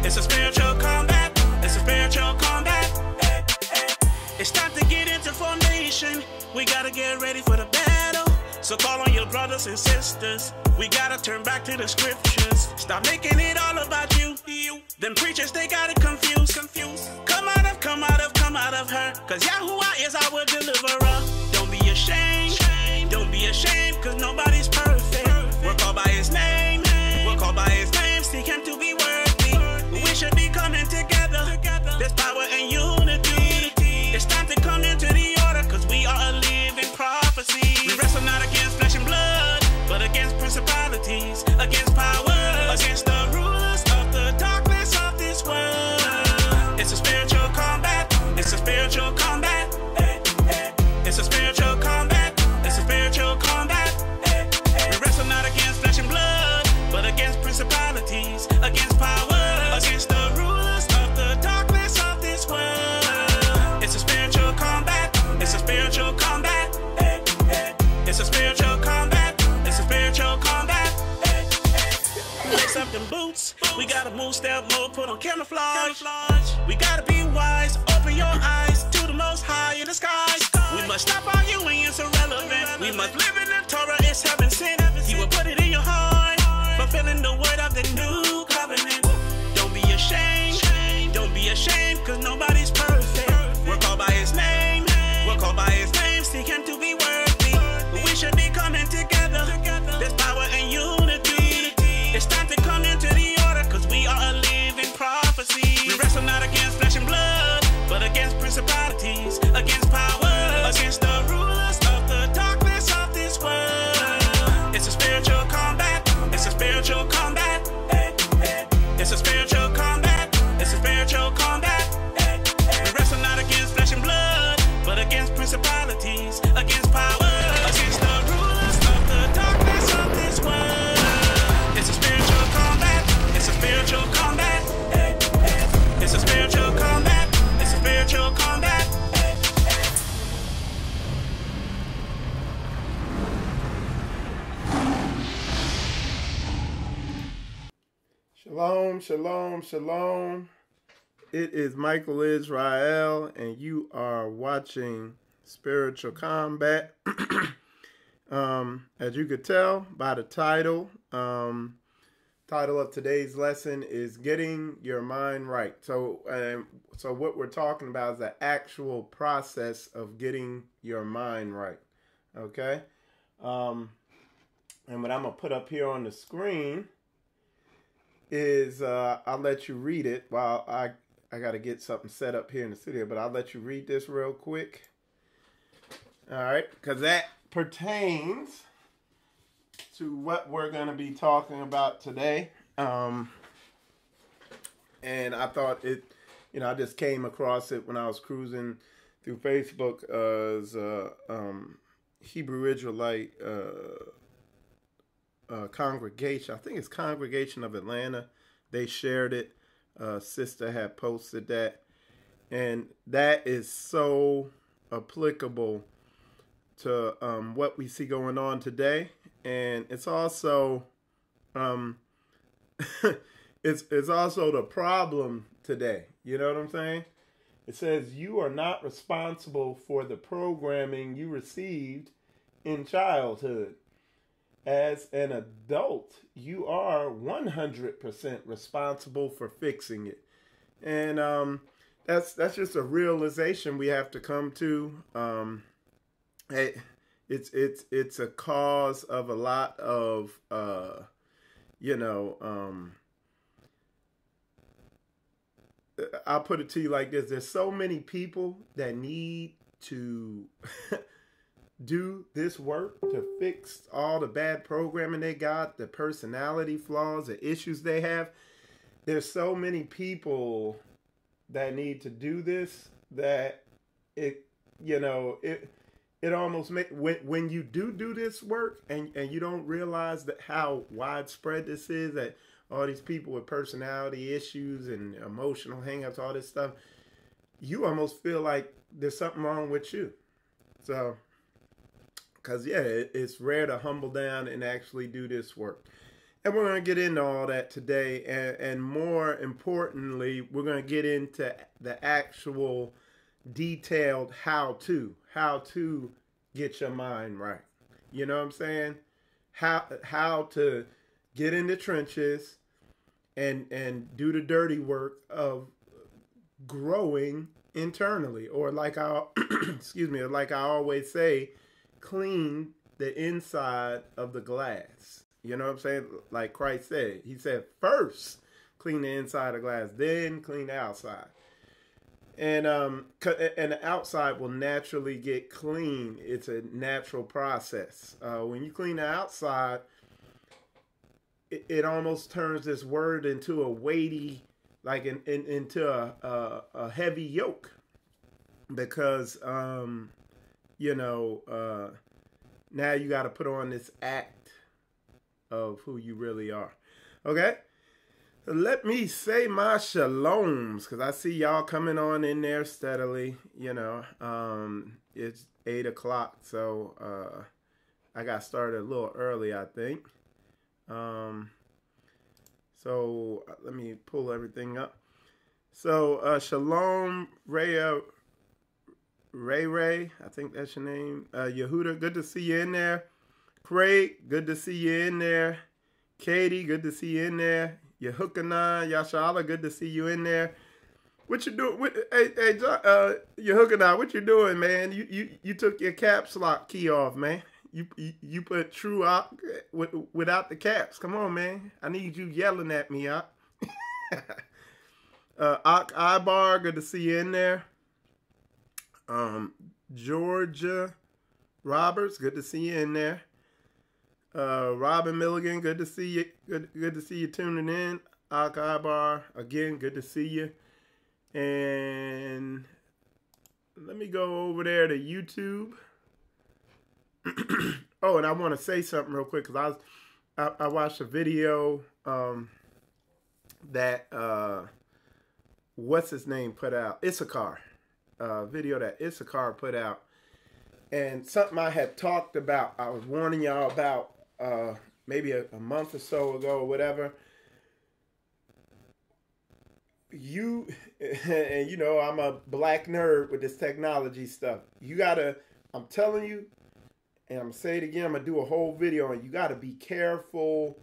It's a spiritual combat. It's a spiritual combat. It's time to get into formation. We gotta get ready for the battle. So call on your brothers and sisters. We gotta turn back to the scriptures. Stop making it all about you. Them preachers, they got it confused. Come out of her. Cause Yahuwah is our deliverer. Don't be ashamed. Don't be ashamed, cause nobody's perfect. We're called by his name. We're called by his name. Seek him to be worthy. We should be coming together. There's power in unity. It's time to come into the order, cause we are a living prophecy. We wrestle not against flesh and blood, but against principalities, against powers, against the rulers of the darkness of this world. It's a spiritual combat. It's a spiritual combat. It's a spiritual combat. It's a spiritual combat. We wrestle not against flesh and blood, but against principalities, against powers, against the rulers of the darkness of this world. It's a spiritual combat. It's a spiritual combat. It's a spiritual combat. It's a spiritual combat. Lace up them boots. We gotta move step mode, put on camouflage. We gotta be wise. Open your eyes to the most high in the skies. We must stop arguing, it's irrelevant. We must live in the Torah, it's heaven sent. He will put it in your heart, fulfilling the word of the new covenant. Don't be ashamed. Don't be ashamed, cause nobody's perfect. We're called by his name. We're called by his name. Seek him to be worthy. We should be coming together. There's power in unity. It's time to come into the order, cause we are a living prophecy. We wrestle not against flesh and blood, but against principalities, against powers, against the rulers of the darkness of this world. It's a spiritual combat. It's a spiritual combat. It's a spiritual combat. It's a spiritual combat. We wrestle not against flesh and blood, but against principalities, against powers, against the rulers of the darkness of this world. It's a spiritual combat. It's a spiritual combat. It's a spiritual combat. It's a spiritual combat. Shalom, shalom, shalom. It is Michael Israel, and you are watching Spiritual Combat. As you could tell by the title, title of today's lesson is Getting Your Mind Right. So what we're talking about is the actual process of getting your mind right. Okay? And what I'm going to put up here on the screen is I'll let you read it while I got to get something set up here in the studio, but I'll let you read this real quick. All right, because that pertains to what we're going to be talking about today. And I thought it, I just came across it when I was cruising through Facebook as Hebrew Israelite congregation. I think it's Congregation of Atlanta. They shared it. Sister had posted that, and that is so applicable to what we see going on today. And it's also it's also the problem today. You know what I'm saying? It says you are not responsible for the programming you received in childhood. As an adult, you are 100% responsible for fixing it. And that's just a realization we have to come to. It's a cause of a lot of I'll put it to you like this. There's so many people that need to do this work to fix all the bad programming they got, the personality flaws, the issues they have. There's so many people that need to do this that it almost makes, when you do this work and you don't realize that how widespread this is, that all these people with personality issues and emotional hangups, all this stuff, you almost feel like there's something wrong with you. So, because, yeah, it's rare to humble down and actually do this work. And we're going to get into all that today. And more importantly, we're going to get into the actual detailed how to get your mind right. You know what I'm saying? How to get in the trenches and do the dirty work of growing internally, or like I excuse me, like I always say, clean the inside of the glass. You know what I'm saying? Like Christ said, he said, first clean the inside of the glass, then clean the outside. And the outside will naturally get clean. It's a natural process. When you clean the outside, it almost turns this word into a weighty, like into a heavy yoke, because you know, now you got to put on this act of who you really are. Okay, so let me say my shaloms, because I see y'all coming on in there steadily. You know, it's 8 o'clock, so I got started a little early, I think. So let me pull everything up. So Shalom, Ray, I think that's your name. Yehuda, good to see you in there. Craig, good to see you in there. Katie, good to see you in there. Yehukanan, Yashala, good to see you in there. What you doing? Hey, Yehukanan, what you doing, man? You took your caps lock key off, man. You put true out without the caps. Come on, man. I need you yelling at me, Ak. Ak Ibar, good to see you in there. Georgia Roberts, good to see you in there. Robin Milligan, good to see you. Good to see you tuning in. Ak Ibar, again, good to see you. And let me go over there to YouTube. Oh, and I want to say something real quick, because I watched a video that what's his name put out, Issachar, video that Issachar put out, and something I had talked about. I was warning y'all about maybe a month or so ago or whatever. And you know, I'm a black nerd with this technology stuff. You gotta, I'm telling you, and I'm gonna say it again, I'm gonna do a whole video on, you gotta be careful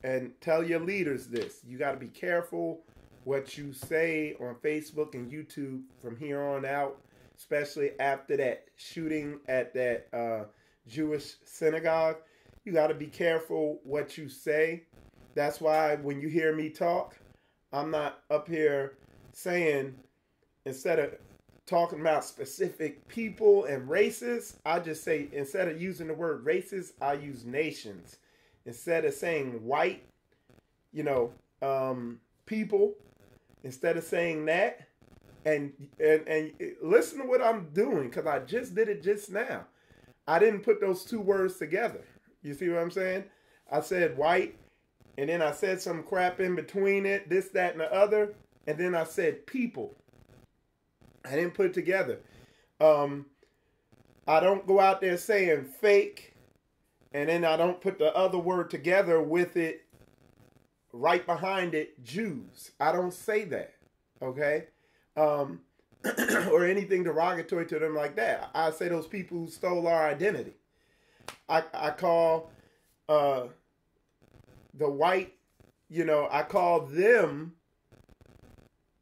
and tell your leaders this. You gotta be careful what you say on Facebook and YouTube from here on out, especially after that shooting at that Jewish synagogue. You gotta be careful what you say. That's why when you hear me talk, I'm not up here saying, instead of talking about specific people and races, I just say, instead of using the word races, I use nations. Instead of saying white, you know, people, instead of saying that, and listen to what I'm doing, because I just did it just now. I didn't put those two words together. You see what I'm saying? I said white, and then I said some crap in between it, this, that, and the other, and then I said people. I didn't put it together. I don't go out there saying fake, and then I don't put the other word together with it right behind it, Jews. I don't say that, okay? Or anything derogatory to them like that. I say those people who stole our identity. I call the white, you know, I call them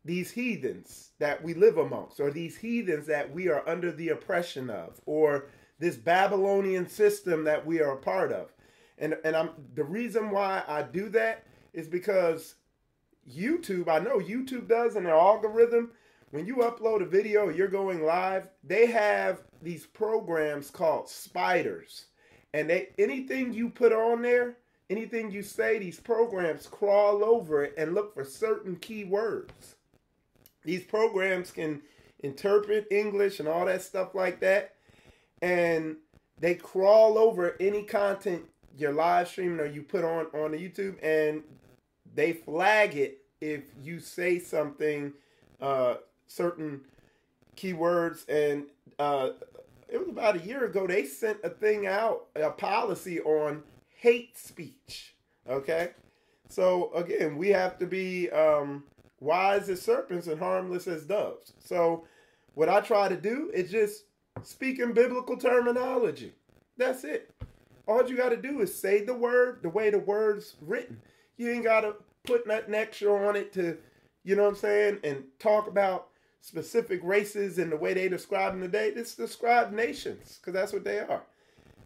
these heathens that we live amongst, or these heathens that we are under the oppression of, or this Babylonian system that we are a part of. And the reason why I do that is because YouTube, I know YouTube does in their algorithm, when you upload a video, you're going live, they have these programs called spiders. And anything you put on there, anything you say, these programs crawl over it and look for certain keywords. These programs can interpret English and all that stuff like that. And they crawl over any content you're live streaming or you put on the YouTube, and they flag it if you say something, certain keywords. And it was about a year ago, they sent a thing out, a policy on hate speech. Okay? So, again, we have to be wise as serpents and harmless as doves. So, what I try to do is just speak in biblical terminology. That's it. All you got to do is say the word the way the word's written. You ain't got to put nothing extra on it to, you know what I'm saying, and talk about specific races and the way they describe them today. Just describe nations, because that's what they are.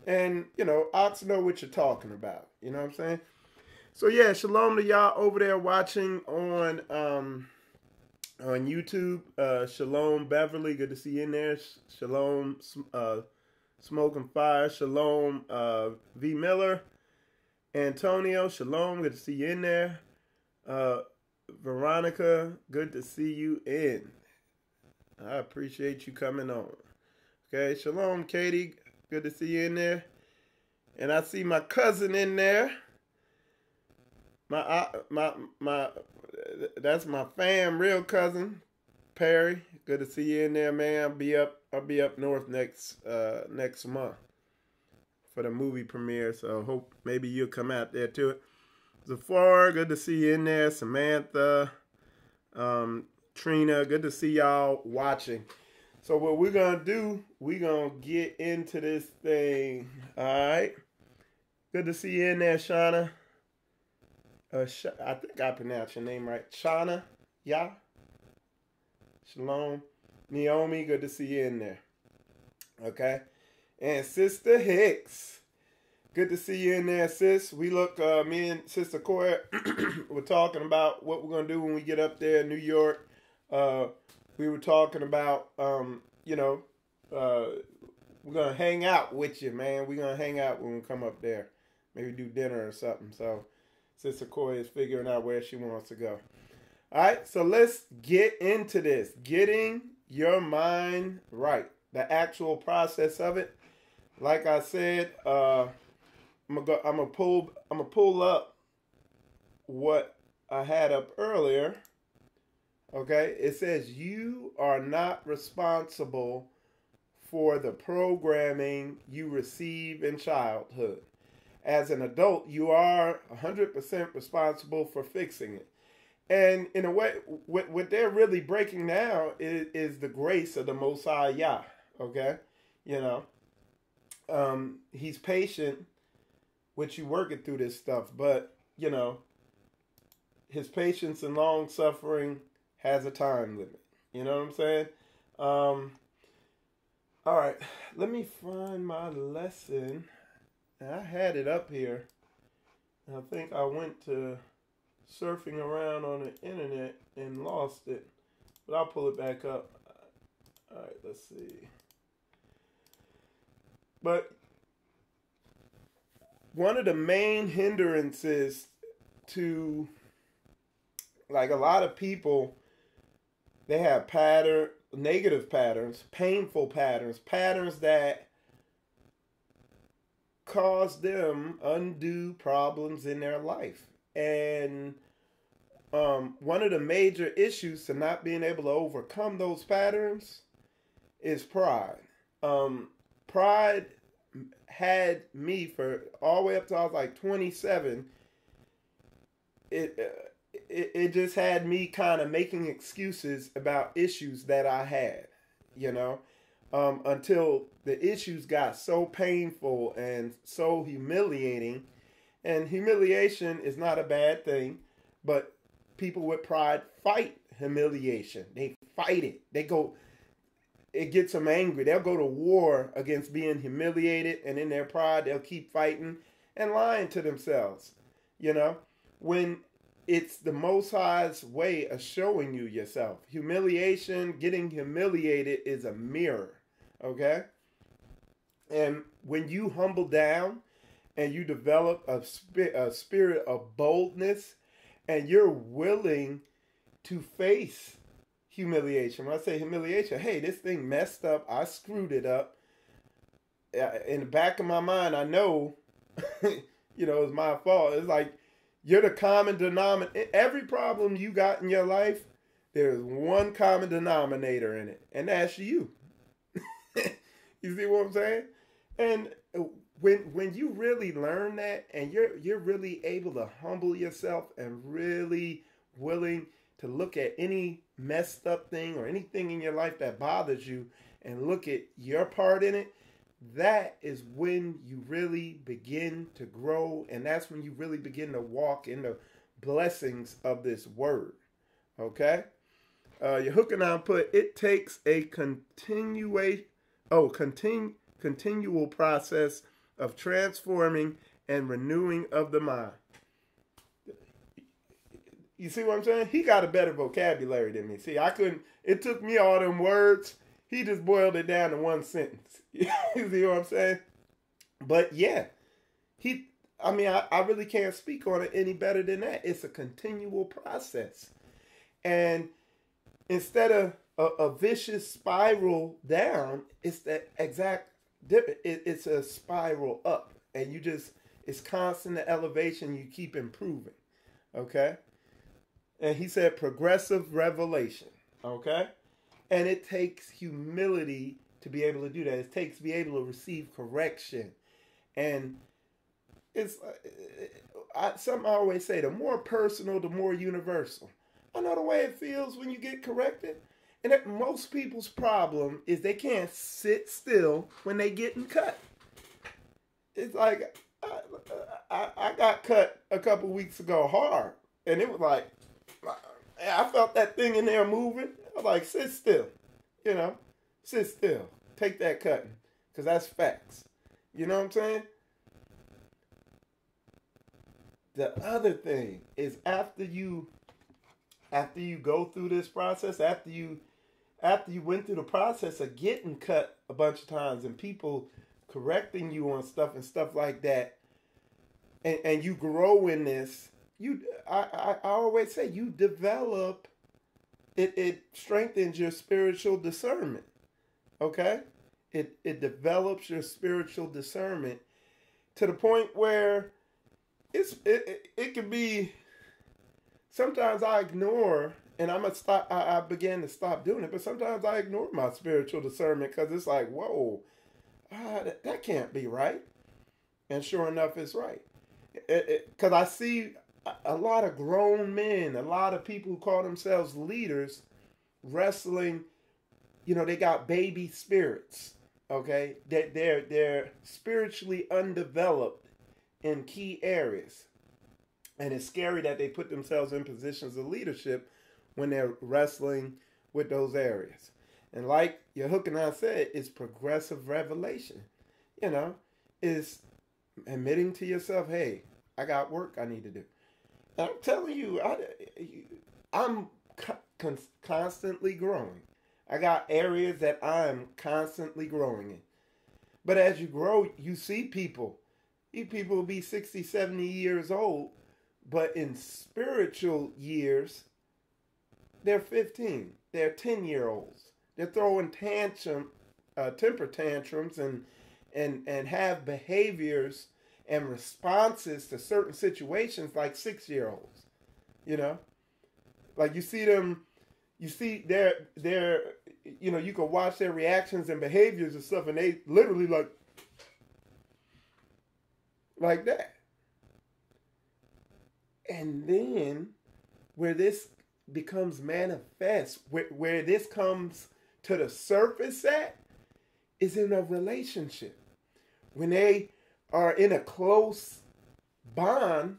And, you know, ox know what you're talking about. You know what I'm saying? So, yeah, shalom to y'all over there watching on YouTube. Shalom Beverly, good to see you in there. Shalom Smoking Fire. Shalom V Miller. Antonio, shalom, good to see you in there. Veronica, good to see you in. I appreciate you coming on. Okay, shalom Katie, good to see you in there. And I see my cousin in there. That's my fam, real cousin, Perry. Good to see you in there, man. I'll be up north next month for the movie premiere. So hope maybe you'll come out there to it. Zafar, good to see you in there. Samantha, Trina, good to see y'all watching. So what we're gonna do, we're gonna get into this thing. All right. Good to see you in there, Shauna. I think I pronounced your name right. Shauna, yeah. Shalom. Naomi, good to see you in there. Okay. And Sister Hicks, good to see you in there, sis. We look, me and Sister Cora, we're talking about what we're going to do when we get up there in New York. We were talking about, we're going to hang out with you, man. We're going to hang out when we come up there. Maybe do dinner or something. So Sister Cora is figuring out where she wants to go. All right, so let's get into this. Getting your mind right. The actual process of it. Like I said, I'm gonna pull up what I had up earlier. Okay, it says you are not responsible for the programming you receive in childhood. As an adult, you are 100% responsible for fixing it. And in a way, what they're really breaking down is the grace of the Most High Yah. Okay, you know, he's patient with you working through this stuff, but you know, his patience and long suffering has a time limit. You know what I'm saying? All right, let me find my lesson. I had it up here. I think I went to surfing around on the internet and lost it, but I'll pull it back up. All right, let's see. But one of the main hindrances to, like, a lot of people, they have negative patterns, painful patterns, patterns that cause them undue problems in their life. And one of the major issues to not being able to overcome those patterns is pride. Pride had me for all the way up to I was like 27. It just had me kind of making excuses about issues that I had, you know, until the issues got so painful and so humiliating. And humiliation is not a bad thing, but people with pride fight humiliation. They fight it. It gets them angry. They'll go to war against being humiliated, and in their pride, they'll keep fighting and lying to themselves. You know, when it's the Most High's way of showing you yourself. Humiliation, getting humiliated is a mirror, okay? And when you humble down and you develop a spirit of boldness and you're willing to face humiliation. When I say humiliation, hey, this thing messed up. I screwed it up. In the back of my mind, I know, you know, it's my fault. It's like you're the common denominator. Every problem you got in your life, there's one common denominator in it, and that's you. You see what I'm saying? And when you really learn that, and you're really able to humble yourself and really willing to look at any messed up thing or anything in your life that bothers you and look at your part in it, that is when you really begin to grow, and that's when you really begin to walk in the blessings of this word. Okay? Your hook and I put, it takes a continual process of transforming and renewing of the mind. You see what I'm saying? He got a better vocabulary than me. See, I couldn't, it took me all them words. He just boiled it down to one sentence. You see what I'm saying? But yeah, I really can't speak on it any better than that. It's a continual process. And instead of a vicious spiral down, it's the exact different. It's a spiral up. And it's constant elevation. You keep improving. Okay? And he said progressive revelation. Okay? And it takes humility to be able to do that. It takes to be able to receive correction. And it's something I always say, the more personal, the more universal. I know the way it feels when you get corrected. And that most people's problem is they can't sit still when they getting cut. It's like, I got cut a couple weeks ago hard. And it was like, I felt that thing in there moving. I was like, sit still. You know, sit still. Take that cutting. Because that's facts. You know what I'm saying? The other thing is after you go through this process, after you went through the process of getting cut a bunch of times and people correcting you on stuff and stuff like that, and you grow in this, I always say you develop, it strengthens your spiritual discernment. Okay? It develops your spiritual discernment to the point where it can be, sometimes I ignore, and I began to stop doing it, but sometimes I ignore my spiritual discernment because it's like, whoa, that can't be right. And sure enough, it's right. Because I see a lot of grown men, a lot of people who call themselves leaders wrestling, they got baby spirits, okay? They're spiritually undeveloped in key areas. And it's scary that they put themselves in positions of leadership when they're wrestling with those areas. And like your hook and I said, it's progressive revelation. Is admitting to yourself, hey, I got work I need to do. And I'm telling you, I'm constantly growing. I got areas that I'm constantly growing in. But as you grow, you see people. These people will be 60, 70 years old, but in spiritual years, they're 15. They're 10-year-olds. They're throwing temper tantrums and have behaviors and responses to certain situations like 6-year-olds. Like you see them, you can watch their reactions and behaviors and stuff, and they literally like that. And then where this becomes manifest, where this comes to the surface at, is in a relationship. When they are in a close bond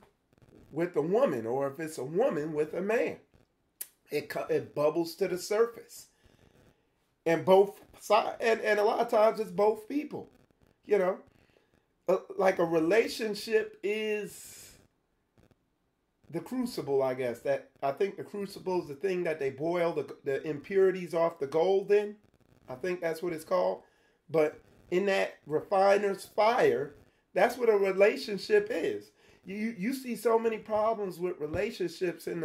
with a woman, or if it's a woman with a man, it bubbles to the surface. And both sides, and a lot of times it's both people, like a relationship is the crucible, I guess. That I think the crucible is the thing that they boil the impurities off the gold in. I think that's what it's called. But in that refiner's fire, that's what a relationship is. You see so many problems with relationships in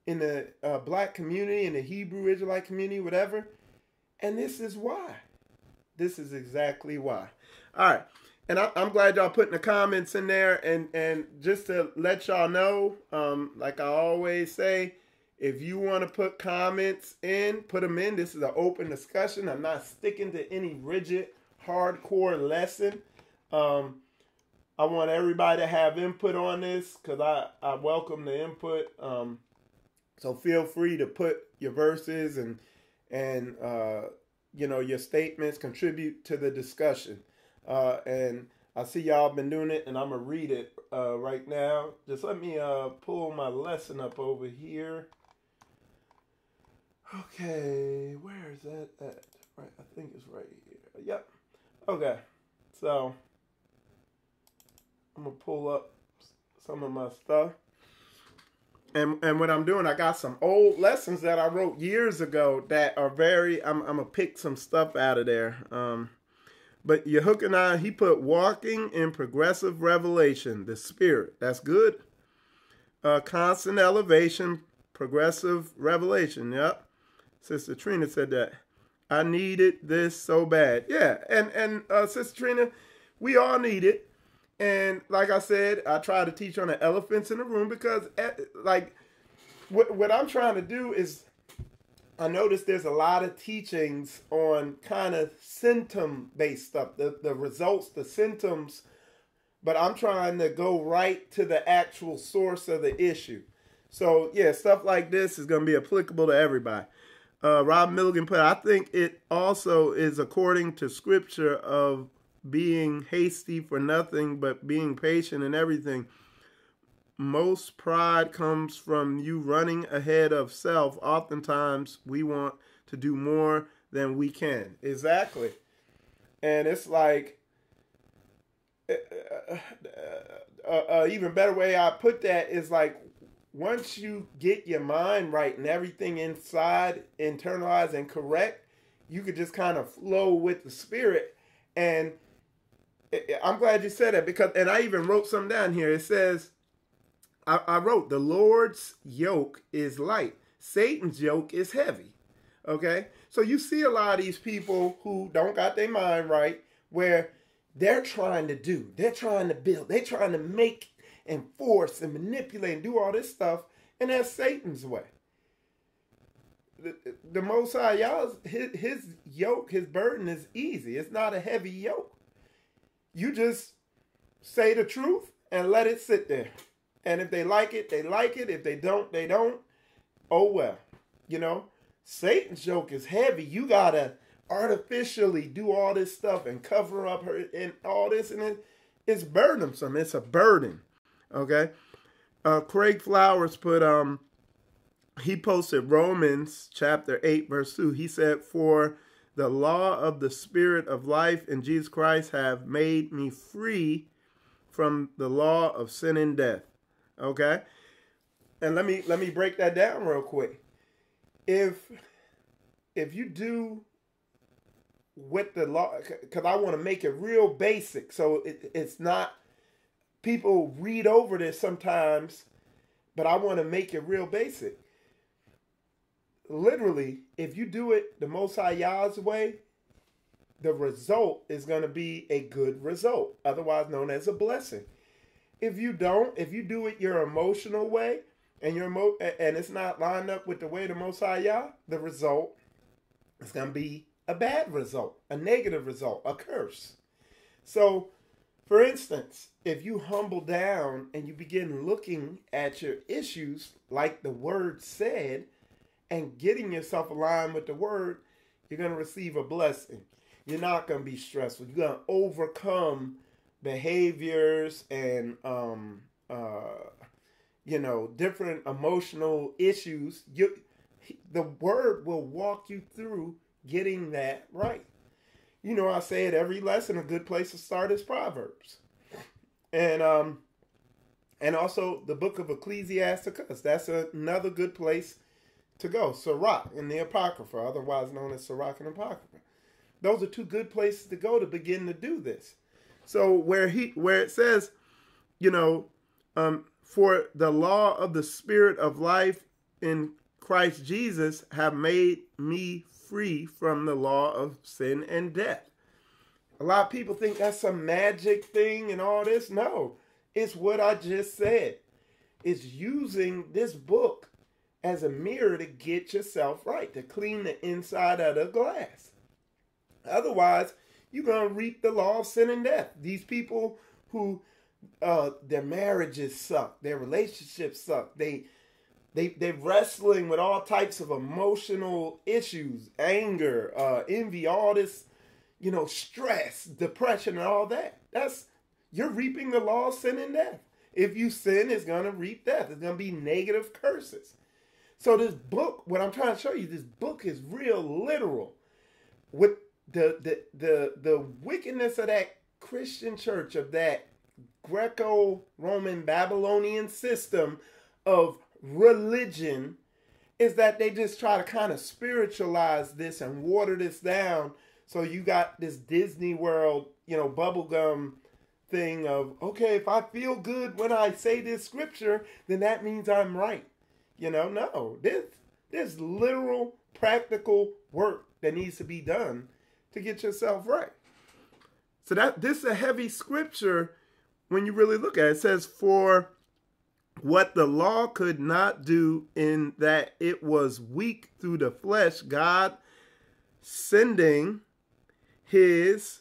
the black community, in the Hebrew Israelite community, whatever. And this is why. This is exactly why. All right. And I'm glad y'all putting the comments in there. And just to let y'all know, like I always say, if you want to put comments in, put them in. This is an open discussion. I'm not sticking to any rigid, hardcore lesson. I want everybody to have input on this because I welcome the input. So feel free to put your verses and your statements, contribute to the discussion. And I see y'all been doing it, and I'm gonna read it right now. Just let me pull my lesson up over here. Okay, where is that at? Right, I think it's right here. Yep. Okay, so I'm gonna pull up some of my stuff. And what I'm doing, I got some old lessons that I wrote years ago that are I'm gonna pick some stuff out of there. But Yehochanan, he put walking in progressive revelation, the spirit. That's good. Constant elevation, progressive revelation. Yep. Sister Trina said that. I needed this so bad. Yeah, and Sister Trina, we all need it. And like I said, I try to teach on the elephants in the room because, what I'm trying to do is, I notice there's a lot of teachings on kind of symptom-based stuff, the results, the symptoms, but I'm trying to go right to the actual source of the issue. So, yeah, stuff like this is going to be applicable to everybody. Rob Milligan put, I think it also is according to scripture of being hasty for nothing, but being patient in everything. Most pride comes from you running ahead of self. Oftentimes, we want to do more than we can. Exactly. And it's like, even better way I put that is like, once you get your mind right and everything inside internalized and correct, you could just kind of flow with the spirit. And I'm glad you said that because, and I even wrote something down here. It says, I wrote, the Lord's yoke is light. Satan's yoke is heavy. Okay? So you see a lot of these people who don't got their mind right, where they're trying to do, they're trying to build, they're trying to make and force and manipulate and do all this stuff, and that's Satan's way. The Most High, y'all, his yoke, his burden is easy. It's not a heavy yoke. You just say the truth and let it sit there. And if they like it, they like it. If they don't, they don't. Oh, well. You know, Satan's yoke is heavy. You got to artificially do all this stuff and cover up her and all this. And it's burdensome. It's a burden. Okay. Craig Flowers put, he posted Romans chapter 8, verse 2. He said, for the law of the Spirit of life in Jesus Christ have made me free from the law of sin and death. Okay? And let me break that down real quick. If you do what the law, because I want to make it real basic, so it's not, people read over this sometimes, but I want to make it real basic. Literally, if you do it the Most High Yah's way, the result is going to be a good result, otherwise known as a blessing. If you don't, if you do it your emotional way, and it's not lined up with the way the Most High Yah, the result is going to be a bad result, a negative result, a curse. So, for instance, if you humble down and you begin looking at your issues like the word said, and getting yourself aligned with the word, you're going to receive a blessing. You're not going to be stressful. You're going to overcome behaviors and, different emotional issues. The word will walk you through getting that right. You know, I say it every lesson, a good place to start is Proverbs. And also the book of Ecclesiasticus. That's another good place to go. Sirach in the Apocrypha, otherwise known as Sirach and Apocrypha. Those are two good places to go to begin to do this. So where it says, for the law of the Spirit of life in Christ Jesus have made me free from the law of sin and death. A lot of people think that's some magic thing and all this. No, it's what I just said. It's using this book as a mirror to get yourself right, to clean the inside of the glass. Otherwise, you're going to reap the law of sin and death. These people who their marriages suck, their relationships suck, they're wrestling with all types of emotional issues, anger, envy, all this, stress, depression, and all that. You're reaping the law of sin and death. If you sin, it's going to reap death. It's going to be negative curses. So this book, what I'm trying to show you, this book is real literal. With the wickedness of that Christian church, of that Greco-Roman Babylonian system of religion, is that they just try to kind of spiritualize this and water this down. So you got this Disney World, bubblegum thing of, okay, if I feel good when I say this scripture, then that means I'm right. No, there's literal, practical work that needs to be done to get yourself right. So this is a heavy scripture when you really look at it. It says, for what the law could not do, in that it was weak through the flesh, God sending his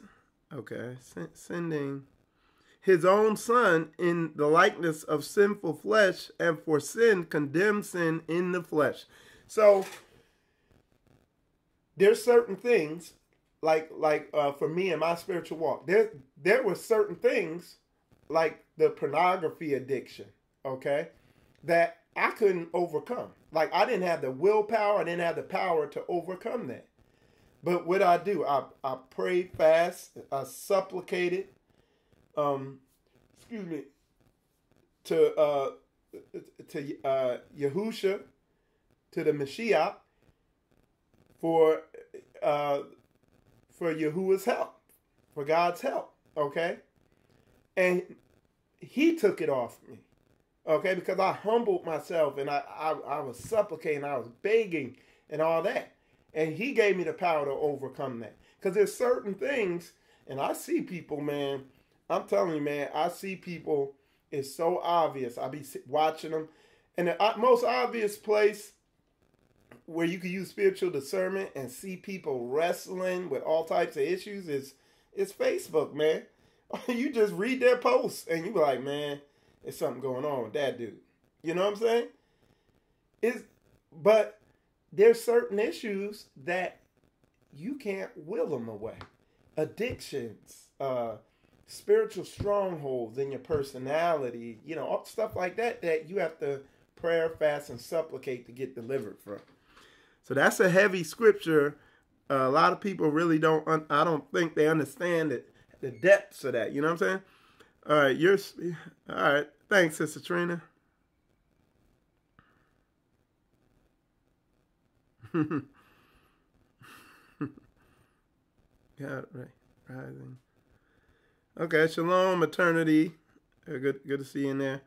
own son in the likeness of sinful flesh, and for sin condemned sin in the flesh. So there's certain things like for me in my spiritual walk, there were certain things like the pornography addiction, okay, that I couldn't overcome. Like, I didn't have the willpower, I didn't have the power to overcome that. But what I do, I prayed fast, I supplicated, to Yahusha, to the Mashiach, for Yahuwah's help, for God's help, okay? And he took it off me, okay? Because I humbled myself, and I was supplicating, I was begging and all that. And he gave me the power to overcome that. Because there's certain things, and I see people, man, I'm telling you, man, I see people, it's so obvious. I be watching them. And the most obvious place where you can use spiritual discernment and see people wrestling with all types of issues is Facebook, man. You just read their posts and you be like, man, there's something going on with that dude. You know what I'm saying? But there's certain issues that you can't will them away. Addictions, spiritual strongholds in your personality, stuff like that you have to prayer, fast, and supplicate to get delivered from. So that's a heavy scripture. A lot of people really I don't think they understand it, the depths of that. You know what I'm saying? All right. Thanks, Sister Trina. God, right. Rising. Okay, shalom, eternity. Good to see you in there.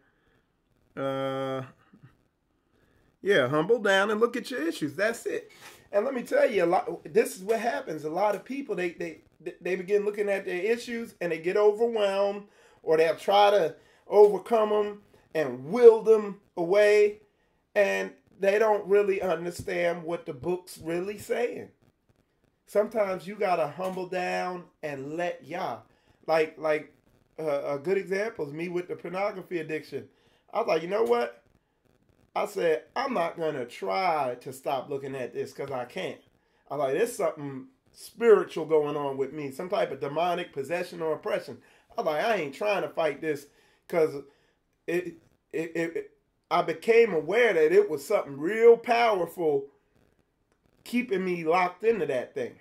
Yeah, humble down and look at your issues. That's it. And let me tell you, this is what happens. A lot of people, they begin looking at their issues and they get overwhelmed, or they'll try to overcome them and will them away, and they don't really understand what the book's really saying. Sometimes you gotta humble down and let Yah. Like a good example is me with the pornography addiction. I was like, you know what? I said, I'm not going to try to stop looking at this because I can't. I was like, there's something spiritual going on with me, some type of demonic possession or oppression. I was like, I ain't trying to fight this, because I became aware that it was something real powerful keeping me locked into that thing.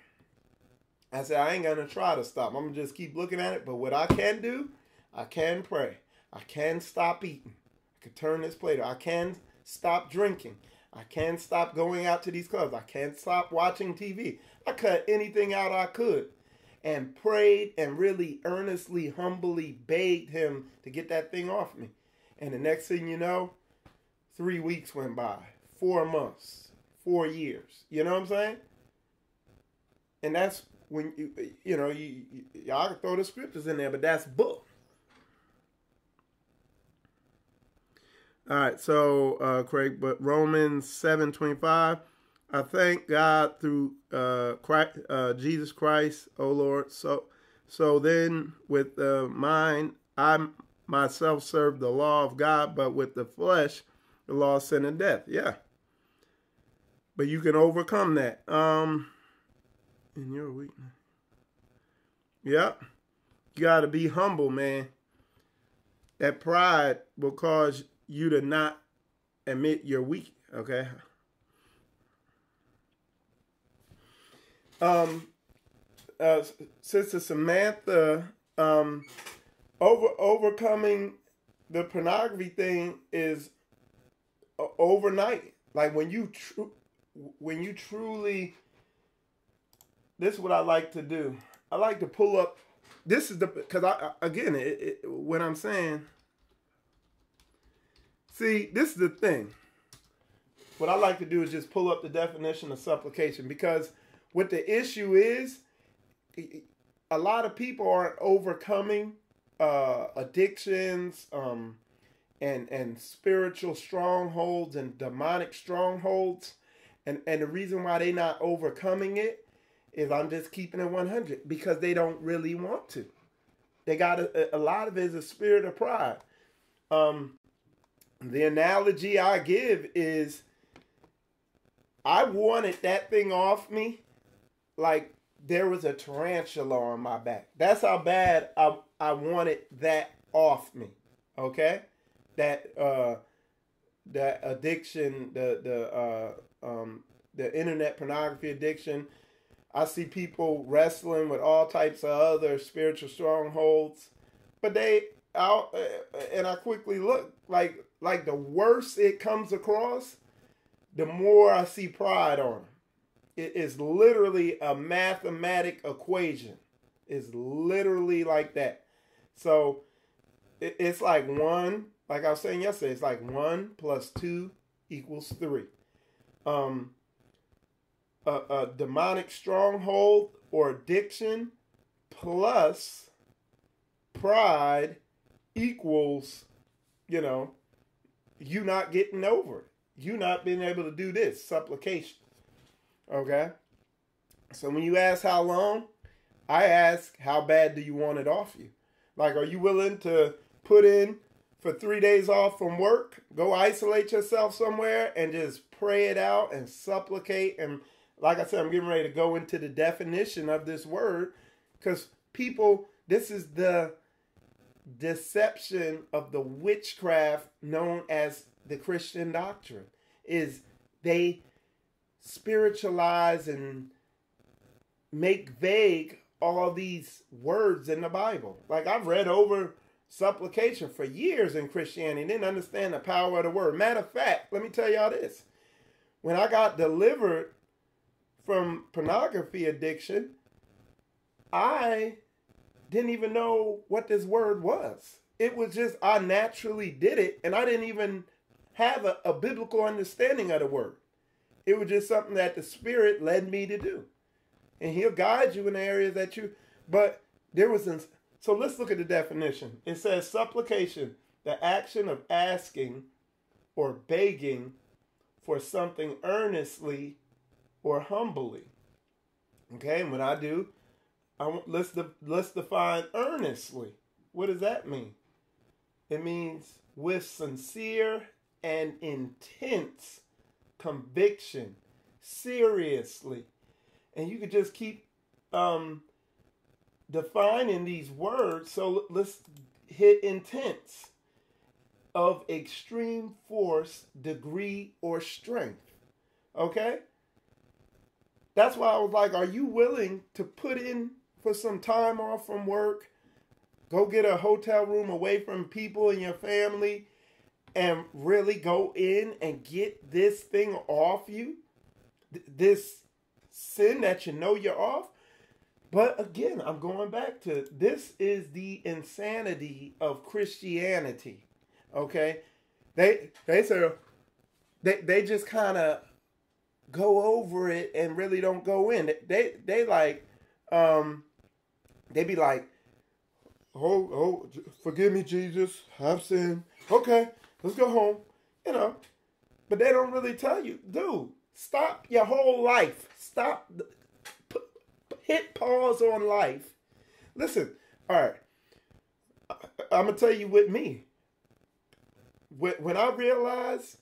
I said, I ain't going to try to stop. I'm going to just keep looking at it. But what I can do, I can pray. I can stop eating. I can turn this plate. I can stop drinking. I can stop going out to these clubs. I can't stop watching TV. I cut anything out I could and prayed and really earnestly, humbly begged him to get that thing off me. And the next thing you know, 3 weeks went by, 4 months, 4 years. You know what I'm saying? And that's when y'all can throw the scriptures in there, but that's book. All right, so Craig, but Romans 7:25, I thank God through Jesus Christ, O Lord. So then with the mind, I myself serve the law of God, but with the flesh, the law of sin and death. Yeah. But you can overcome that. In your weakness. Yep. You got to be humble, man. That pride will cause you to not admit you're weak, okay? Sister Samantha, overcoming the pornography thing is overnight. Like when you truly, this is what I like to do. I like to pull up. This is because when I'm saying, see, this is the thing. What I like to do is just pull up the definition of supplication, because what the issue is, a lot of people aren't overcoming addictions and spiritual strongholds and demonic strongholds. And the reason why they're not overcoming it is, I'm just keeping it 100, because they don't really want to. They got a lot of it is a spirit of pride. The analogy I give is, I wanted that thing off me like there was a tarantula on my back. That's how bad I wanted that off me. Okay? That addiction, the internet pornography addiction. I see people wrestling with all types of other spiritual strongholds, but and I quickly look, like the worse it comes across, the more I see pride on them. It is literally a mathematic equation. It's literally like that. So it's like one, like I was saying yesterday, it's like 1 + 2 = 3. A demonic stronghold or addiction plus pride equals, you not getting over it. You not being able to do this, supplication. Okay? So when you ask how long, I ask, how bad do you want it off you? Like, are you willing to put in for 3 days off from work, go isolate yourself somewhere and just pray it out and supplicate? And like I said, I'm getting ready to go into the definition of this word, because people, this is the deception of the witchcraft known as the Christian doctrine, is they spiritualize and make vague all these words in the Bible. Like, I've read over supplication for years in Christianity, didn't understand the power of the word. Matter of fact, let me tell y'all this. When I got delivered from pornography addiction, I didn't even know what this word was. It was just, I naturally did it, and I didn't even have a biblical understanding of the word. It was just something that the Spirit led me to do. And He'll guide you in the areas that you, but there was, so let's look at the definition. It says supplication, the action of asking or begging for something earnestly or humbly. Okay, and what I do, let's define earnestly. What does that mean? It means with sincere and intense conviction, seriously. And you could just keep defining these words. So let's hit intense, of extreme force, degree, or strength. Okay? That's why I was like, are you willing to put in for some time off from work, go get a hotel room away from people in your family, and really go in and get this thing off you? This sin that you know you're off? But again, I'm going back to, this is the insanity of Christianity. Okay? They say, they just kind of go over it and really don't go in. They like, they be like, oh, forgive me, Jesus, I've sinned. Okay, let's go home. But they don't really tell you, dude, Stop your whole life. Stop. Hit pause on life. Listen, all right. I'm going to tell you with me. When I realized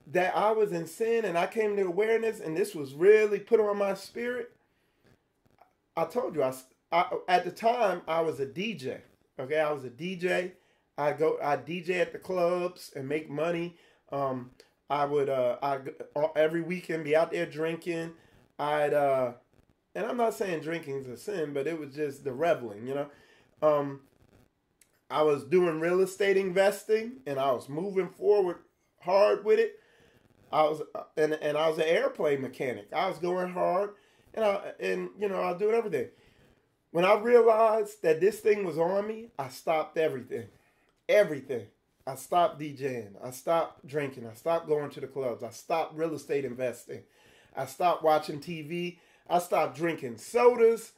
that I was in sin and I came to awareness and this was really put on my spirit, I told you, at the time, I was a DJ. Okay, I was a DJ. I DJ at the clubs and make money. I would every weekend be out there drinking. And I'm not saying drinking is a sin, but it was just the reveling, I was doing real estate investing and I was moving forward hard with it. I was an airplane mechanic. I was going hard and I was doing everything. When I realized that this thing was on me, I stopped everything. Everything. I stopped DJing. I stopped drinking. I stopped going to the clubs. I stopped real estate investing. I stopped watching TV. I stopped drinking sodas.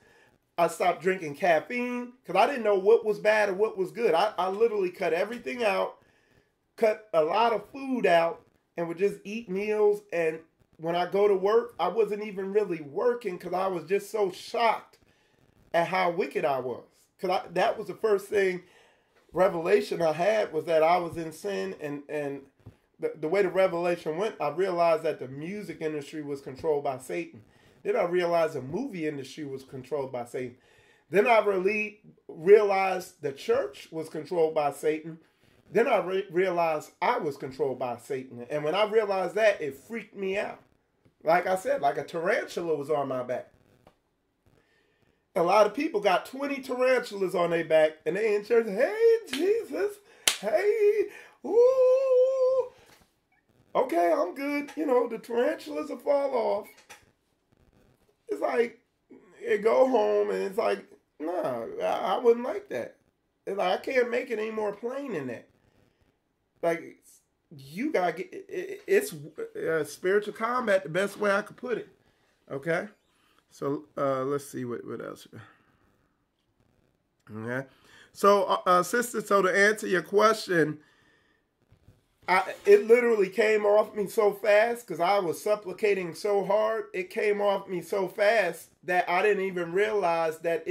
I stopped drinking caffeine because I didn't know what was bad or what was good. I literally cut everything out, cut a lot of food out, and would just eat meals. And when I go to work, I wasn't even really working because I was just so shocked at how wicked I was. Because that was the first thing, revelation I had was that I was in sin. And the way the revelation went, I realized that the music industry was controlled by Satan. Then I realized the movie industry was controlled by Satan. Then I really realized the church was controlled by Satan. Then I realized I was controlled by Satan. And when I realized that, it freaked me out. Like I said, like a tarantula was on my back. A lot of people got 20 tarantulas on their back, and they in church, hey, Jesus, hey, ooh. Okay, I'm good. The tarantulas will fall off. It's like, you go home and it's like, no, I wouldn't like that. It's like, I can't make it any more plain than that. Like, you got to get, it's spiritual combat, the best way I could put it. Okay? So, let's see what else. Okay. So, sister, so to answer your question, it literally came off me so fast because I was supplicating so hard. It came off me so fast that I didn't even realize that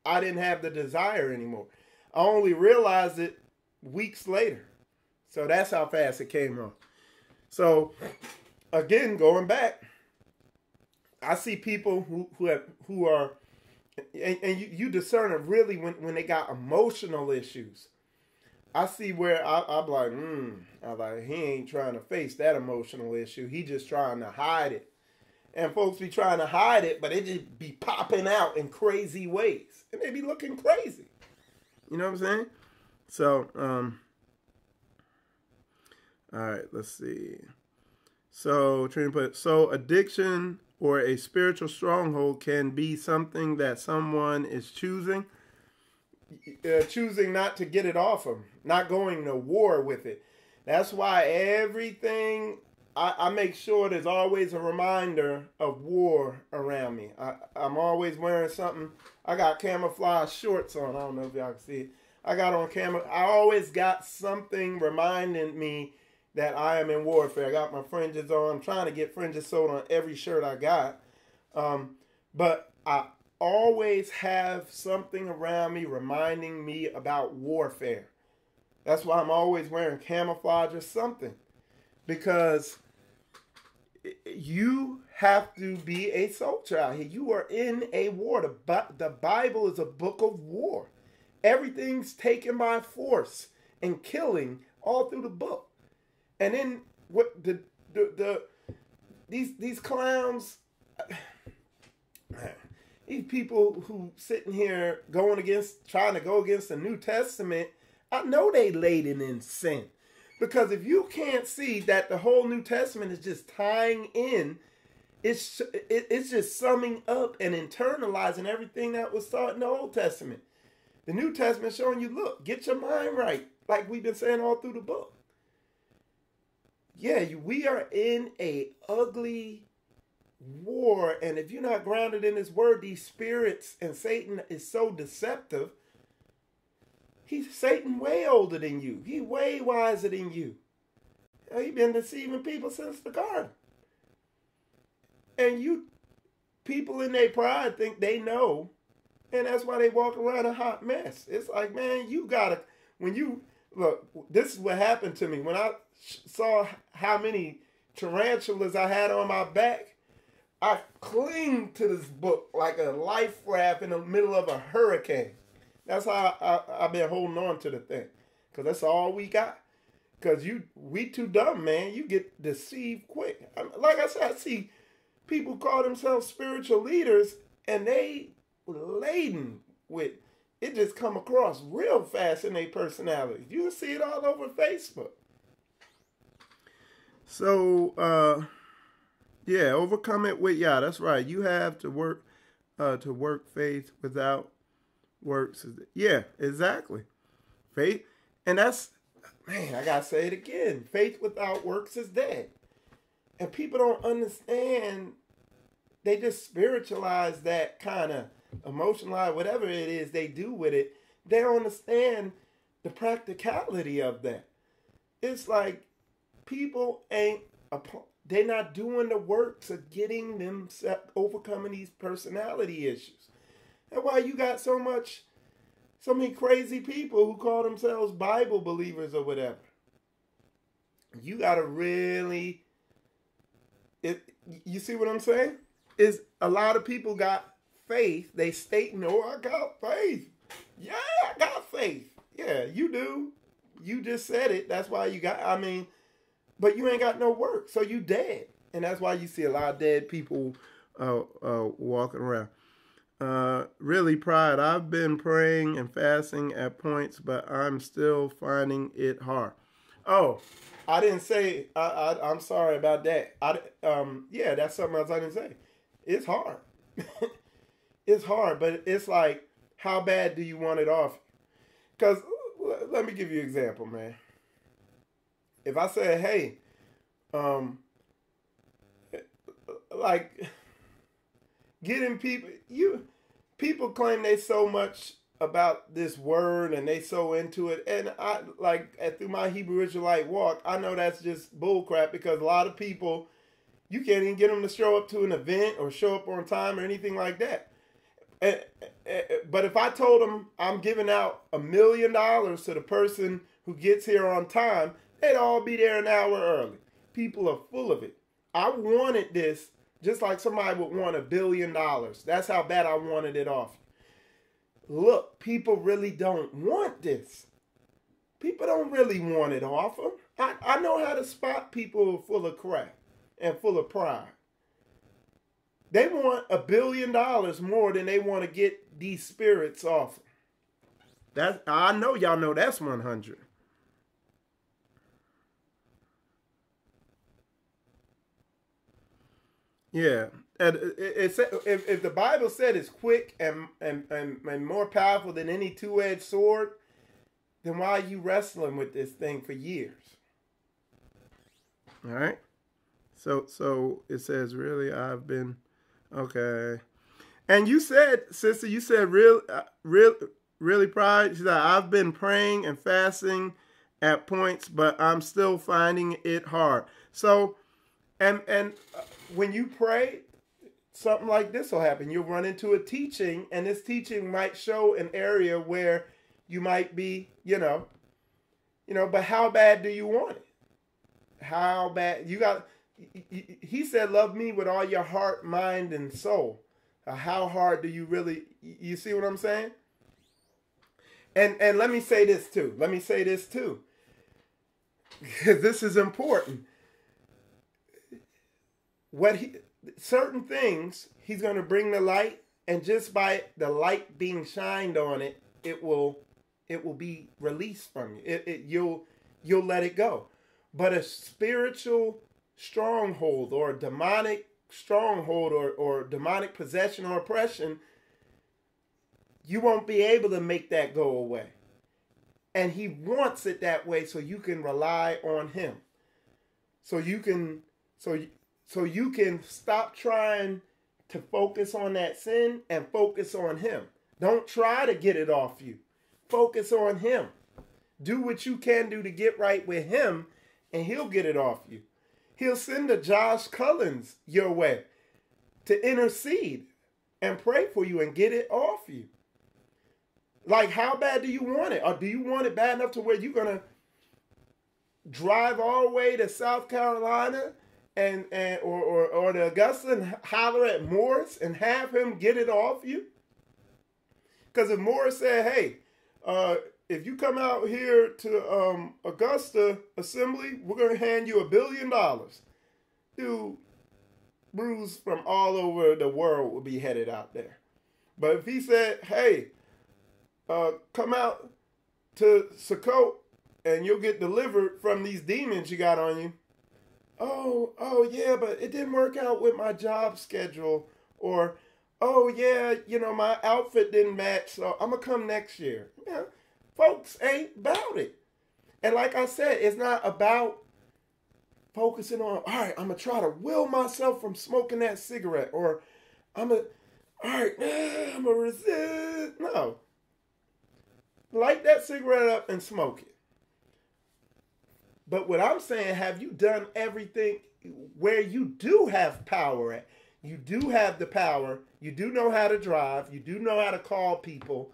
I didn't have the desire anymore. I only realized it weeks later. So that's how fast it came off. So again, going back, I see people who are, and you discern it really when they got emotional issues. I see where I'm like, he ain't trying to face that emotional issue. He just trying to hide it. And folks be trying to hide it, but it just be popping out in crazy ways. And they be looking crazy. You know what I'm saying? So, all right, let's see. So, addiction or a spiritual stronghold can be something that someone is choosing not to get it off them, not going to war with it. That's why everything, I make sure there's always a reminder of war around me. I'm always wearing something. I got camouflage shorts on. I don't know if y'all can see it. I got on camera. I always got something reminding me that I am in warfare. I got my fringes on. I'm trying to get fringes sewed on every shirt I got. But I always have something around me reminding me about warfare. That's why I'm always wearing camouflage or something. Because you have to be a soldier out here. You are in a war. The Bible is a book of war. Everything's taken by force and killing all through the book. And then what these clowns, these people who sitting here trying to go against the New Testament, I know they laden in sin. Because if you can't see that the whole New Testament is just tying in, it's just summing up and internalizing everything that was taught in the Old Testament. The New Testament showing you, look, get your mind right, like we've been saying all through the book. Yeah, we are in a ugly war, and if you're not grounded in His Word, these spirits and Satan is so deceptive. Satan way older than you. He way wiser than you. He's been deceiving people since the garden. And people in their pride think they know, and that's why they walk around a hot mess. It's like, man, look, this is what happened to me. When I saw how many tarantulas I had on my back, I cling to this book like a life raft in the middle of a hurricane. That's how I've been holding on to the thing. Because that's all we got. Because we too dumb, man. You get deceived quick. Like I said, I see people call themselves spiritual leaders, and they laden with, it just come across real fast in their personality. You can see it all over Facebook. So, yeah, overcome it with Yah. That's right. You have to work faith without works. Yeah, exactly. Faith, and that's, man, I gotta say it again. Faith without works is dead. And people don't understand. They just spiritualize that, kind of emotionalize whatever it is they do with it. They don't understand the practicality of that. It's like people they're not doing the works of getting themselves, overcoming these personality issues. That's why you got so many crazy people who call themselves Bible believers or whatever. You got to really, you see what I'm saying? Is a lot of people got faith. They stating, oh, I got faith. Yeah, I got faith. Yeah, you do. You just said it. That's why you got, but you ain't got no work. So you dead. And that's why you see a lot of dead people walking around. Really, pride. I've been praying and fasting at points, but I'm still finding it hard. Oh, I didn't say, I'm sorry about that. Yeah, that's something else I didn't say. It's hard. It's hard, but it's like, how bad do you want it off? Because, let me give you an example, man. If I say, hey, like, getting people claim they so much about this word and they so into it, and through my Hebrew Israelite walk, I know that's just bullcrap, because a lot of people, you can't even get them to show up to an event or show up on time or anything like that. But if I told them I'm giving out $1 million to the person who gets here on time, they'd all be there an hour early. People are full of it. I wanted this just like somebody would want $1 billion. That's how bad I wanted it off. Look, people really don't want this. People don't really want it off them. I know how to spot people full of crap and full of pride. They want $1 billion more than they want to get these spirits off them. I know y'all know that's 100. Yeah, and if the Bible said it's quick and more powerful than any two-edged sword, then why are you wrestling with this thing for years? All right. So it says, really, I've been okay. And you said, sister, really pride. She said, I've been praying and fasting at points, but I'm still finding it hard. So, and when you pray, something like this will happen. You'll run into a teaching, and this teaching might show an area where you might be, but how bad do you want it? How bad? He said, love me with all your heart, mind, and soul. How hard do you really, you see what I'm saying? And let me say this too. Because this is important. Certain things, he's going to bring the light, and just by the light being shined on it, it will be released from you. You'll let it go. But a spiritual stronghold or a demonic stronghold or demonic possession or oppression, you won't be able to make that go away. And he wants it that way so you can rely on him. So you can stop trying to focus on that sin and focus on him. Don't try to get it off you. Focus on him. Do what you can do to get right with him, and he'll get it off you. He'll send a Josh Cullens your way to intercede and pray for you and get it off you. Like, how bad do you want it? Or do you want it bad enough to where you're going to drive all the way to South Carolina or to Augusta and holler at Morris and have him get it off you? Because if Morris said, hey, if you come out here to Augusta Assembly, we're going to hand you $1 billion. Dude, Bruce from all over the world would be headed out there. But if he said, hey, come out to Sukkot and you'll get delivered from these demons you got on you. Oh yeah, but it didn't work out with my job schedule. Or, oh yeah, my outfit didn't match, so I'm going to come next year. Yeah, folks ain't about it. And like I said, it's not about focusing on, all right, I'm going to try to will myself from smoking that cigarette. Or I'm going to resist. No. Light that cigarette up and smoke it. But what I'm saying, have you done everything where you do have power at? You do have the power. You do know how to drive. You do know how to call people.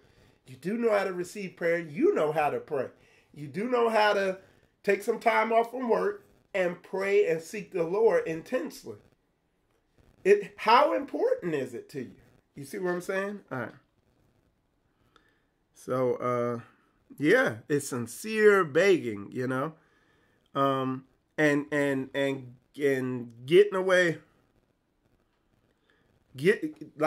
You do know how to receive prayer. You know how to pray. You do know how to take some time off from work and pray and seek the Lord intensely. How important is it to you? You see what I'm saying? All right. So, yeah, it's sincere begging, and getting away. All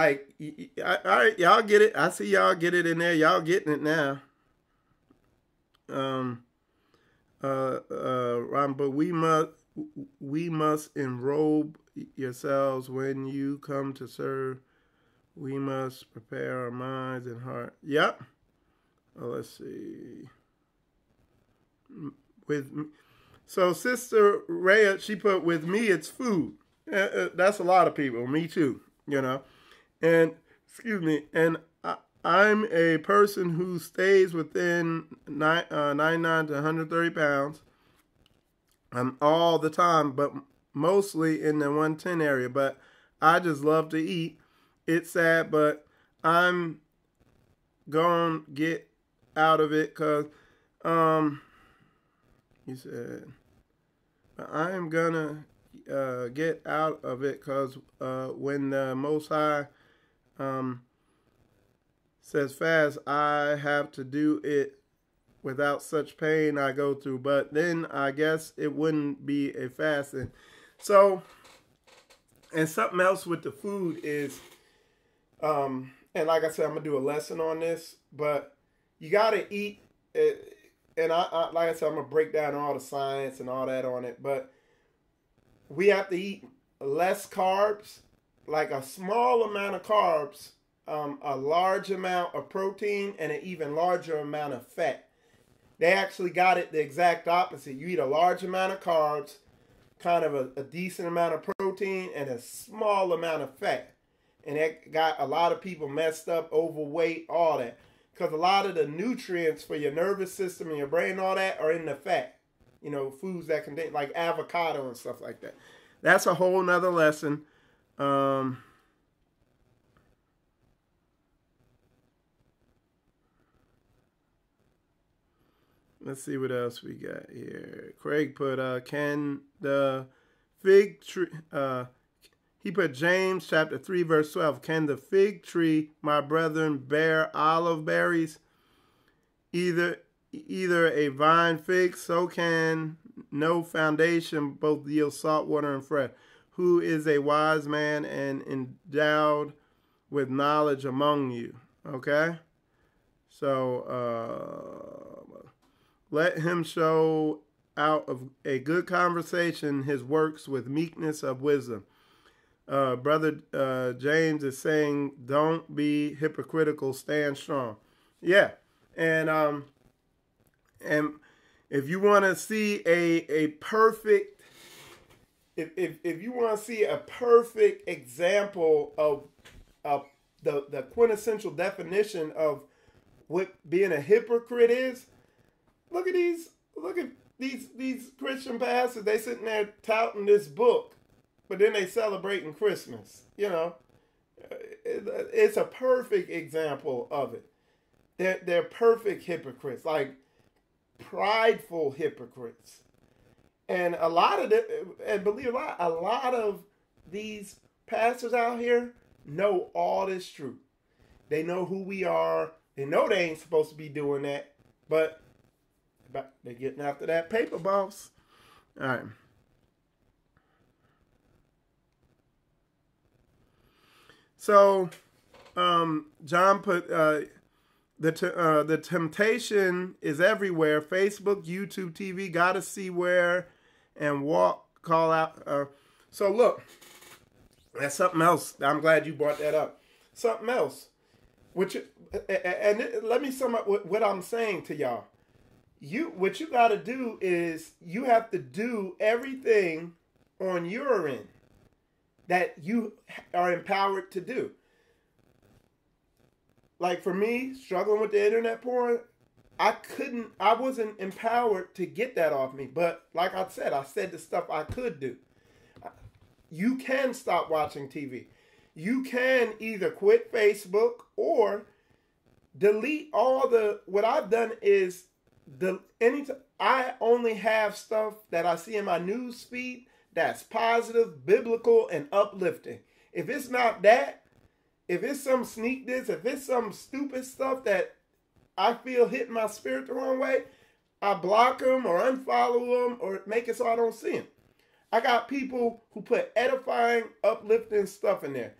right, y'all get it. I see y'all get it in there. Y'all getting it now. But we must enrobe yourselves when you come to serve. We must prepare our minds and heart. Yep. Let's see. So Sister Rhea, she put, with me, it's food. That's a lot of people. Me too, And, excuse me, and I'm a person who stays within 99 to 130 pounds all the time, but mostly in the 110 area. But I just love to eat. It's sad, but I'm going to get out of it because, he said, I am going to get out of it because when the Most High says fast, I have to do it without such pain I go through. But then I guess it wouldn't be a fasting. So, and something else with the food is, and like I said, I'm going to do a lesson on this, but you got to eat it. And I like I said, I'm going to break down all the science and all that on it. But we have to eat less carbs, like a small amount of carbs, a large amount of protein, and an even larger amount of fat. They actually got it the exact opposite. You eat a large amount of carbs, kind of a decent amount of protein, and a small amount of fat. And that got a lot of people messed up, overweight, all that. Because a lot of the nutrients for your nervous system and your brain and all that are in the fat. Foods that contain, like avocado and stuff like that. That's a whole nother lesson. Let's see what else we got here. Craig put, can the fig tree, he put James chapter 3, verse 12. Can the fig tree, my brethren, bear olive berries? Either a vine fig, so can no foundation both yield salt water and fresh. Who is a wise man and endowed with knowledge among you? Okay? So, let him show out of a good conversation his works with meekness of wisdom. Brother James is saying, don't be hypocritical, stand strong. Yeah. And if you want to see a perfect, if you want to see a perfect example of the quintessential definition of what being a hypocrite is, look at these Christian pastors, they sitting there touting this book, but then they celebrating Christmas. You know, it's a perfect example of it. They're perfect hypocrites, like prideful hypocrites. And a lot of them, and believe it or not, a lot of these pastors out here know all this truth. They know who we are. They know they ain't supposed to be doing that, but they're getting after that paper, boss. All right. So, John put the temptation is everywhere. Facebook, YouTube, TV. Gotta see where and walk. Call out. So look, that's something else. I'm glad you brought that up. Something else. Let me sum up what I'm saying to y'all. What you got to do is you have to do everything on your end that you are empowered to do. Like for me, struggling with the internet porn, I wasn't empowered to get that off me. But like I said the stuff I could do. You can stop watching TV. You can either quit Facebook or delete all what I've done is I only have stuff that I see in my news feed that's positive, biblical, and uplifting. If it's not that, if it's some sneak this, if it's some stupid stuff that I feel hitting my spirit the wrong way, I block them or unfollow them or make it so I don't see them. I got people who put edifying, uplifting stuff in there.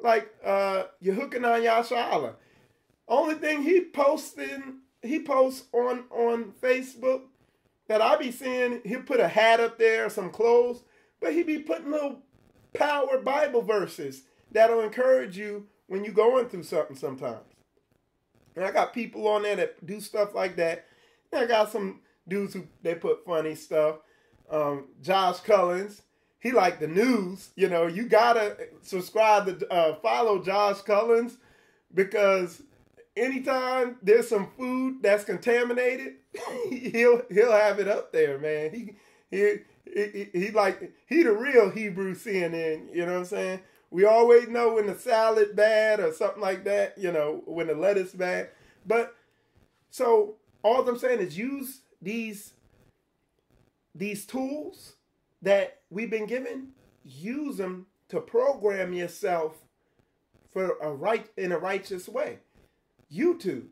Like you're hooking on Yasha. Only thing he posts on Facebook that I be seeing, he'll put a hat up there, some clothes, but he be putting little power Bible verses that'll encourage you when you're going through something sometimes. And I got people on there that do stuff like that. And I got some dudes who they put funny stuff. Josh Cullins, he like the news. You know, you gotta subscribe to follow Josh Cullins because anytime there's some food that's contaminated, he'll have it up there, man. He the real Hebrew CNN. You know what I'm saying? We always know when the salad bad or something like that. You know, when the lettuce bad. But so all I'm saying is use these tools that we've been given. Use them to program yourself in a righteous way. YouTube.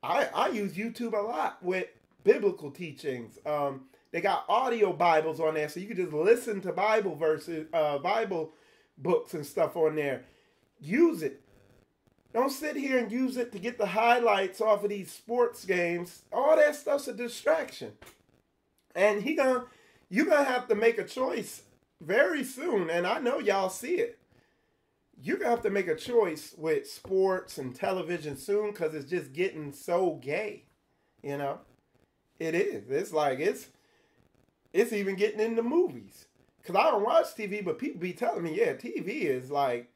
I use YouTube a lot with biblical teachings. They got audio Bibles on there, so you can just listen to Bible verses, Bible books and stuff on there. Use it. Don't sit here and use it to get the highlights off of these sports games. All that stuff's a distraction. And you're gonna have to make a choice very soon, and I know y'all see it. You're going to have to make a choice with sports and television soon because it's just getting so gay. You know? It is. It's like, it's even getting into movies. Because I don't watch TV, but people be telling me, yeah, TV is like,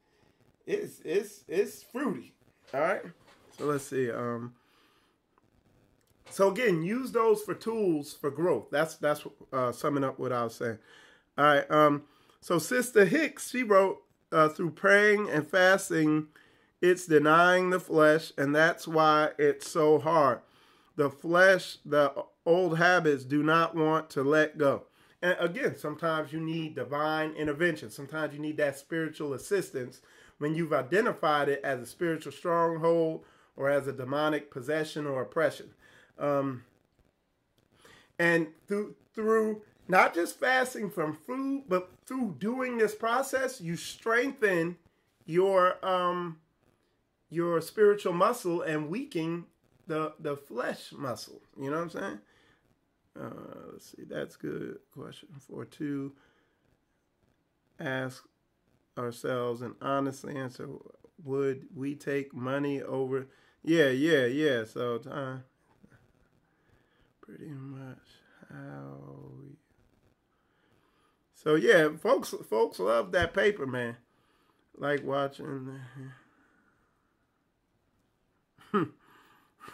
it's fruity. All right? So let's see. So again, use those for tools for growth. That's summing up what I was saying. All right. So Sister Hicks, she wrote, through praying and fasting, it's denying the flesh, and that's why it's so hard. The flesh, the old habits do not want to let go. And again, sometimes you need divine intervention. Sometimes you need that spiritual assistance when you've identified it as a spiritual stronghold or as a demonic possession or oppression. And through not just fasting from food, but through doing this process, you strengthen your spiritual muscle and weaken the flesh muscle. You know what I'm saying? Let's see. That's good. Question 4-2. Ask ourselves and honestly answer: would we take money over? Yeah. So time. Pretty much how we. So yeah, folks love that paper, man. Like watching.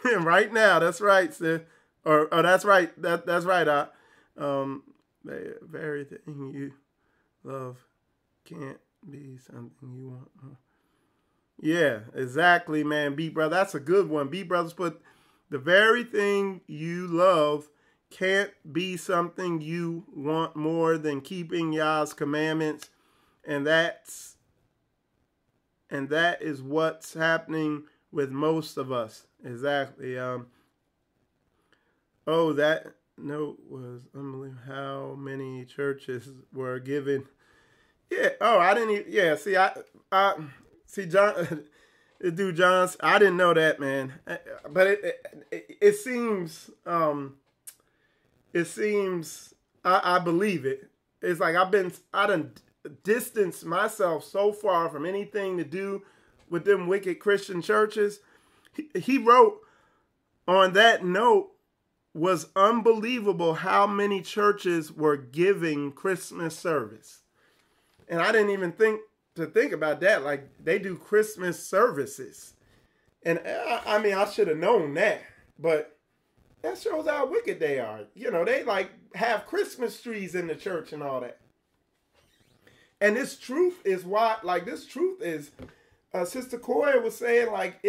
Right now, that's right, sis. Or that's right. That's right. The very thing you love can't be something you want more. Yeah, exactly, man. B brother, that's a good one. B brothers put the very thing you love can't be something you want more than keeping Yah's commandments, and that is what's happening with most of us. Exactly. Oh, that note was unbelievable. How many churches were given? Yeah. Oh, I didn't even. Yeah. See, I see John. The dude John. I didn't know that, man. But it seems. It seems. I believe it. It's like I done distanced myself so far from anything to do with them wicked Christian churches. He wrote on that note, was unbelievable how many churches were giving Christmas service. And I didn't even think about that. Like, they do Christmas services. And I mean, I should have known that. But that shows how wicked they are. You know, they like have Christmas trees in the church and all that. And this truth is Sister Koya was saying, like,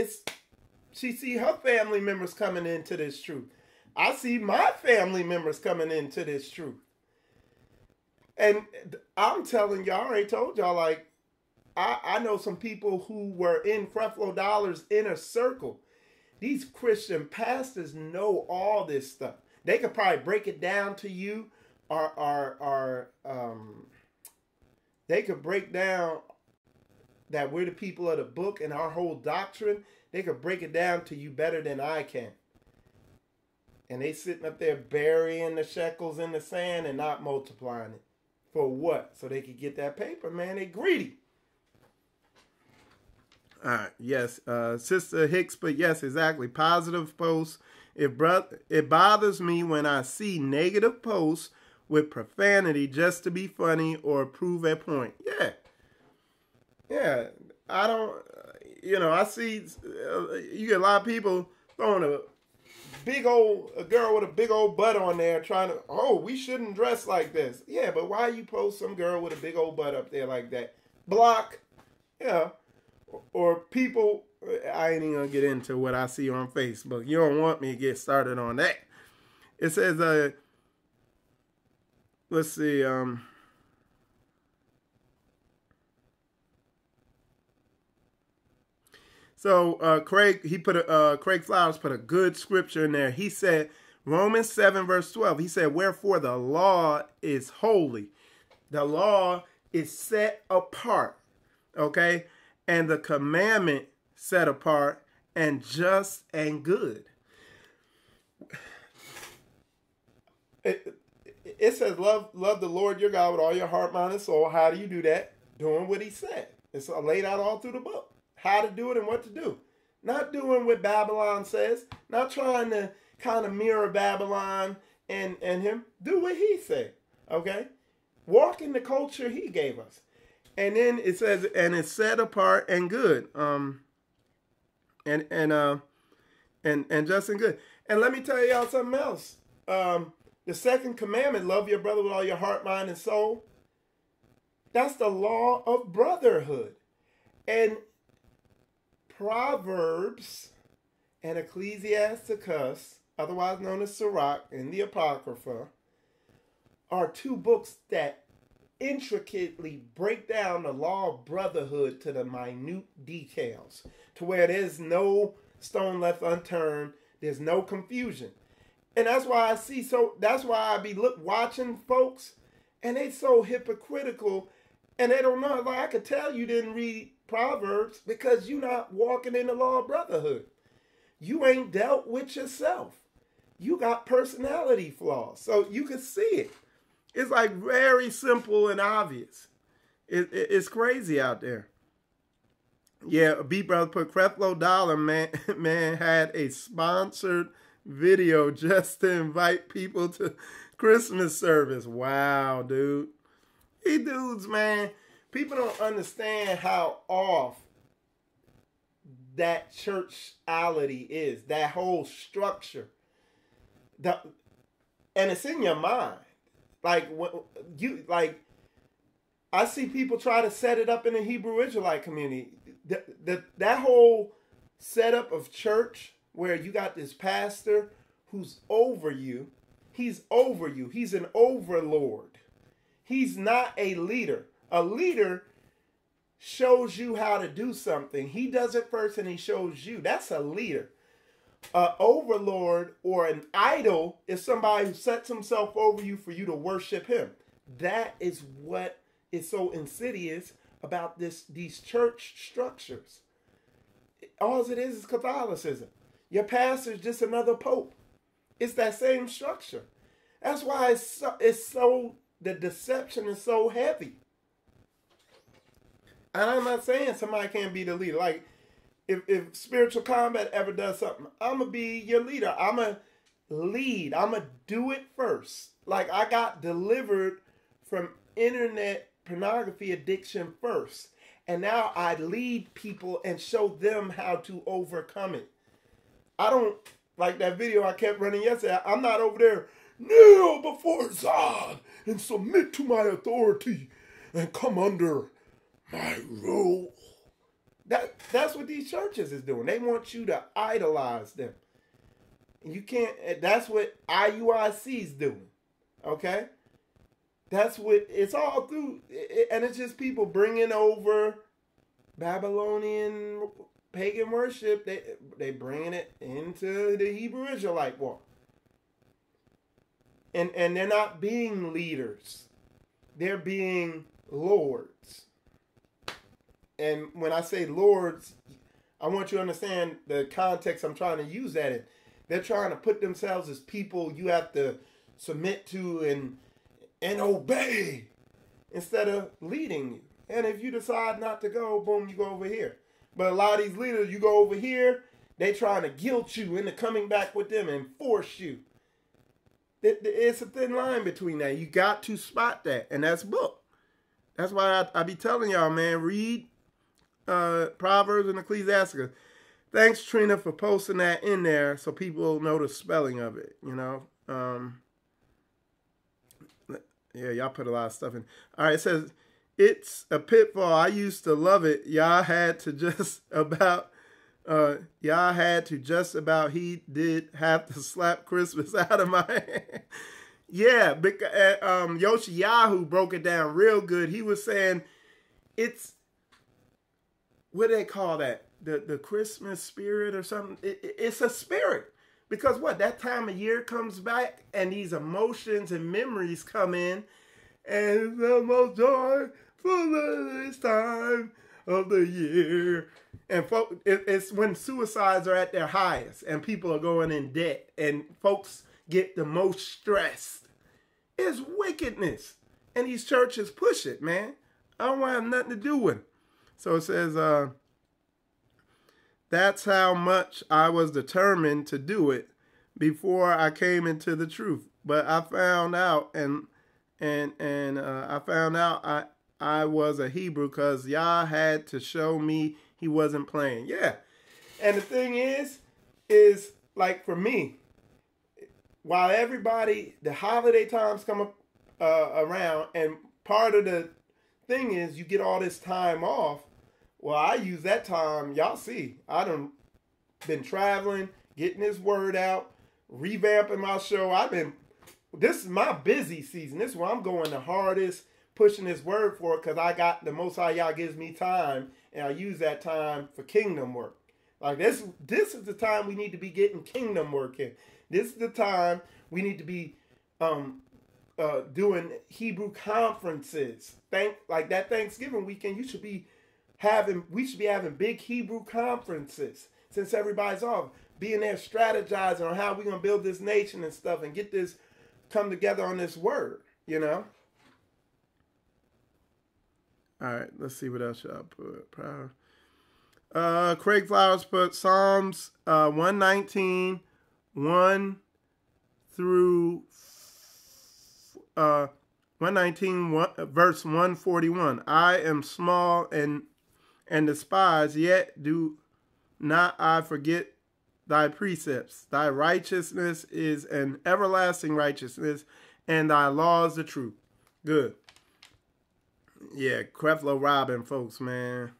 she see her family members coming into this truth. I see my family members coming into this truth. And I'm telling y'all, I already told y'all, like, I know some people who were in Creflo Dollar's inner circle. These Christian pastors know all this stuff. They could probably break it down to you, or they could break down that we're the people of the book and our whole doctrine. They could break it down to you better than I can. And they sitting up there burying the shekels in the sand and not multiplying it. For what? So they could get that paper, man. They greedy. All right. Yes. Sister Hicks, but yes, exactly. Positive posts. It bothers me when I see negative posts with profanity just to be funny or prove a point. Yeah. Yeah. I don't, I see you get a lot of people throwing a girl with a big old butt on there trying to, we shouldn't dress like this. Yeah, but why you post some girl with a big old butt up there like that? Block. Yeah. Or people, I ain't even gonna get into what I see on Facebook. You don't want me to get started on that. It says, let's see, so Craig Flowers put a good scripture in there. He said, Romans 7 verse 12, he said, wherefore the law is holy. The law is set apart, okay? And the commandment set apart and just and good. It says, love the Lord your God with all your heart, mind, and soul. How do you do that? Doing what he said. It's laid out all through the book. How to do it and what to do. Not doing what Babylon says. Not trying to kind of mirror Babylon and him. Do what he said. Okay? Walk in the culture he gave us. And then it says, and it's set apart and good. And just and good. And let me tell y'all something else. The second commandment, love your brother with all your heart, mind, and soul. That's the law of brotherhood. And Proverbs and Ecclesiasticus, otherwise known as Sirach and the Apocrypha, are two books that intricately break down the law of brotherhood to the minute details, to where there's no stone left unturned, there's no confusion. And that's why I be watching folks, and they so hypocritical, and they don't know. Like, I could tell you didn't read Proverbs because you're not walking in the law of brotherhood. You ain't dealt with yourself. You got personality flaws. So you can see it. It's like very simple and obvious. It's crazy out there. Yeah, B brother put Creflo Dollar man had a sponsored video just to invite people to Christmas service. Wow, dude. These dudes, man, people don't understand how off that churchality is, that whole structure. And it's in your mind. like I see people try to set it up in the Hebrew Israelite community. That whole setup of church where you got this pastor who's over you. He's over you. He's an overlord. He's not a leader. A leader shows you how to do something. He does it first and he shows you. That's a leader. An overlord or an idol is somebody who sets himself over you for you to worship him. That is what is so insidious about these church structures. All it is Catholicism. Your pastor is just another pope. It's that same structure. That's why the deception is so heavy. And I'm not saying somebody can't be the leader. Like, if spiritual combat ever does something, I'm going to be your leader. I'm going to lead. I'm going to do it first. Like, I got delivered from internet pornography addiction first. And now I lead people and show them how to overcome it. I don't, like that video I kept running yesterday, I'm not over there, kneel before God and submit to my authority and come under my rule. That's what these churches is doing. They want you to idolize them. You can't, that's what IUIC is doing. Okay? That's what, it's all through, and it's just people bringing over Babylonian pagan worship. They bringing it into the Hebrew Israelite walk. And they're not being leaders. They're being lords. And when I say lords, I want you to understand the context I'm trying to use that in. They're trying to put themselves as people you have to submit to and obey instead of leading you. And if you decide not to go, boom, you go over here. But a lot of these leaders, you go over here, they trying to guilt you into coming back with them and force you. It's a thin line between that. You got to spot that. And that's book. That's why I be telling y'all, man, read Proverbs and Ecclesiasticus. Thanks, Trina, for posting that in there so people know the spelling of it, you know. Yeah, y'all put a lot of stuff in. All right, it says, it's a pitfall. I used to love it. Y'all had to just about, he did have to slap Christmas out of my hand. Yeah, because Yoshiyahu broke it down real good. He was saying it's, what do they call that? The Christmas spirit or something? It's a spirit. Because what? That time of year comes back and these emotions and memories come in. And it's the most joyful this time of the year. And it's when suicides are at their highest and people are going in debt and folks get the most stressed. It's wickedness. And these churches push it, man. I don't want to have nothing to do with it. So it says, that's how much I was determined to do it before I came into the truth. But I found out I found out I was a Hebrew because Yah had to show me he wasn't playing. Yeah. And the thing is like for me, while everybody, the holiday times come up around, and part of the thing is you get all this time off. Well, I use that time. Y'all see, I done been traveling, getting this word out, revamping my show. This is my busy season. This is where I'm going the hardest, pushing this word for it, because I got the Most High Yah gives me time, and I use that time for kingdom work. Like this is the time we need to be getting kingdom work in. This is the time we need to be doing Hebrew conferences. Like that Thanksgiving weekend, we should be having big Hebrew conferences since everybody's off. Being there strategizing on how we're going to build this nation and stuff and get this come together on this word, you know? All right, let's see what else y'all put. Craig Flowers put Psalms 119, 1 through 119, verse 141. I am small and despised, yet do not I forget thy precepts. Thy righteousness is an everlasting righteousness, and thy laws the truth. Good. Yeah, Creflo Robin, folks, man.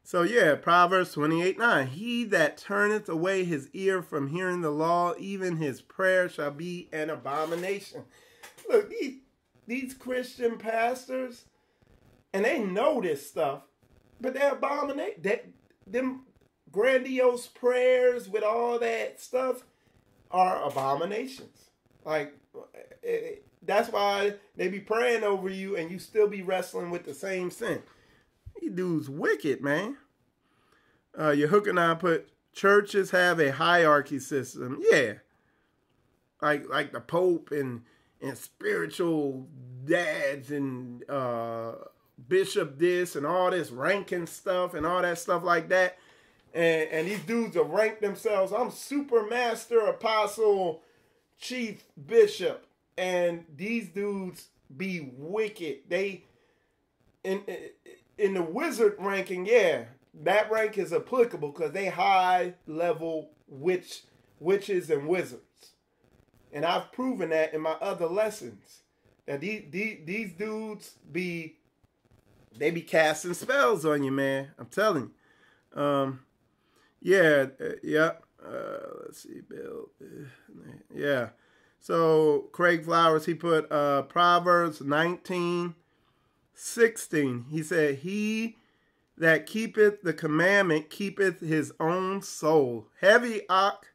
So yeah, Proverbs 28:9. He that turneth away his ear from hearing the law, even his prayer shall be an abomination. Look, these Christian pastors, and they know this stuff, but they abominate that. Them grandiose prayers with all that stuff are abominations. Like, that's why they be praying over you and you still be wrestling with the same sin. These dudes wicked, man. Your hook and I put, churches have a hierarchy system. Yeah. Like the Pope and spiritual dads and bishop this and all this ranking stuff and all that stuff like that. And these dudes will rank themselves. I'm super master apostle chief bishop. And these dudes be wicked. They in the wizard ranking, yeah, that rank is applicable because they high level witches and wizards. And I've proven that in my other lessons. That these dudes be casting spells on you, man. I'm telling you. Let's see, Bill. Yeah. So Craig Flowers, he put Proverbs 19:16. He said, he that keepeth the commandment keepeth his own soul. Heavy, Ak.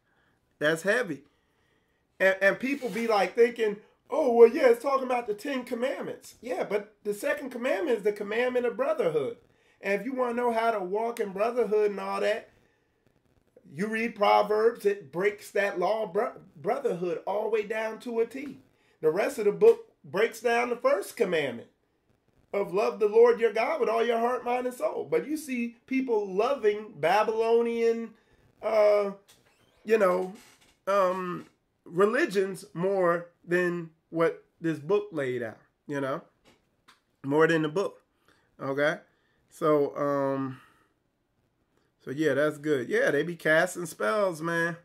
That's heavy. And people be like thinking, oh, well, yeah, it's talking about the 10 commandments. Yeah, but the second commandment is the commandment of brotherhood. And if you want to know how to walk in brotherhood and all that, you read Proverbs. It breaks that law of brotherhood all the way down to a T. The rest of the book breaks down the first commandment of love the Lord your God with all your heart, mind, and soul. But you see people loving Babylonian, religions more than what this book laid out, more than the book. Okay. So yeah, that's good. Yeah, they be casting spells, man.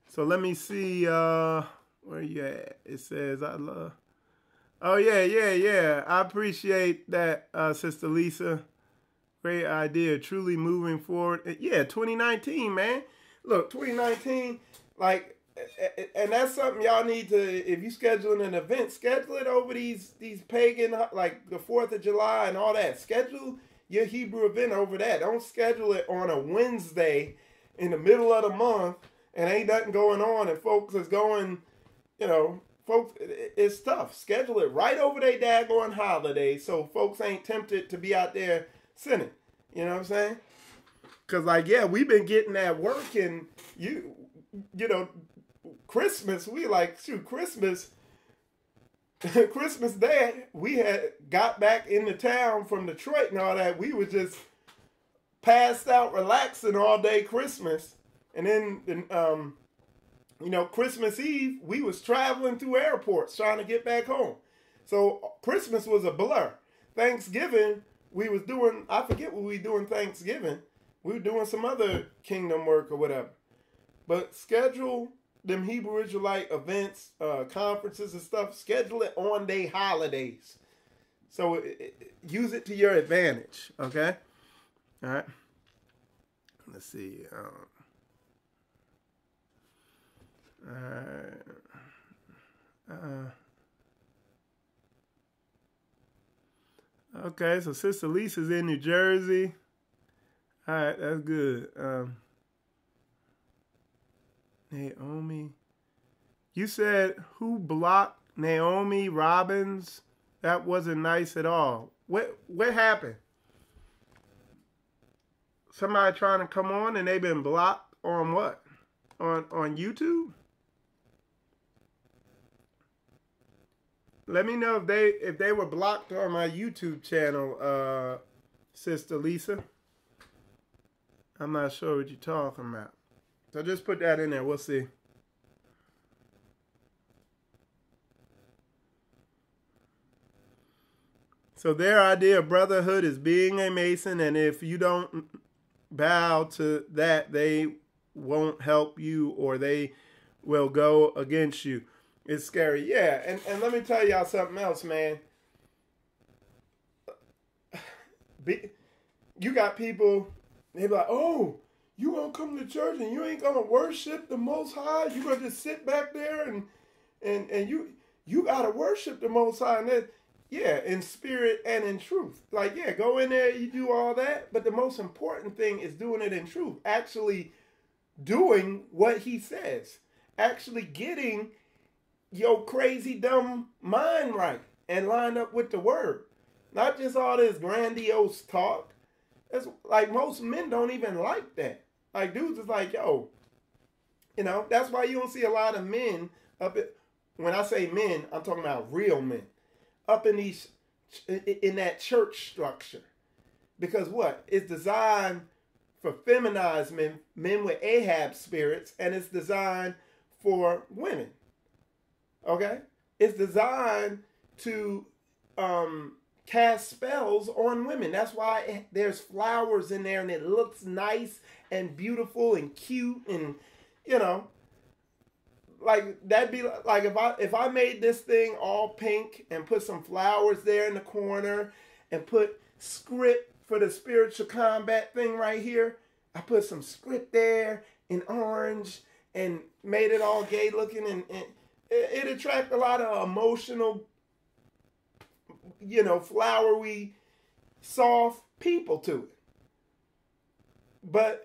So let me see, where you at? It says, I love. Oh, yeah. I appreciate that, Sister Lisa. Great idea. Truly moving forward. Yeah, 2019, man. Look, 2019, like, and that's something y'all need to, if you scheduling an event, schedule it over these pagan, like the 4th of July and all that. Schedule your Hebrew event over that. Don't schedule it on a Wednesday in the middle of the month and ain't nothing going on and folks is going, folks, it's tough. Schedule it right over their daggone holiday so folks ain't tempted to be out there sinning. You know what I'm saying? Because, like, yeah, we've been getting that work and, Christmas, we like, shoot, Christmas Day, we had got back into town from Detroit and all that. We were just passed out, relaxing all day Christmas. And then, Christmas Eve, we was traveling through airports trying to get back home. So Christmas was a blur. Thanksgiving, we was doing, I forget what we doing Thanksgiving. We were doing some other kingdom work or whatever. But schedule them Hebrew Israelite events, conferences and stuff, schedule it on their holidays. So use it to your advantage, okay? All right. Let's see. Okay, so Sister Lisa's in New Jersey. All right, that's good. Naomi. You said who blocked Naomi Robbins? That wasn't nice at all. What happened? Somebody trying to come on and they've been blocked on what? On YouTube? Let me know if they were blocked on my YouTube channel, Sister Lisa. I'm not sure what you're talking about. So just put that in there. We'll see. So their idea of brotherhood is being a Mason, and if you don't bow to that, they won't help you, or they will go against you. It's scary. Yeah, and let me tell y'all something else, man. You got people, they be like, oh, you gonna come to church and you ain't gonna worship the Most High? You gonna just sit back there and you gotta worship the Most High. And that, yeah, in spirit and in truth. Like, yeah, go in there, you do all that, but the most important thing is doing it in truth. Actually doing what he says. Actually getting your crazy, dumb mind right and lined up with the word. Not just all this grandiose talk. It's like most men don't even like that. Like, dudes is like, yo, you know, that's why you don't see a lot of men up at, when I say men, I'm talking about real men, up in that church structure. Because what? It's designed for feminized men with Ahab spirits, and it's designed for women. Okay? It's designed to cast spells on women. That's why there's flowers in there and it looks nice and beautiful and cute, and you know, like that'd be like if I made this thing all pink and put some flowers there in the corner and put script for the spiritual combat thing right here. I put some script there in orange and made it all gay looking, and it attract a lot of emotional, you know, flowery, soft people to it. But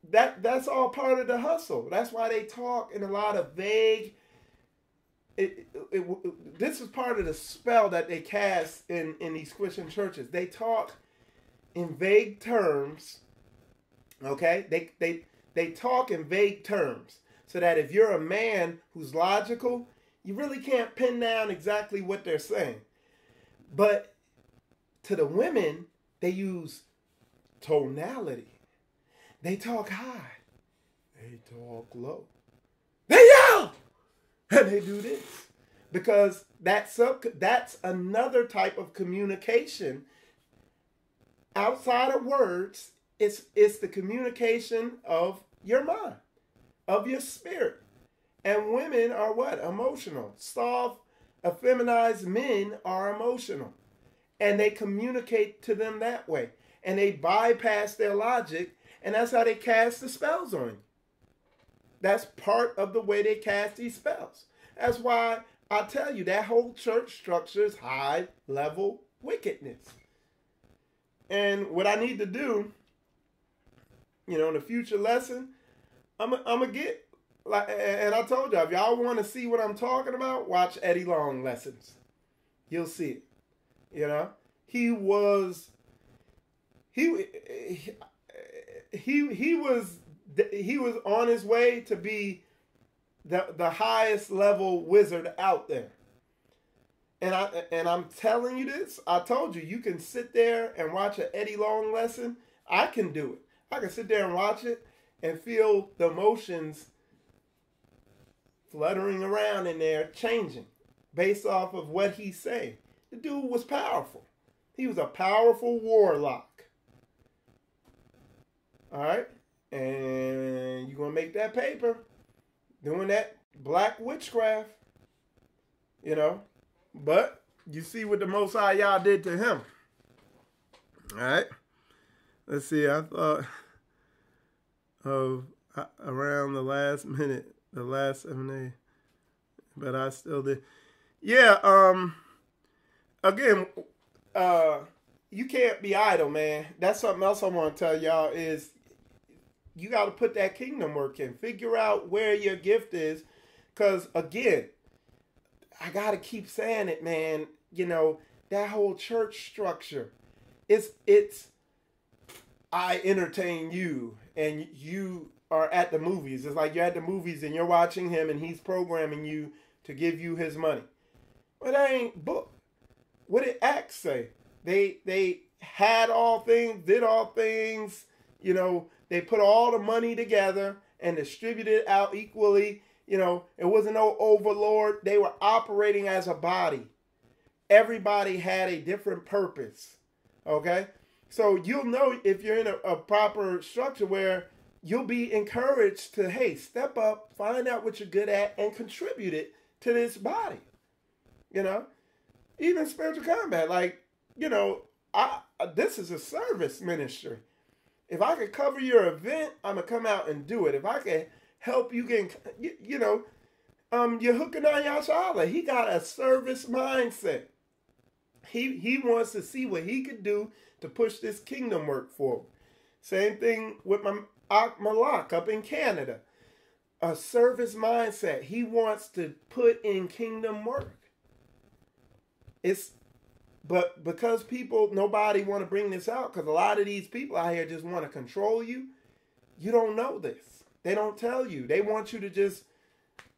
that's all part of the hustle. That's why they talk in a lot of vague. This is part of the spell that they cast in these Christian churches. They talk in vague terms. Okay, they talk in vague terms, so that if you're a man who's logical, you really can't pin down exactly what they're saying. But to the women, they use tonality. They talk high. They talk low. They yell! And they do this. Because that's another type of communication. Outside of words, it's the communication of your mind, of your spirit. And women are what? Emotional. Soft, effeminized men are emotional. And they communicate to them that way. And they bypass their logic. And that's how they cast the spells on you. That's part of the way they cast these spells. That's why I tell you that whole church structure is high level wickedness. And what I need to do, you know, in the future lesson, I'm gonna get like, and I told y'all, if y'all want to see what I'm talking about, watch Eddie Long lessons. You'll see it. You know, he was on his way to be the highest level wizard out there. And I'm telling you this, I told you can sit there and watch an Eddie Long lesson. I can do it. I can sit there and watch it and feel the emotions fluttering around in there, changing based off of what he's saying. The dude was powerful. He was a powerful warlock. All right? And you're going to make that paper doing that black witchcraft, you know. But you see what the Most High Yah did to him. All right? Let's see. I thought of around the last minute, the last 7 days, but I still did. Yeah, again, you can't be idle, man. That's something else I want to tell y'all is you got to put that kingdom work in. Figure out where your gift is. Because, again, I got to keep saying it, man. You know, that whole church structure. It's I entertain you and you are at the movies. It's like you're at the movies and you're watching him and he's programming you to give you his money. Well, that ain't book. What did Acts say? They had all things, did all things, you know, they put all the money together and distributed it out equally. You know, it wasn't no overlord. They were operating as a body. Everybody had a different purpose. Okay? So you'll know if you're in a proper structure where you'll be encouraged to, hey, step up, find out what you're good at, and contribute it to this body. You know, even spiritual combat, like, you know, this is a service ministry. If I could cover your event, I'm going to come out and do it. If I can help you get, you know, Yehukanah Yashala, he got a service mindset. He wants to see what he could do to push this kingdom work forward. Same thing with my Malak up in Canada. A service mindset. He wants to put in kingdom work. But because nobody want to bring this out, because a lot of these people out here just want to control you, you don't know this. They don't tell you. They want you to just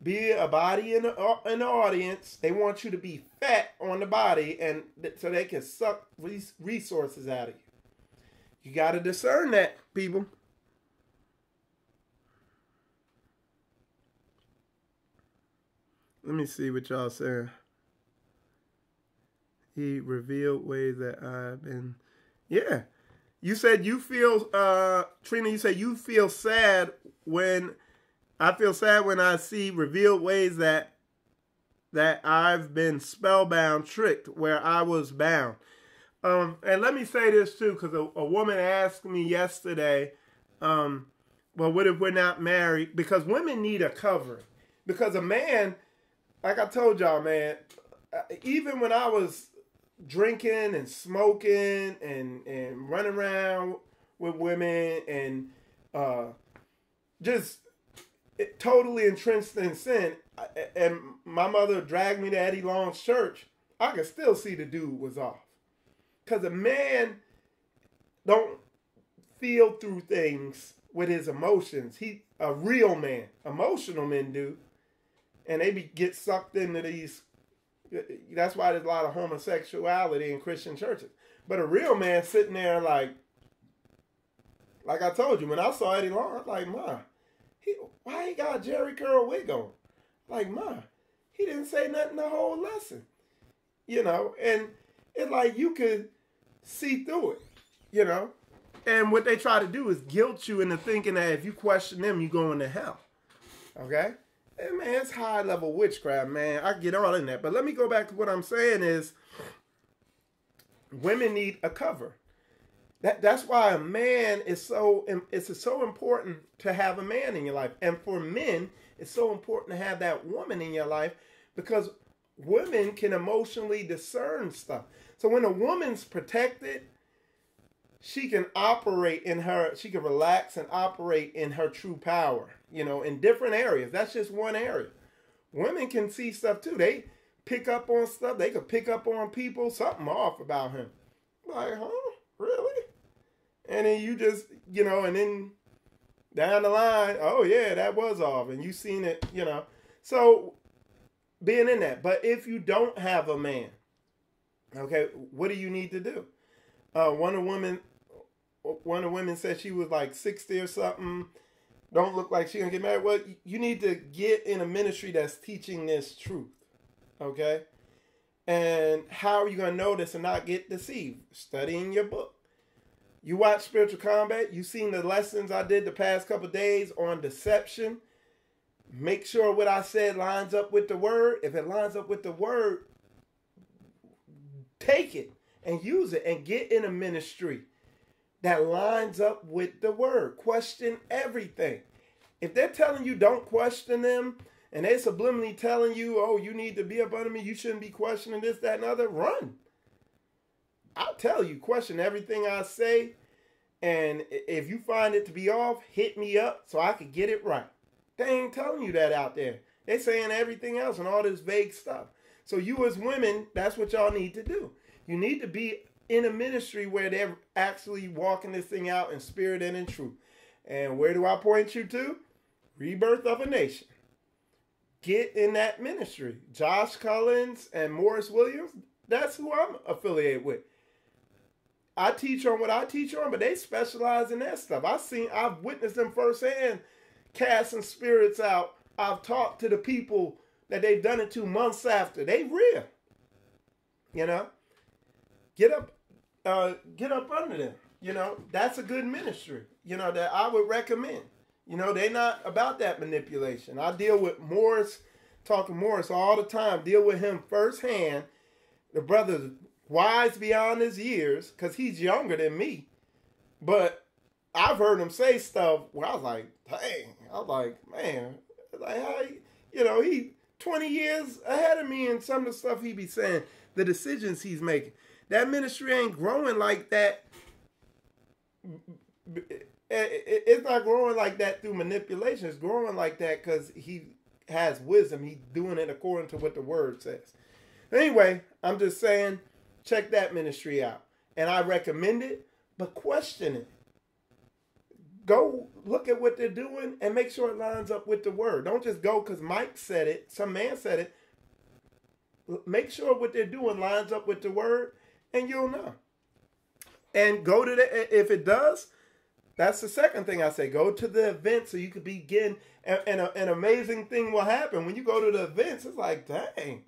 be a body in the audience. They want you to be fat on the body, and so they can suck resources out of you. You got to discern that, people. Let me see what y'all saying. He revealed ways that I've been. Yeah. You said you feel, Trina, you said you feel sad when, I feel sad when I see revealed ways that I've been spellbound, tricked, where I was bound. And let me say this too, because a woman asked me yesterday, well, what if we're not married? Because women need a covering. Because a man, like I told y'all, man, even when I was drinking and smoking and running around with women and just totally entrenched in sin, and my mother dragged me to Eddie Long's church, I could still see the dude was off. Because a man don't feel through things with his emotions. A real man. Emotional men do. And they get sucked into these. That's why there's a lot of homosexuality in Christian churches. But a real man sitting there like I told you, when I saw Eddie Long, I was like, Ma, why he got a Jerry curl wig on? Like, Ma, he didn't say nothing the whole lesson. You know, and it's like you could see through it, you know. And what they try to do is guilt you into thinking that if you question them, you're going to hell. Okay? And man, it's high-level witchcraft, man. I get all in that. But let me go back to what I'm saying is women need a cover. That's why a man is so important to have a man in your life. And for men, it's so important to have that woman in your life because women can emotionally discern stuff. So when a woman's protected, she can she can relax and operate in her true power, you know, in different areas. That's just one area. Women can see stuff too. They pick up on stuff. They could pick up on people, something off about him. Like, huh? Really? And then you just, you know, and then down the line, oh yeah, that was off. And you seen it, you know. So being in that. But if you don't have a man, okay, what do you need to do? One of the women said she was like 60 or something. Don't look like she gonna get married. Well, you need to get in a ministry that's teaching this truth. Okay? And how are you gonna know this and not get deceived? Studying your book. You watch Spiritual Combat. You seen the lessons I did the past couple days on deception. Make sure what I said lines up with the word. If it lines up with the word, take it and use it and get in a ministry that lines up with the word. Question everything. If they're telling you don't question them and they're subliminally telling you, oh, you need to be up under me, you shouldn't be questioning this, that, and other, run. I'll tell you, question everything I say. And if you find it to be off, hit me up so I can get it right. They ain't telling you that out there. They're saying everything else and all this vague stuff. So you as women, that's what y'all need to do. You need to be in a ministry where they're actually walking this thing out in spirit and in truth. And where do I point you to? Rebirth of a Nation. Get in that ministry. Josh Collins and Morris Williams, that's who I'm affiliated with. I teach on what I teach on, but they specialize in that stuff. I've witnessed them firsthand casting spirits out. I've talked to the people that they've done it to months after. They real. You know? Get up under them. You know, that's a good ministry, you know, that I would recommend. You know, they not about that manipulation. I deal with Morris, talking Morris all the time, deal with him firsthand. The brother's wise beyond his years because he's younger than me. But I've heard him say stuff where I was like, dang. I was like, man, like how he 20 years ahead of me, and some of the stuff he be saying, the decisions he's making. That ministry ain't growing like that. It's not growing like that through manipulation. It's growing like that because he has wisdom. He's doing it according to what the word says. Anyway, I'm just saying, check that ministry out. And I recommend it, but question it. Go look at what they're doing and make sure it lines up with the word. Don't just go because Mike said it, some man said it. Make sure what they're doing lines up with the word, and you'll know. And go to if it does, that's the second thing I say. Go to the event so you could begin, and an amazing thing will happen. When you go to the events, it's like, dang.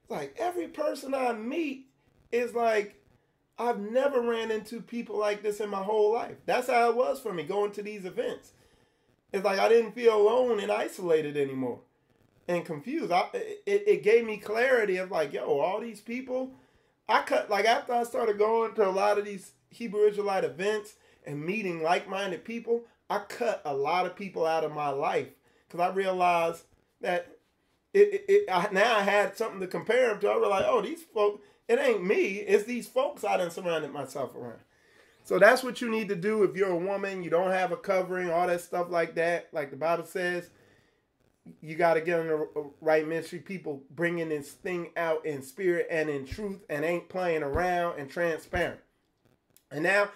It's like every person I meet is like, I've never ran into people like this in my whole life. That's how it was for me going to these events. It's like I didn't feel alone and isolated anymore and confused. It gave me clarity of like, yo, all these people. After I started going to a lot of these Hebrew Israelite events and meeting like-minded people, I cut a lot of people out of my life because I realized that now I had something to compare them to. I realized, oh, these folks. It ain't me. It's these folks I done surrounded myself around. So that's what you need to do if you're a woman. You don't have a covering, all that stuff like that. Like the Bible says, you got to get in the right ministry. People bringing this thing out in spirit and in truth and ain't playing around and transparent. I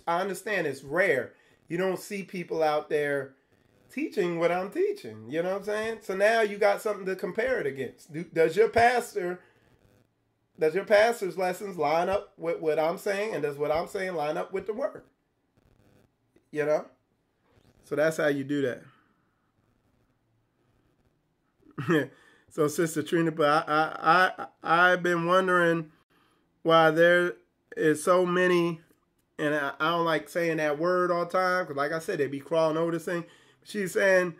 understand it's rare. You don't see people out there teaching what I'm teaching. You know what I'm saying? So now you got something to compare it against. Does your pastor's lessons line up with what I'm saying? And does what I'm saying line up with the word? You know? So that's how you do that. So Sister Trina, but I've been wondering why there is so many, and I don't like saying that word all the time, because like I said, they be crawling over this thing. She's saying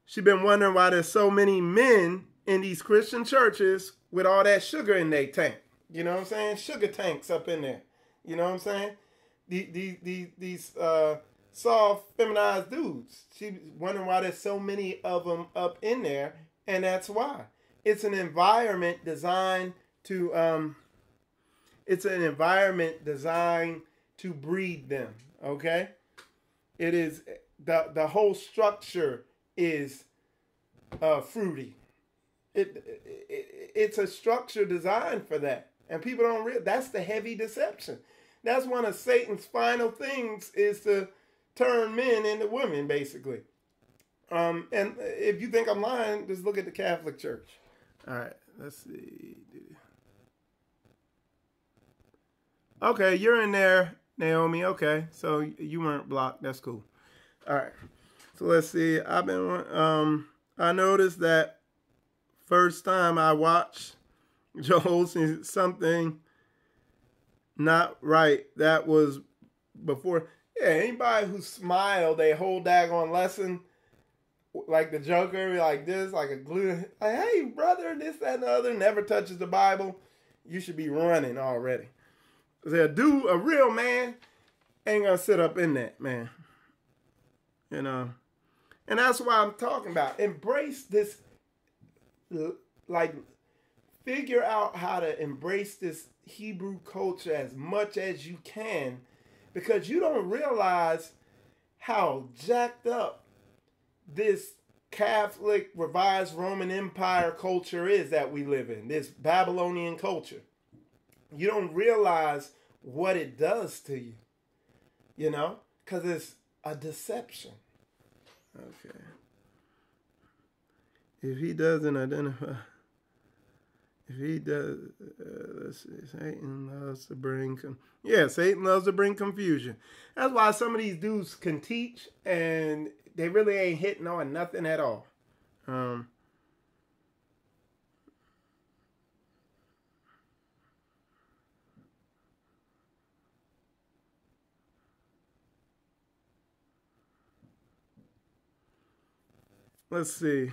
she's been wondering why there's so many men in these Christian churches with all that sugar in their tank. You know what I'm saying? Sugar tanks up in there. You know what I'm saying? These soft, feminized dudes. She's wondering why there's so many of them up in there, and that's why. It's an environment designed to breed them, okay? It is, the whole structure is fruity. It's a structure designed for that. And people don't realize that's the heavy deception. That's one of Satan's final things, is to turn men into women, basically. And if you think I'm lying, just look at the Catholic Church. All right, let's see. Okay, you're in there, Naomi. Okay, so you weren't blocked. That's cool. All right, so let's see. I noticed that first time I watched Joel see something not right. That was before. Yeah, anybody who smiled a whole daggone lesson, like the Joker, like this, like a glue, like, hey, brother, this, that, and the other, never touches the Bible, you should be running already. A real man ain't gonna sit up in that, man. You know? And that's why I'm talking about. Embrace this, like, figure out how to embrace this Hebrew culture as much as you can, because you don't realize how jacked up this Catholic revised Roman Empire culture is that we live in, this Babylonian culture. You don't realize what it does to you, you know, because it's a deception. Okay. If he doesn't identify, if he does, let's see, Satan loves to bring, Satan loves to bring confusion. That's why some of these dudes can teach and they really ain't hitting on nothing at all. let's see.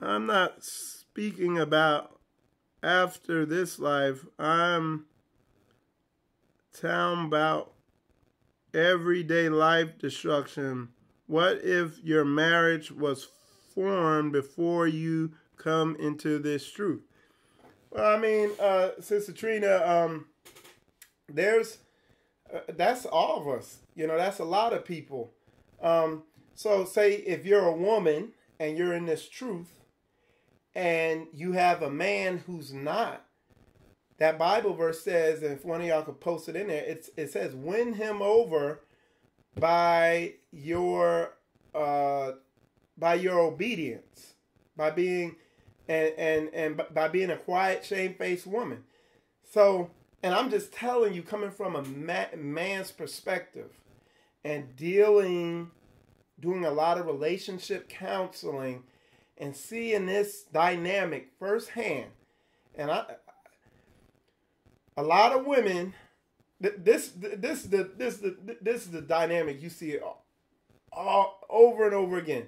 I'm not speaking about after this life. I'm talking about everyday life destruction. What if your marriage was formed before you come into this truth? Well, I mean, Sister Trina, there's that's all of us. You know, that's a lot of people. So say if you're a woman and you're in this truth and you have a man who's not, that Bible verse says, and if one of y'all could post it in there, it says, win him over by your obedience, by being and by being a quiet, shamefaced woman. So, and I'm just telling you, coming from a man's perspective and doing a lot of relationship counseling and seeing this dynamic firsthand, and a lot of women, this is the dynamic you see it all over and over again.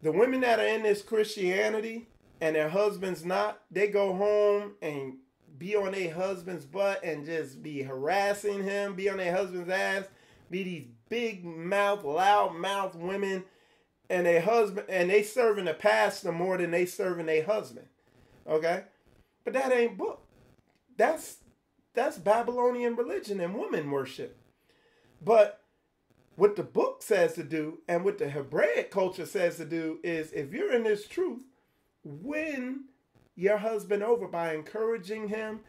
The women that are in this Christianity and their husbands not, they go home and be on their husband's butt and just be harassing him, be on their husband's ass, be these big mouth, loud mouth women, and their husband, and they serving the pastor more than they serving their husband. Okay? But that ain't book. That's Babylonian religion and woman worship. But what the book says to do and what the Hebraic culture says to do is, if you're in this truth, win your husband over by encouraging him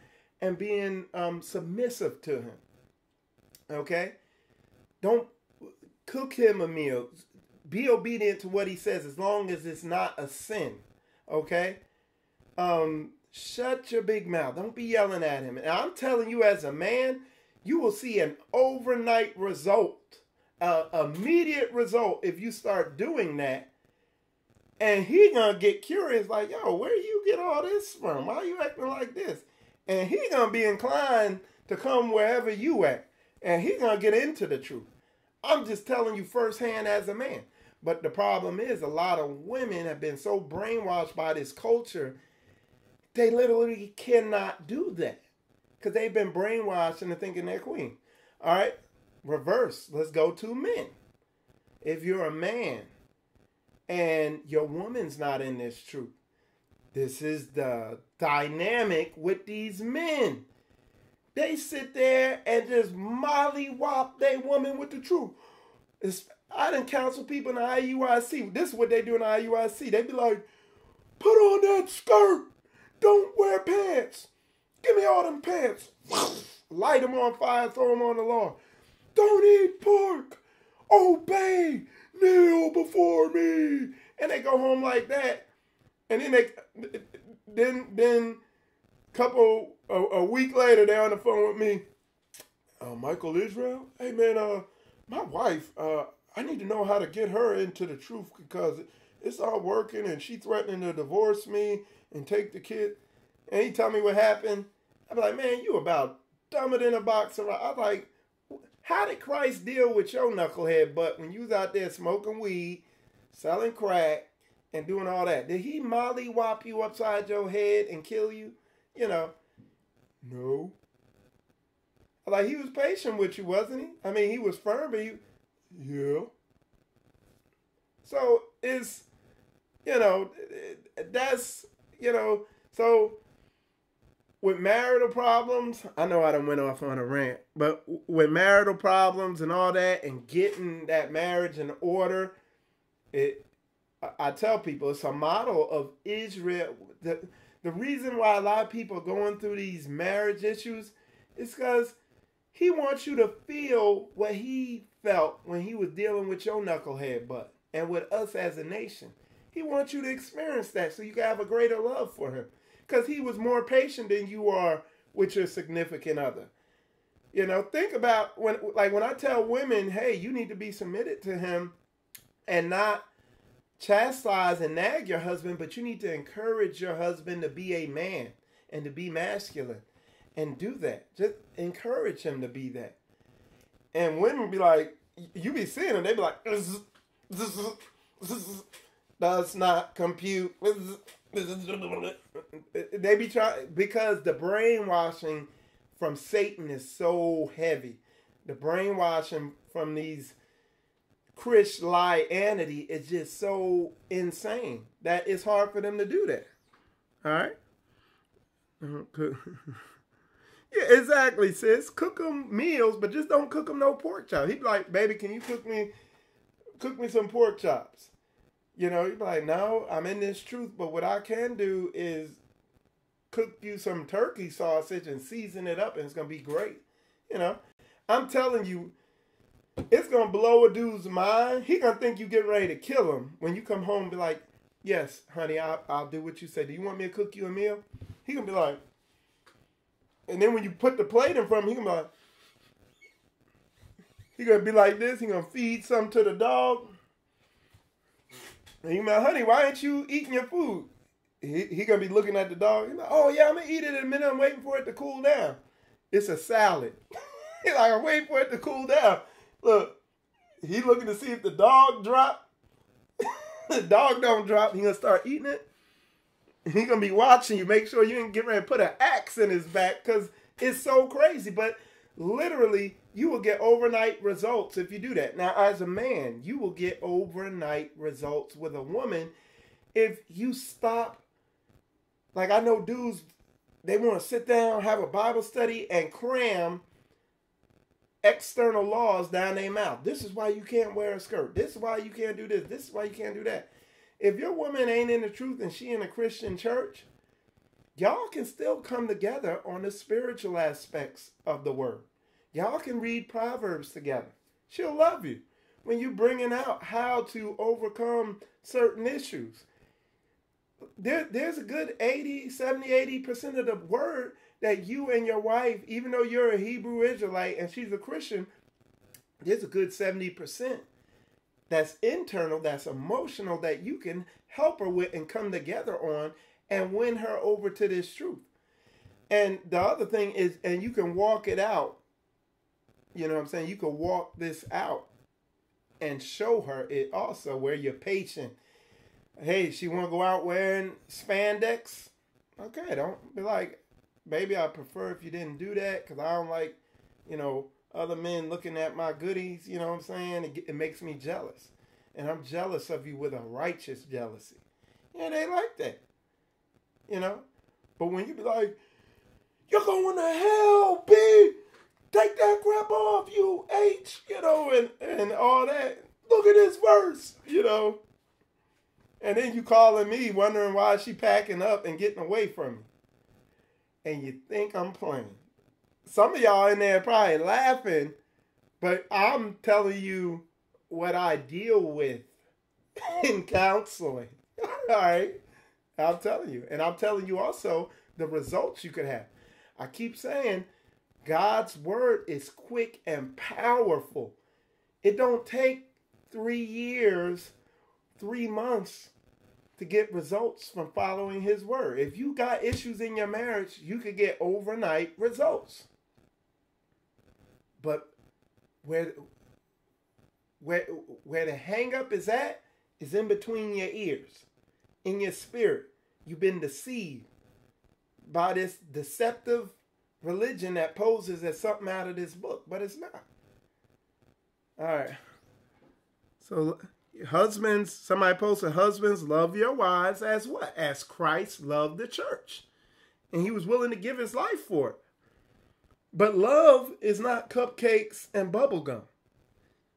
and being submissive to him. Okay? Don't cook him a meal. Be obedient to what he says as long as it's not a sin. Okay? Shut your big mouth. Don't be yelling at him. And I'm telling you, as a man, you will see an overnight result, immediate result if you start doing that. And he gonna get curious, like, yo, where you get all this from? Why are you acting like this? And he gonna be inclined to come wherever you at. And he gonna get into the truth. I'm just telling you firsthand as a man. But the problem is, a lot of women have been so brainwashed by this culture, they literally cannot do that because they've been brainwashed into thinking they're queen. All right, reverse. Let's go to men. If you're a man and your woman's not in this truth, this is the dynamic with these men. They sit there and just mollywop their woman with the truth. I done counsel people in the IUIC. This is what they do in the IUIC. They be like, put on that skirt. Don't wear pants. Give me all them pants. Light them on fire, throw them on the lawn. Don't eat pork. Obey. Kneel before me. And they go home like that. And then then a week later, they're on the phone with me. Michael Israel? Hey, man, my wife, I need to know how to get her into the truth because it's not working and she threatening to divorce me and take the kid. And he tell me what happened. I be like, man, you about dumber than a box of rocks. I'm like, how did Christ deal with your knucklehead butt when you was out there smoking weed, selling crack, and doing all that? Did he mollywop you upside your head and kill you? You know, no. Like, he was patient with you, wasn't he? I mean, he was firm, but yeah. So it's, that's, so with marital problems, I know I done went off on a rant, but with marital problems and all that and getting that marriage in order, I tell people it's a model of Israel. The reason why a lot of people are going through these marriage issues is because he wants you to feel what he felt when he was dealing with your knucklehead butt and with us as a nation. He wants you to experience that so you can have a greater love for him. Because he was more patient than you are with your significant other. Think about when I tell women, hey, you need to be submitted to him and not chastise and nag your husband, but you need to encourage your husband to be a man and to be masculine and do that. Just encourage him to be that. And women be like, you be seeing them, they be like, does not compute. They be trying, because the brainwashing from Satan is so heavy. The brainwashing from these Christianity is just so insane that it's hard for them to do that. All right? Yeah, exactly, sis. Cook them meals, but just don't cook them no pork chops. He'd be like, baby, can you cook me some pork chops? You know, he'd be like, no, I'm in this truth, but what I can do is cook you some turkey sausage and season it up, and it's going to be great. You know, I'm telling you, it's going to blow a dude's mind. He going to think you getting ready to kill him. When you come home and be like, yes, honey, I'll do what you say. Do you want me to cook you a meal? He going to be like, and then when you put the plate in front of him, he going to be like this. He going to feed something to the dog. And he like, honey, why ain't you eating your food? He going to be looking at the dog. He's like, oh, yeah, I'm going to eat it in a minute. I'm waiting for it to cool down. It's a salad. He's like, I'm waiting for it to cool down. Look, he looking to see if the dog drop. The dog don't drop. He going to start eating it. He going to be watching you. Make sure you ain't get ready to put an axe in his back because it's so crazy. But literally, you will get overnight results if you do that. Now, as a man, you will get overnight results with a woman if you stop. Like, I know dudes, they want to sit down, have a Bible study, and cram external laws down their mouth. This is why you can't wear a skirt. This is why you can't do this. This is why you can't do that. If your woman ain't in the truth and she in a Christian church, y'all can still come together on the spiritual aspects of the word. Y'all can read Proverbs together. She'll love you when you bringing out how to overcome certain issues. There's a good 80% of the word that you and your wife, even though you're a Hebrew Israelite and she's a Christian, there's a good 70% that's internal, that's emotional, that you can help her with and come together on and win her over to this truth. And the other thing is, and you can walk it out. You know what I'm saying? You can walk this out and show her it also, where you're patient. Hey, she want to go out wearing spandex? Okay, don't be like, baby, I prefer if you didn't do that because I don't like, other men looking at my goodies. You know what I'm saying? It makes me jealous. And I'm jealous of you with a righteous jealousy. Yeah, they like that. But when you be like, you're going to hell, B. Take that crap off, you H, and all that. Look at this verse, And then you calling me wondering why she packing up and getting away from me. And you think I'm playing. Some of y'all in there probably laughing, but I'm telling you what I deal with in counseling. All right? I'm telling you. And I'm telling you also the results you could have. I keep saying God's word is quick and powerful. It don't take 3 years, 3 months to get results from following his word. If you got issues in your marriage, you could get overnight results. But where the hang up is at is in between your ears, in your spirit. You've been deceived by this deceptive religion that poses as something out of this book, but it's not. All right. So husbands, somebody posted, husbands, love your wives as what? As Christ loved the church. And he was willing to give his life for it. But love is not cupcakes and bubblegum.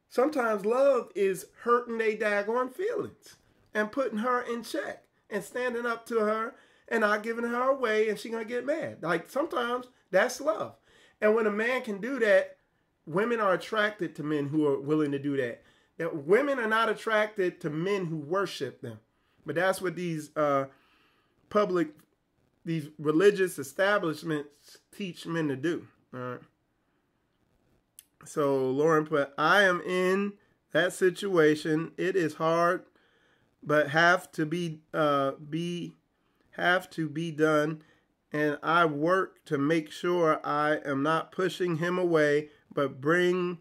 Sometimes love is hurting their daggone feelings and putting her in check and standing up to her and not giving her away and she gonna get mad. Like sometimes that's love. And when a man can do that, women are attracted to men who are willing to do that. That women are not attracted to men who worship them. But that's what these these religious establishments teach men to do. All right. So Lauren put, I am in that situation. It is hard, but have to be done. And I work to make sure I am not pushing him away, but bring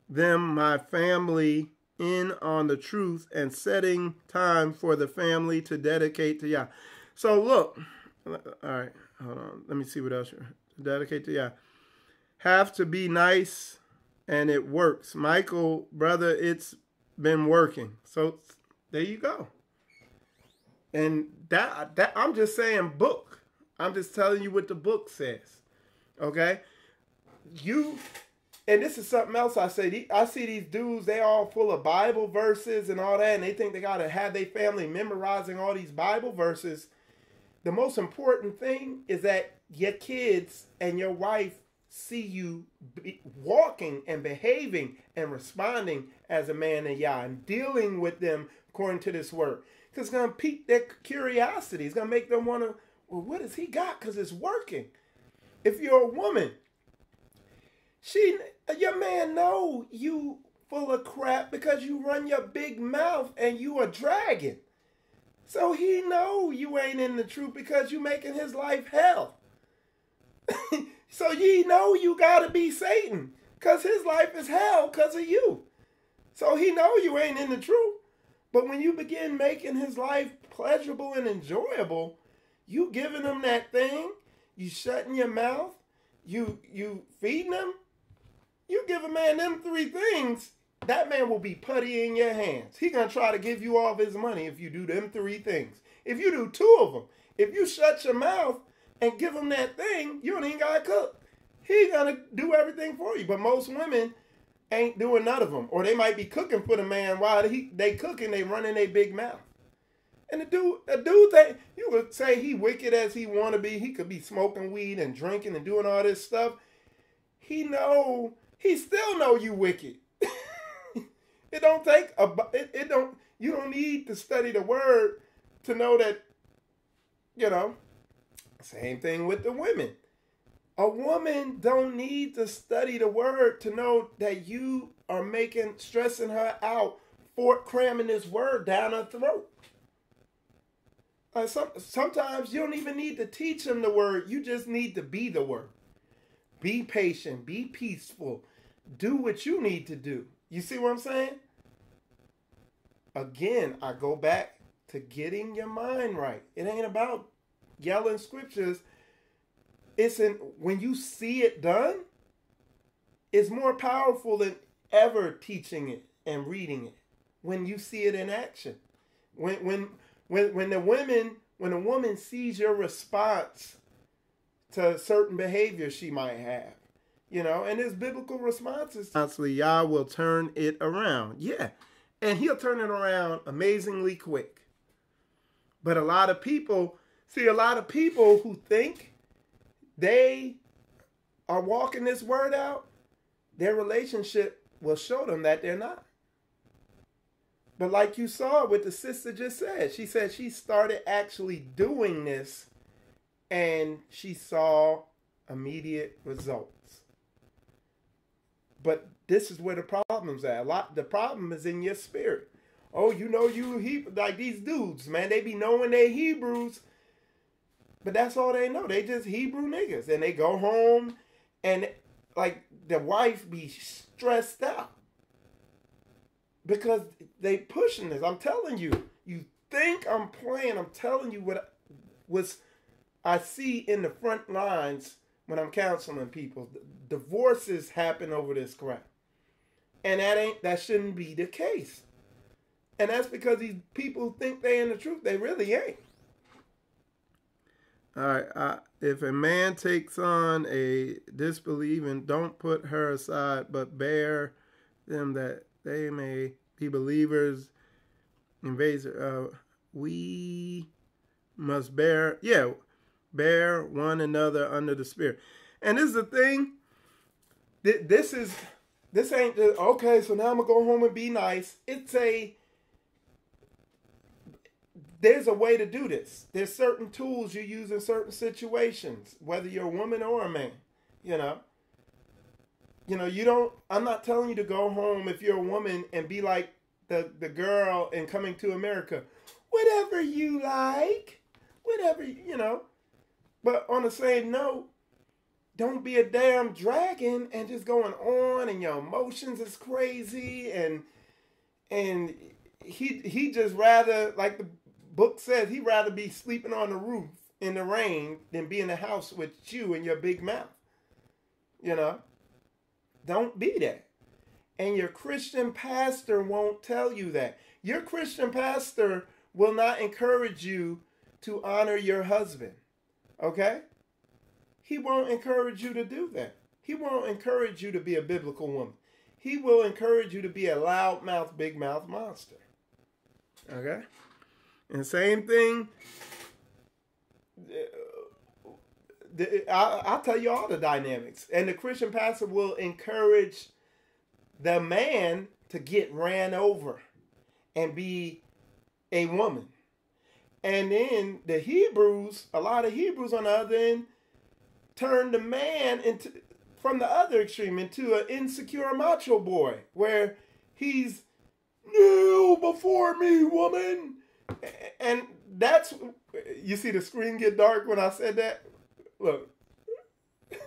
them my family in on the truth and setting time for the family to dedicate to Yah. So look, all right, hold on. Let me see what else. Dedicate to Yah. Have to be nice, and it works. Michael, brother, it's been working. So there you go. And that I'm just saying book. I'm just telling you what the book says. Okay? And this is something else I say. I see these dudes, they all full of Bible verses and all that, and they think they got to have their family memorizing all these Bible verses. The most important thing is that your kids and your wife see you walking and behaving and responding as a man of Yah and dealing with them according to this word. Because it's going to pique their curiosity. It's going to make them want to, well, what does he got? Because it's working. If you're a woman, your man know you full of crap because you run your big mouth and you a dragon. So he know you ain't in the truth because you making his life hell. So ye know you gotta be Satan because his life is hell because of you. So he know you ain't in the truth. But when you begin making his life pleasurable and enjoyable, you giving him that thing, you shutting your mouth, you feeding him, you give a man them three things, that man will be putty in your hands. He gonna try to give you all of his money if you do them three things. If you do two of them, if you shut your mouth and give him that thing, you don't even gotta cook. He gonna do everything for you. But most women ain't doing none of them. Or they might be cooking for the man while they cooking, they running their big mouth. And a dude think, you could say he wicked as he want to be. He could be smoking weed and drinking and doing all this stuff. He still know you wicked. It don't take you don't need to study the word to know that, same thing with the women. A woman don't need to study the word to know that you are stressing her out for cramming this word down her throat. Sometimes you don't even need to teach them the word. You just need to be the word. Be patient. Be peaceful. Do what you need to do. You see what I'm saying? Again, I go back to getting your mind right. It ain't about yelling scriptures. When you see it done, it's more powerful than ever teaching it and reading it. When you see it in action. When a woman sees your response to certain behavior she might have, and there's biblical responses. Constantly, Yah will turn it around. Yeah. And he'll turn it around amazingly quick. But a lot of people who think they are walking this word out, their relationship will show them that they're not. But like you saw what the sister just said, she said she started actually doing this and she saw immediate results. But this is where the problem's at. The problem is in your spirit. Oh, like these dudes, man, they be knowing they Hebrews, but that's all they know. They just Hebrew niggas. And they go home and like the wife be stressed out because they pushing this. I'm telling you, you think I'm playing. I'm telling you what I see in the front lines when I'm counseling people. Divorces happen over this crap. And that shouldn't be the case. And that's because these people think they in the truth. They really ain't. All right. If a man takes on a disbelieving, don't put her aside, but bear them that they may be believers. We must bear one another under the Spirit. And this is the thing. This ain't just, okay, so now I'm going to go home and be nice. There's a way to do this. There's certain tools you use in certain situations, whether you're a woman or a man, I'm not telling you to go home if you're a woman and be like the girl in Coming to America. Whatever you like, But on the same note, don't be a damn dragon and just going on and your emotions is crazy and And he just rather, like the book says, he'd rather be sleeping on the roof in the rain than be in the house with you and your big mouth. You know? Don't be that. And your Christian pastor won't tell you that. Your Christian pastor will not encourage you to honor your husband. Okay? He won't encourage you to do that. He won't encourage you to be a biblical woman. He will encourage you to be a loudmouth, big mouth monster. Okay? And same thing, I'll tell you all the dynamics. And the Christian pastor will encourage the man to get ran over and be a woman. And then the Hebrews, a lot of Hebrews on the other end, turn the man into, from the other extreme, into an insecure macho boy, where he's, kneel before me, woman. And that's, you see the screen get dark when I said that? Look,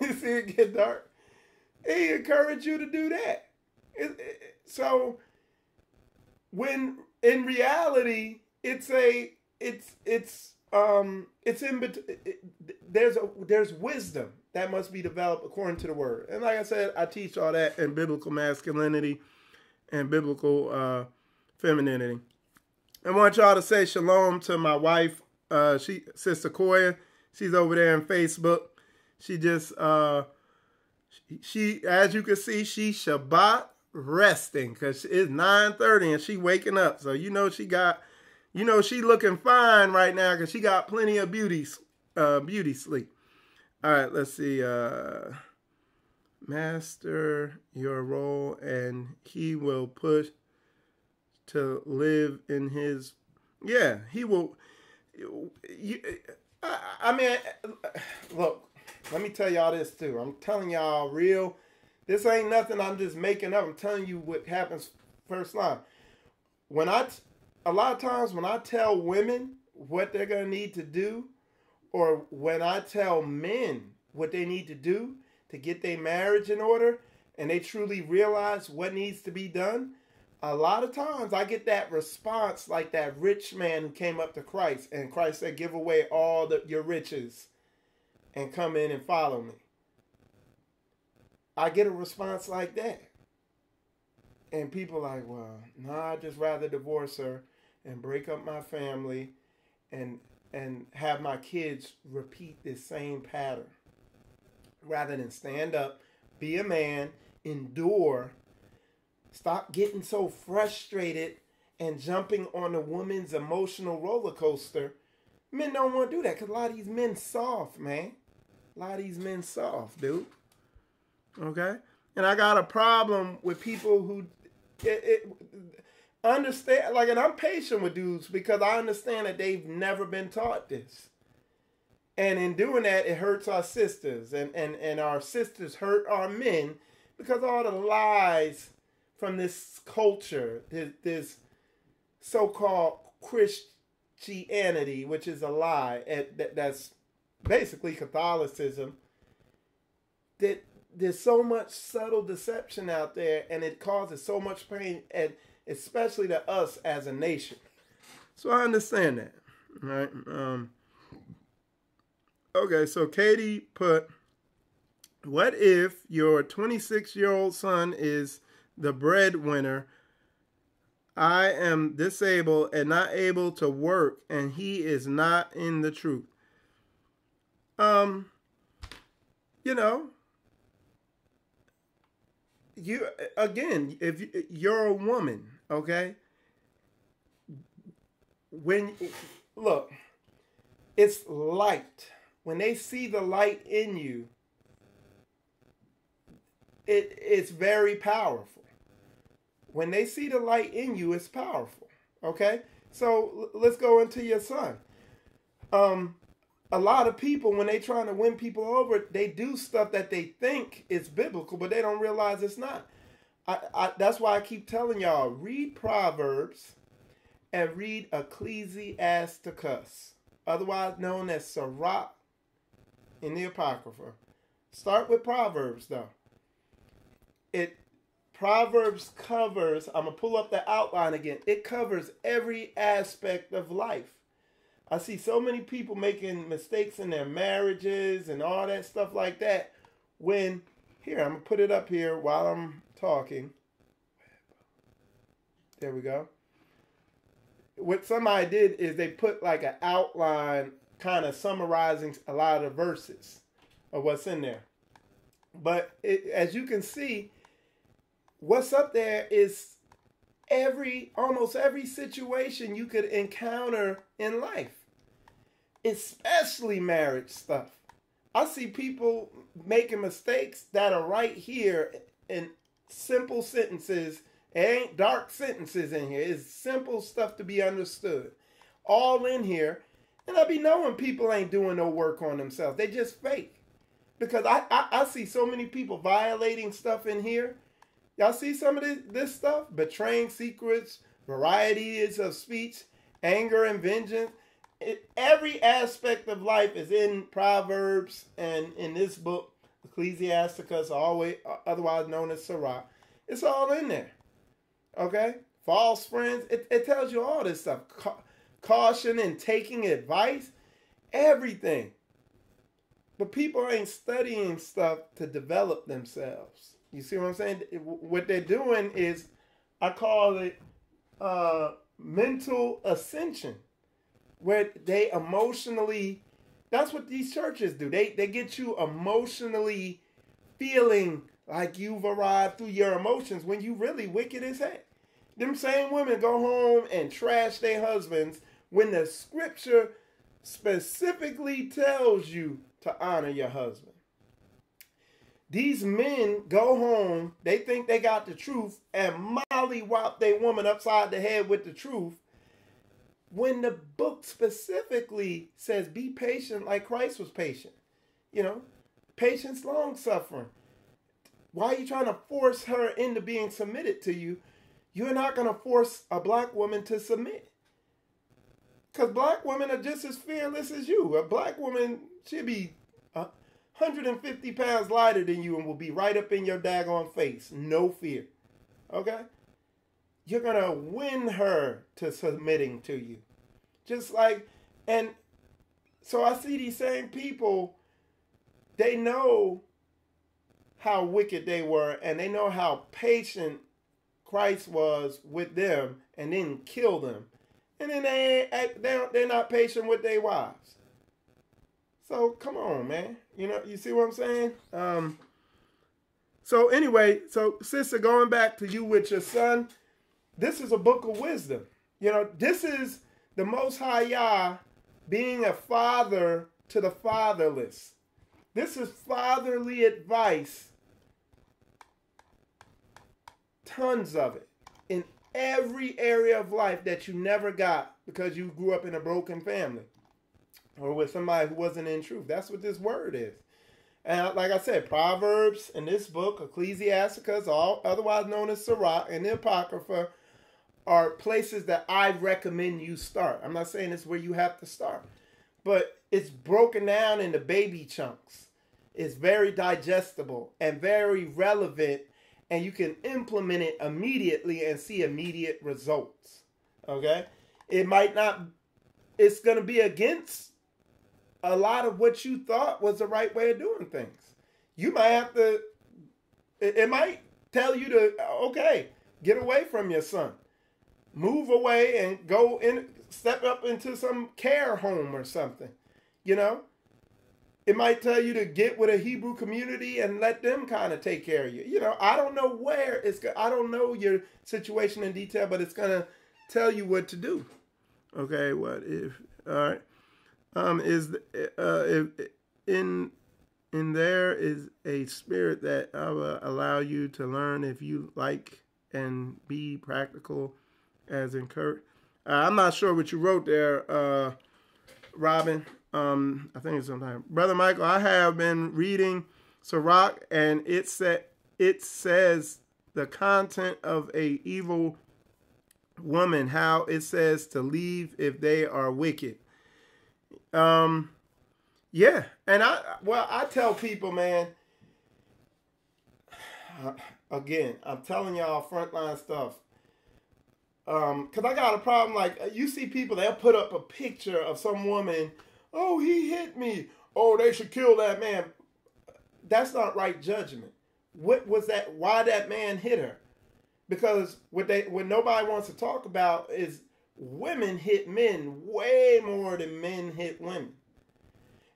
you see it get dark? He encouraged you to do that. So when in reality there's wisdom that must be developed according to the word. And like I said, I teach all that in biblical masculinity and biblical femininity. I want y'all to say shalom to my wife, Sister Koya. She's over there on Facebook. She just she as you can see, she Shabbat resting because it's 9:30 and she waking up. So you know she looking fine right now because she got plenty of beauty sleep. All right, let's see. Master your role and he will push to live in his, he will. I mean, look, let me tell y'all this too. I'm telling y'all real. This ain't nothing I'm just making up. I'm telling you what happens first line. A lot of times when I tell women what they're going to need to do, or when I tell men what they need to do to get their marriage in order, and they truly realize what needs to be done, a lot of times I get that response like that rich man who came up to Christ, and Christ said, give away all your riches and come in and follow me. I get a response like that. And people are like, well, no, I'd just rather divorce her and break up my family and have my kids repeat this same pattern. Rather than stand up, be a man, endure, stop getting so frustrated and jumping on a woman's emotional roller coaster. Men don't want to do that because a lot of these men soft, man. A lot of these men soft, dude. Okay? And I got a problem with people who understand, like, and I'm patient with dudes because I understand that they've never been taught this. And in doing that, it hurts our sisters. And our sisters hurt our men because all the lies from this culture, this so-called Christianity, which is a lie, that's basically Catholicism, that there's so much subtle deception out there, and it causes so much pain, and especially to us as a nation. So I understand that, right? Okay, so Katie put, what if your 26-year-old son is the breadwinner? I am disabled and not able to work, and he is not in the truth. If you're a woman, okay? Look, it's light. When they see the light in you, it's very powerful. When they see the light in you, it's powerful. Okay? So let's go into your son. A lot of people, when they're trying to win people over, they do stuff that they think is biblical, but they don't realize it's not. That's why I keep telling y'all, read Proverbs and read Ecclesiasticus, otherwise known as Sirach in the Apocrypha. Start with Proverbs, though. Proverbs covers, I'm going to pull up the outline again. It covers every aspect of life. I see so many people making mistakes in their marriages and all that stuff like that. When, here, I'm going to put it up here while I'm talking. There we go. What somebody did is they put like an outline kind of summarizing a lot of the verses of what's in there. But as you can see, what's up there is almost every situation you could encounter in life, especially marriage stuff. I see people making mistakes that are right here in simple sentences. It ain't dark sentences in here. It's simple stuff to be understood. All in here. And I be knowing people ain't doing no work on themselves. They just fake. Because I see so many people violating stuff in here. Y'all see some of this stuff? Betraying secrets, varieties of speech, anger and vengeance. Every aspect of life is in Proverbs and in this book, Ecclesiasticus, otherwise known as Sirach. It's all in there. Okay? False friends. It tells you all this stuff. Caution and taking advice. Everything. But people ain't studying stuff to develop themselves. You see what I'm saying? What they're doing is, I call it mental ascension. Where they emotionally, that's what these churches do. They get you emotionally feeling like you've arrived through your emotions when you really wicked as heck. Them same women go home and trash their husbands when the scripture specifically tells you to honor your husband. These men go home, they think they got the truth, and mollywop their woman upside the head with the truth, when the book specifically says be patient like Christ was patient. You know, patience, long suffering. Why are you trying to force her into being submitted to you? You're not going to force a black woman to submit. Because black women are just as fearless as you. A black woman, she'll be 150 pounds lighter than you and will be right up in your daggone face. No fear. Okay? You're going to win her to submitting to you. Just like, and so I see these same people, they know how wicked they were, and they know how patient Christ was with them, and didn't kill them. And then they're not patient with their wives. So come on, man. You know, you see what I'm saying? So anyway, so sister, going back to you with your son, this is a book of wisdom. You know, this is the Most High Yah being a father to the fatherless. This is fatherly advice. Tons of it. In every area of life that you never got because you grew up in a broken family. Or with somebody who wasn't in truth. That's what this word is. And like I said, Proverbs in this book, Ecclesiasticus, otherwise known as Sirach, and the Apocrypha, are places that I recommend you start. I'm not saying it's where you have to start. But it's broken down into baby chunks. It's very digestible and very relevant. And you can implement it immediately and see immediate results. Okay? It might not, it's going to be against a lot of what you thought was the right way of doing things. You might have to, it might tell you to, okay, get away from your son. Move away and go in, step up into some care home or something. You know? It might tell you to get with a Hebrew community and let them kind of take care of you. You know, I don't know where I don't know your situation in detail, but it's going to tell you what to do. Okay, what if, all right. In there is a spirit that I will allow you to learn if you like and be practical as encouraged. I'm not sure what you wrote there, Robin. I think it's sometime. Brother Michael, I have been reading Sirach, and it says the content of a evil woman, how it says to leave if they are wicked. Yeah, and I tell people, man, Again, I'm telling y'all frontline stuff. Because I got a problem. Like, you see people, they'll put up a picture of some woman. Oh, he hit me. Oh, they should kill that man. That's not right judgment. What was that? Why that man hit her? Because what nobody wants to talk about is women hit men way more than men hit women.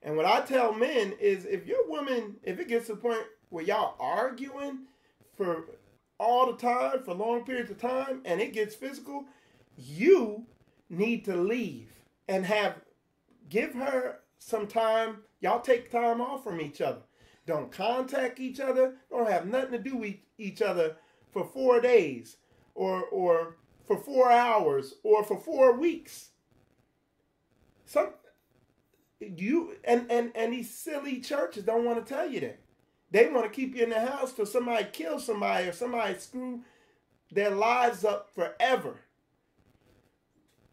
And what I tell men is, if your woman, if it gets to the point where y'all arguing for all the time, for long periods of time, and it gets physical, you need to leave and give her some time. Y'all take time off from each other. Don't contact each other. Don't have nothing to do with each other for 4 days or for 4 hours or for 4 weeks. And these silly churches don't want to tell you that. They want to keep you in the house till somebody kills somebody or somebody screw their lives up forever.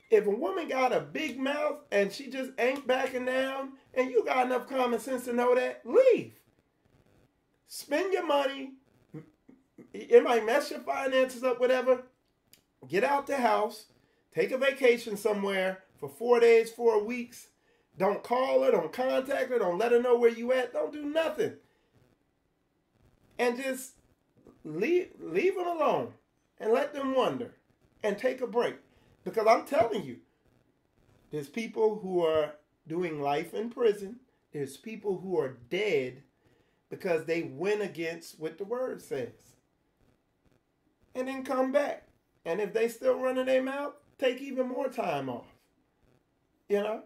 If a woman got a big mouth and she just ain't backing down, and you got enough common sense to know that, leave. Spend your money. It might mess your finances up, whatever. Get out the house. Take a vacation somewhere for 4 days, 4 weeks. Don't call her. Don't contact her. Don't let her know where you at. Don't do nothing. And just leave them alone and let them wonder and take a break. Because I'm telling you, there's people who are doing life in prison. There's people who are dead because they went against what the word says. And then come back. And if they still running their mouth, take even more time off. You know?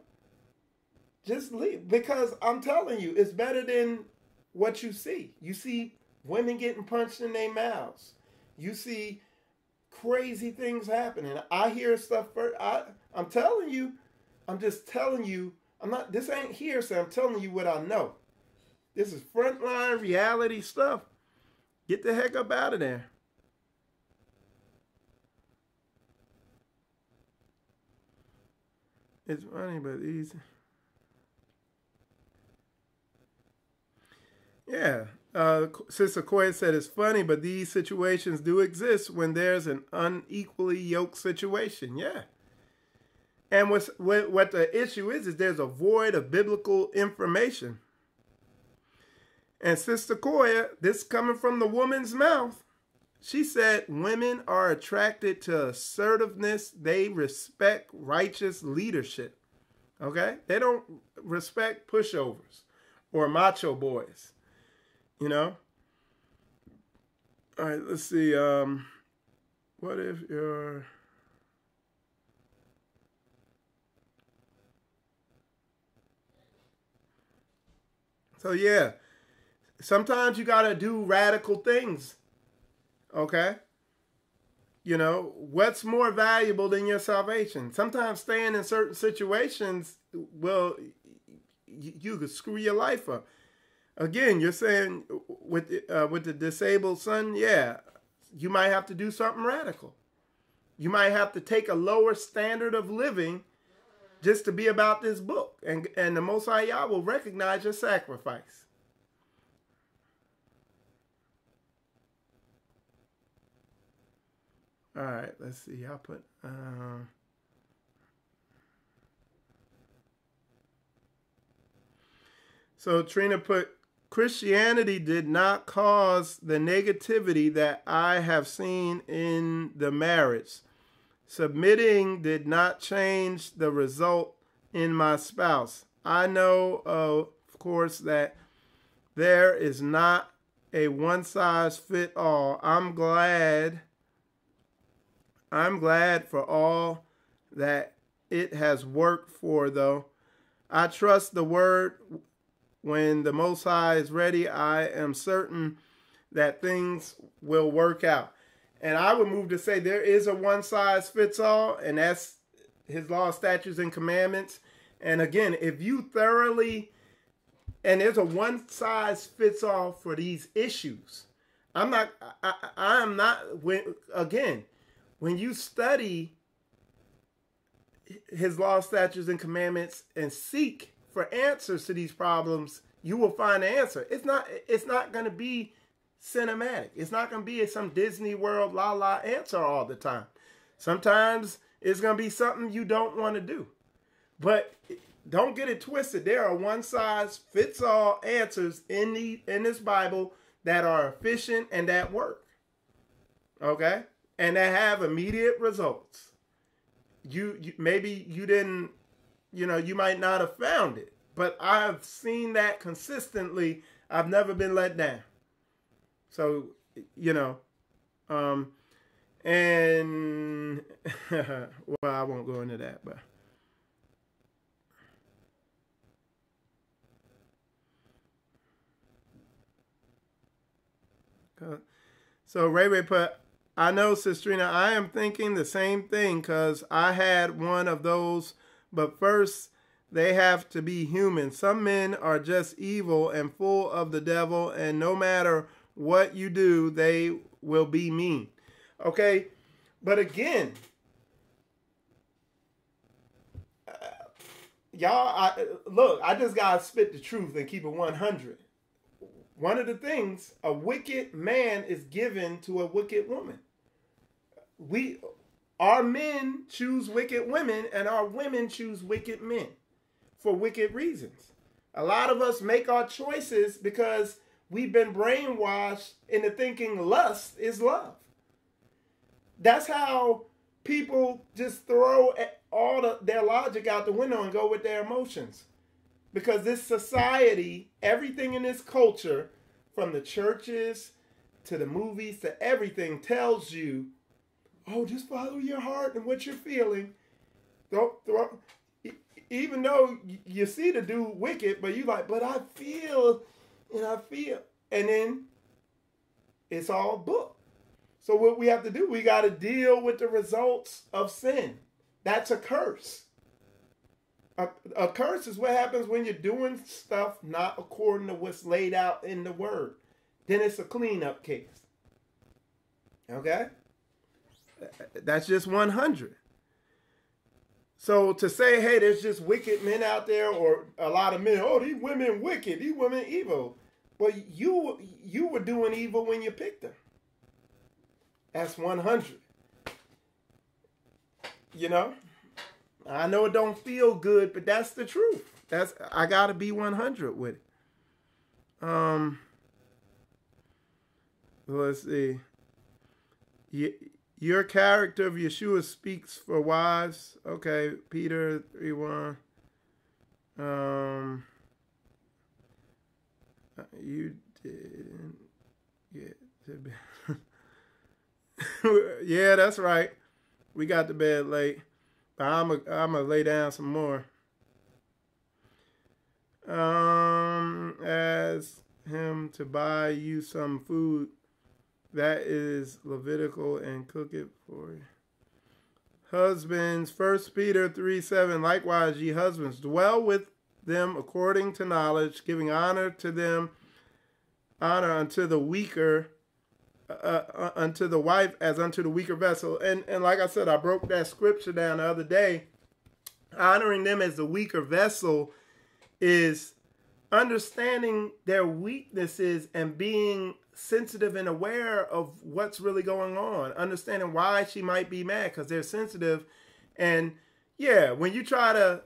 Just leave. Because I'm telling you, it's better than what you see. You see women getting punched in their mouths. You see crazy things happening. I hear stuff. I'm telling you. I'm just telling you. This ain't hearsay. I'm telling you what I know. This is frontline reality stuff. Get the heck up out of there. It's funny, but these... Yeah. Sister Koya said it's funny, but these situations do exist when there's an unequally yoked situation. Yeah. And what the issue is there's a void of biblical information. And Sister Koya, this coming from the woman's mouth, she said women are attracted to assertiveness. They respect righteous leadership. Okay? They don't respect pushovers or macho boys. You know? All right, let's see. What if you're... So, yeah. Sometimes you got to do radical things. Okay? You know, what's more valuable than your salvation? Sometimes staying in certain situations, well, you could screw your life up. Again, you're saying with the disabled son, yeah, you might have to do something radical. You might have to take a lower standard of living just to be about this book. And the Most High Yah will recognize your sacrifice. All right, let's see. I'll put... So Trina put... Christianity did not cause the negativity that I have seen in the marriage. Submitting did not change the result in my spouse. I know, of course, that there is not a one-size-fits-all. I'm glad for all that it has worked for, though. I trust the word. When the Most High is ready, I am certain that things will work out. And I would move to say there is a one-size-fits-all, and that's his law, statutes, and commandments. And again, if you thoroughly, and there's a one-size-fits-all for these issues. I'm not, when you study his law, statutes, and commandments and seek for answers to these problems, you will find the answer. It's not going to be cinematic. It's not going to be some Disney World la la answer all the time. Sometimes it's going to be something you don't want to do. But don't get it twisted. There are one-size-fits-all answers in this Bible that are efficient and that work. Okay? And that have immediate results. You maybe you didn't, you might not have found it. But I've seen that consistently. I've never been let down. So, and well, I won't go into that, but so Ray put, I know, Sistrina, I am thinking the same thing because I had one of those, but first they have to be human. Some men are just evil and full of the devil, and no matter what you do, they will be mean. Okay, but again, y'all, I just gotta spit the truth and keep it 100. One of the things, a wicked man is given to a wicked woman. Our men choose wicked women, and our women choose wicked men for wicked reasons. A lot of us make our choices because we've been brainwashed into thinking lust is love. That's how people just throw all their logic out the window and go with their emotions. Because this society, everything in this culture, from the churches to the movies to everything, tells you, oh, just follow your heart and what you're feeling. Even though you see the dude wicked, but you're like, but I feel. And then it's all booked. So what we have to do, we got to deal with the results of sin. That's a curse. A curse is what happens when you're doing stuff not according to what's laid out in the word. Then it's a cleanup case. Okay? That's just 100. So to say, hey, there's just wicked men out there, or a lot of men, oh, these women wicked, these women evil. Well, you were doing evil when you picked them. That's 100. I know it don't feel good, but that's the truth. I gotta be 100 with it. Let's see. Your character of Yeshua speaks for wives. Okay, Peter 3:1. You didn't get to bed. Yeah, that's right. We got to bed late. But I'm gonna lay down some more. Ask him to buy you some food that is Levitical and cook it for you. Husbands, 1 Peter 3:7. Likewise, ye husbands, dwell with them according to knowledge, giving honor to them, honor unto the weaker, unto the wife as unto the weaker vessel. And like I said, I broke that scripture down the other day. Honoring them as the weaker vessel is understanding their weaknesses and being sensitive and aware of what's really going on. Understanding why she might be mad because they're sensitive. And yeah, when you try to,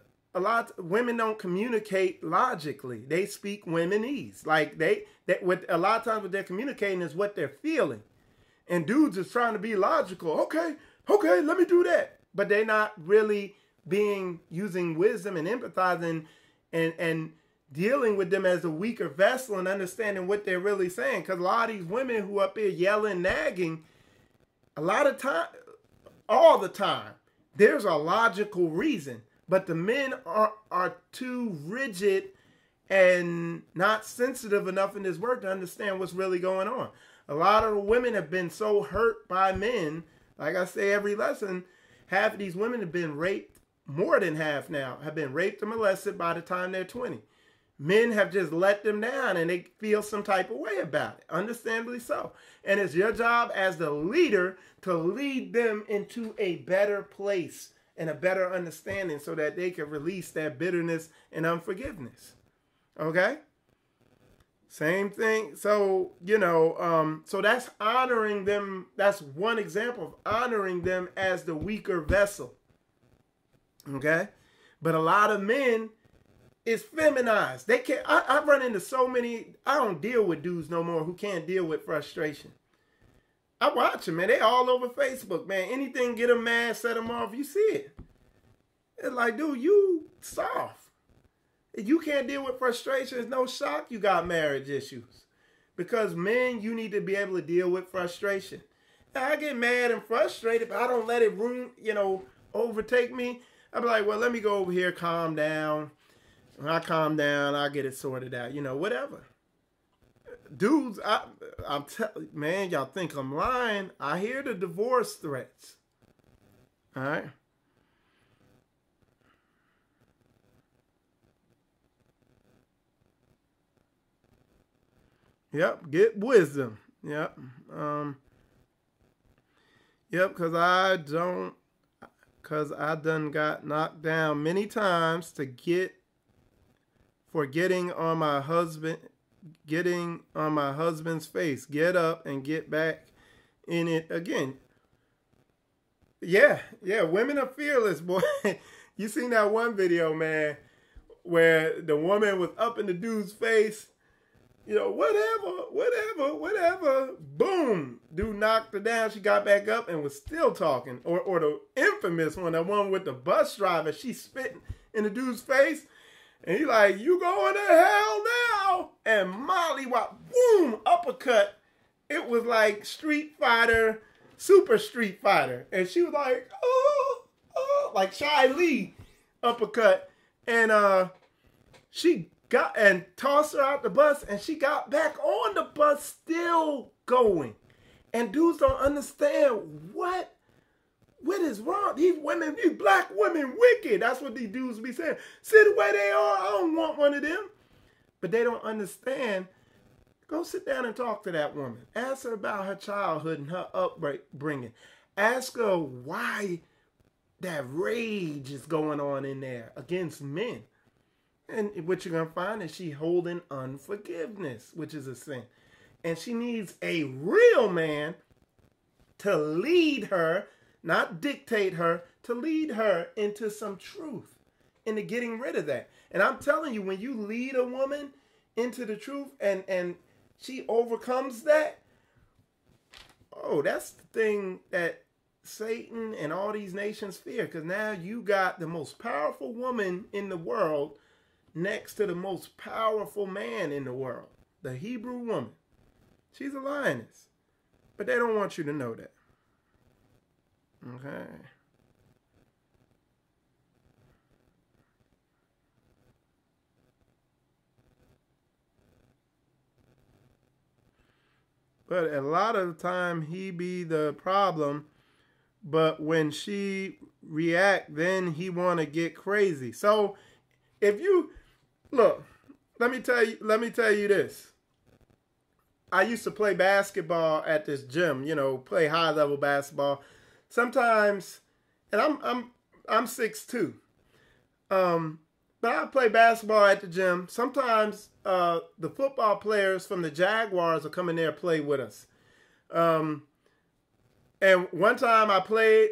women don't communicate logically. They speak womenese. Like they with a lot of times what they're communicating is what they're feeling. And dudes is trying to be logical. Okay, let me do that. But they're not really using wisdom and empathizing and dealing with them as a weaker vessel and understanding what they're really saying. Because a lot of these women who up here yelling, nagging, a lot of time, all the time, there's a logical reason. But the men are too rigid and not sensitive enough in this work to understand what's really going on. A lot of the women have been so hurt by men. Like I say every lesson, half of these women have been raped, more than half now, have been raped or molested by the time they're 20. Men have just let them down and they feel some type of way about it. Understandably so. And it's your job as the leader to lead them into a better place and a better understanding so that they can release that bitterness and unforgiveness. Okay? Same thing. So, so that's honoring them. That's one example of honoring them as the weaker vessel. Okay. But a lot of men is feminized. They can't, I run into so many, I don't deal with dudes no more who can't deal with frustration. I watch them, man. They all over Facebook, man. Anything get them mad, set them off. You see it. It's like, dude, you soft. If you can't deal with frustration, it's no shock you got marriage issues. Because men, you need to be able to deal with frustration. Now, I get mad and frustrated, but I don't let it overtake me. I'm like, well, let me go over here, calm down. When I calm down, I get it sorted out. Whatever. Dudes, I'm telling, man, y'all think I'm lying. I hear the divorce threats. All right. Yep, get wisdom. Yep. Yep, because I done got knocked down many times for getting on my husband's face. Get up and get back in it again. Yeah, women are fearless, boy. You seen that one video, man, where the woman was up in the dude's face. Whatever. Boom. Dude knocked her down. She got back up and was still talking. Or the infamous one, the one with the bus driver. She spitting in the dude's face. And he like, you going to hell now. And Molly, boom, uppercut. It was like Street Fighter, Super Street Fighter. And she was like, oh, like Shy Lee uppercut. And she got and tossed her out the bus, and she got back on the bus still going. And dudes don't understand what is wrong. These black women wicked. That's what these dudes be saying. See the way they are? I don't want one of them. But they don't understand. Go sit down and talk to that woman. Ask her about her childhood and her upbringing. Ask her why that rage is going on in there against men. And what you're going to find is she holding unforgiveness, which is a sin. And she needs a real man to lead her, not dictate her, to lead her into some truth, into getting rid of that. And I'm telling you, when you lead a woman into the truth and she overcomes that, oh, that's the thing that Satan and all these nations fear. Because now you got the most powerful woman in the world next to the most powerful man in the world, the Hebrew woman. She's a lioness. But they don't want you to know that. Okay. But a lot of the time he be the problem. But when she react, then he want to get crazy. So if you look, let me tell you this. I used to play basketball at this gym, play high level basketball. Sometimes, and I'm 6'2". But I play basketball at the gym. Sometimes the football players from the Jaguars will come in there and play with us. And one time I played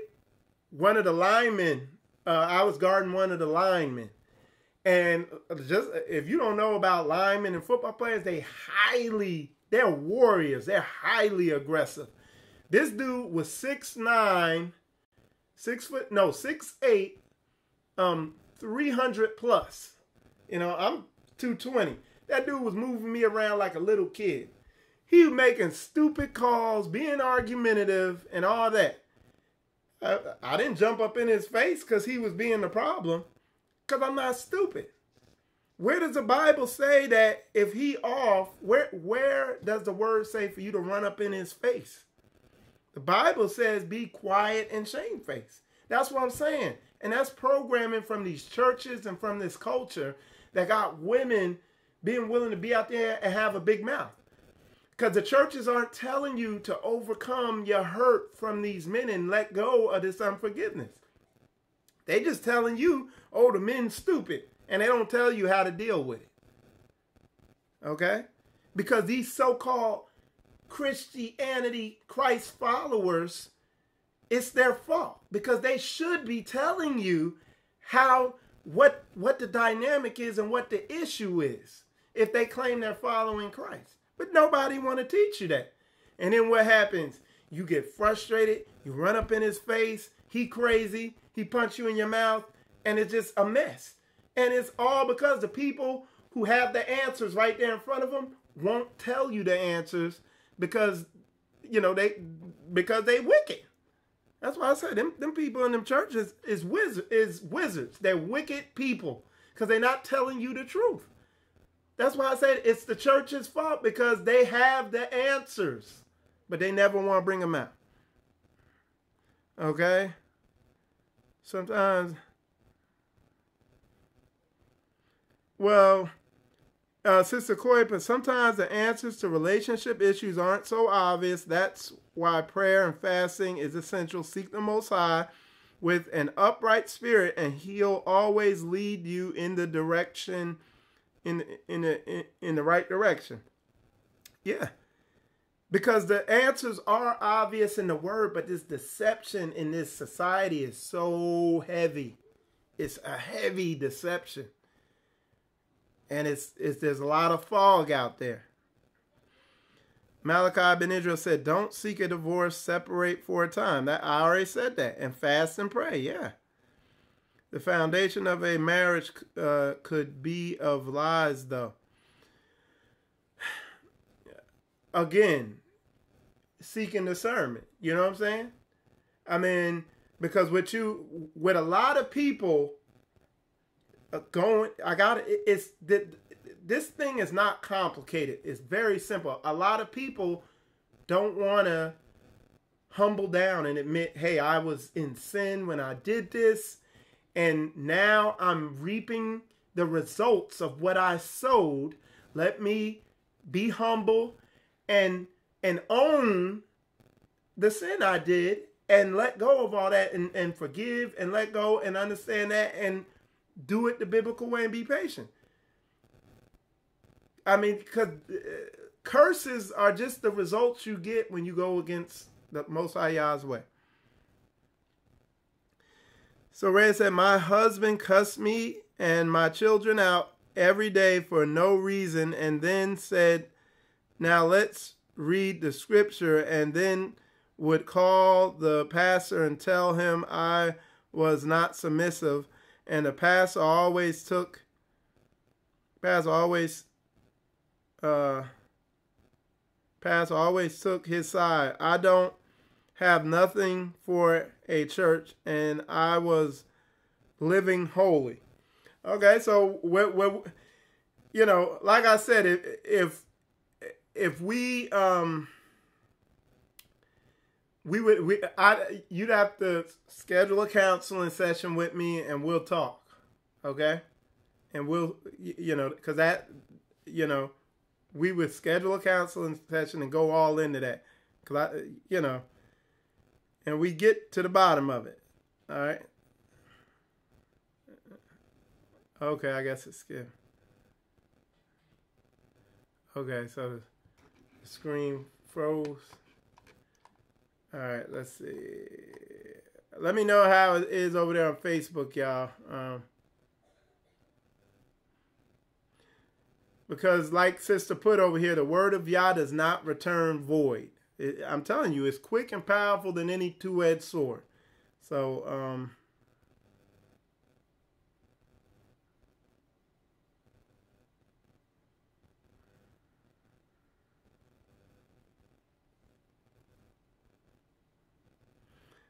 one of the linemen. I was guarding one of the linemen. And just if you don't know about linemen and football players, they're warriors. They're highly aggressive. This dude was 6'9", 6'8", 300 plus. I'm 220. That dude was moving me around like a little kid. He was making stupid calls, being argumentative, and all that. I didn't jump up in his face because he was being the problem, because I'm not stupid. Where does the Bible say that if he off, where does the word say for you to run up in his face? The Bible says be quiet and shamefaced. That's what I'm saying. And that's programming from these churches and from this culture that got women being willing to be out there and have a big mouth. Because the churches aren't telling you to overcome your hurt from these men and let go of this unforgiveness. They just telling you, oh, the men's stupid. And they don't tell you how to deal with it. Okay? because these so-called Christianity, Christ followers, it's their fault, because they should be telling you what the dynamic is and what the issue is if they claim they're following Christ. But nobody want to teach you that. And then what happens? You get frustrated, you run up in his face, he crazy, he punch you in your mouth, and it's just a mess. And it's all because the people who have the answers right there in front of them won't tell you the answers because, because they wicked. That's why I say them people in them churches is wizards. They're wicked people because they're not telling you the truth. That's why I said it's the church's fault, because they have the answers, but they never want to bring them out. Okay? Sometimes, Sister Coy, but sometimes the answers to relationship issues aren't so obvious. That's why prayer and fasting is essential. Seek the Most High with an upright spirit, and He'll always lead you in the direction, in the right direction. Yeah, because the answers are obvious in the Word, but this deception in this society is so heavy. It's a heavy deception. And there's a lot of fog out there. Malachi ben Israel said, don't seek a divorce, separate for a time. I already said that. And fast and pray, yeah. The foundation of a marriage could be of lies, though. Again, seeking discernment. You know what I'm saying? I mean, because with a lot of people, this thing is not complicated. It's very simple. A lot of people don't want to humble down and admit, hey, I was in sin when I did this, and now I'm reaping the results of what I sowed. Let me be humble and own the sin I did, and let go of all that, and forgive and let go and understand that, and do it the biblical way and be patient. I mean, because curses are just the results you get when you go against the Most High Yah's way. So Red said, my husband cussed me and my children out every day for no reason, and then said, now let's read the scripture, and then would call the pastor and tell him I was not submissive. And the pastor always took his side. I don't have nothing for a church, and I was living holy. Okay, so like I said, if you'd have to schedule a counseling session with me, and we'll talk, okay? And we'll, because we would schedule a counseling session and go all into that, because and we get to the bottom of it, all right? Okay, I guess it's good. Okay, so the screen froze. All right, let's see. Let me know how it is over there on Facebook, y'all. Because like Sister put over here, the word of Yah does not return void. I'm telling you, it's quick and powerful than any two-edged sword. So,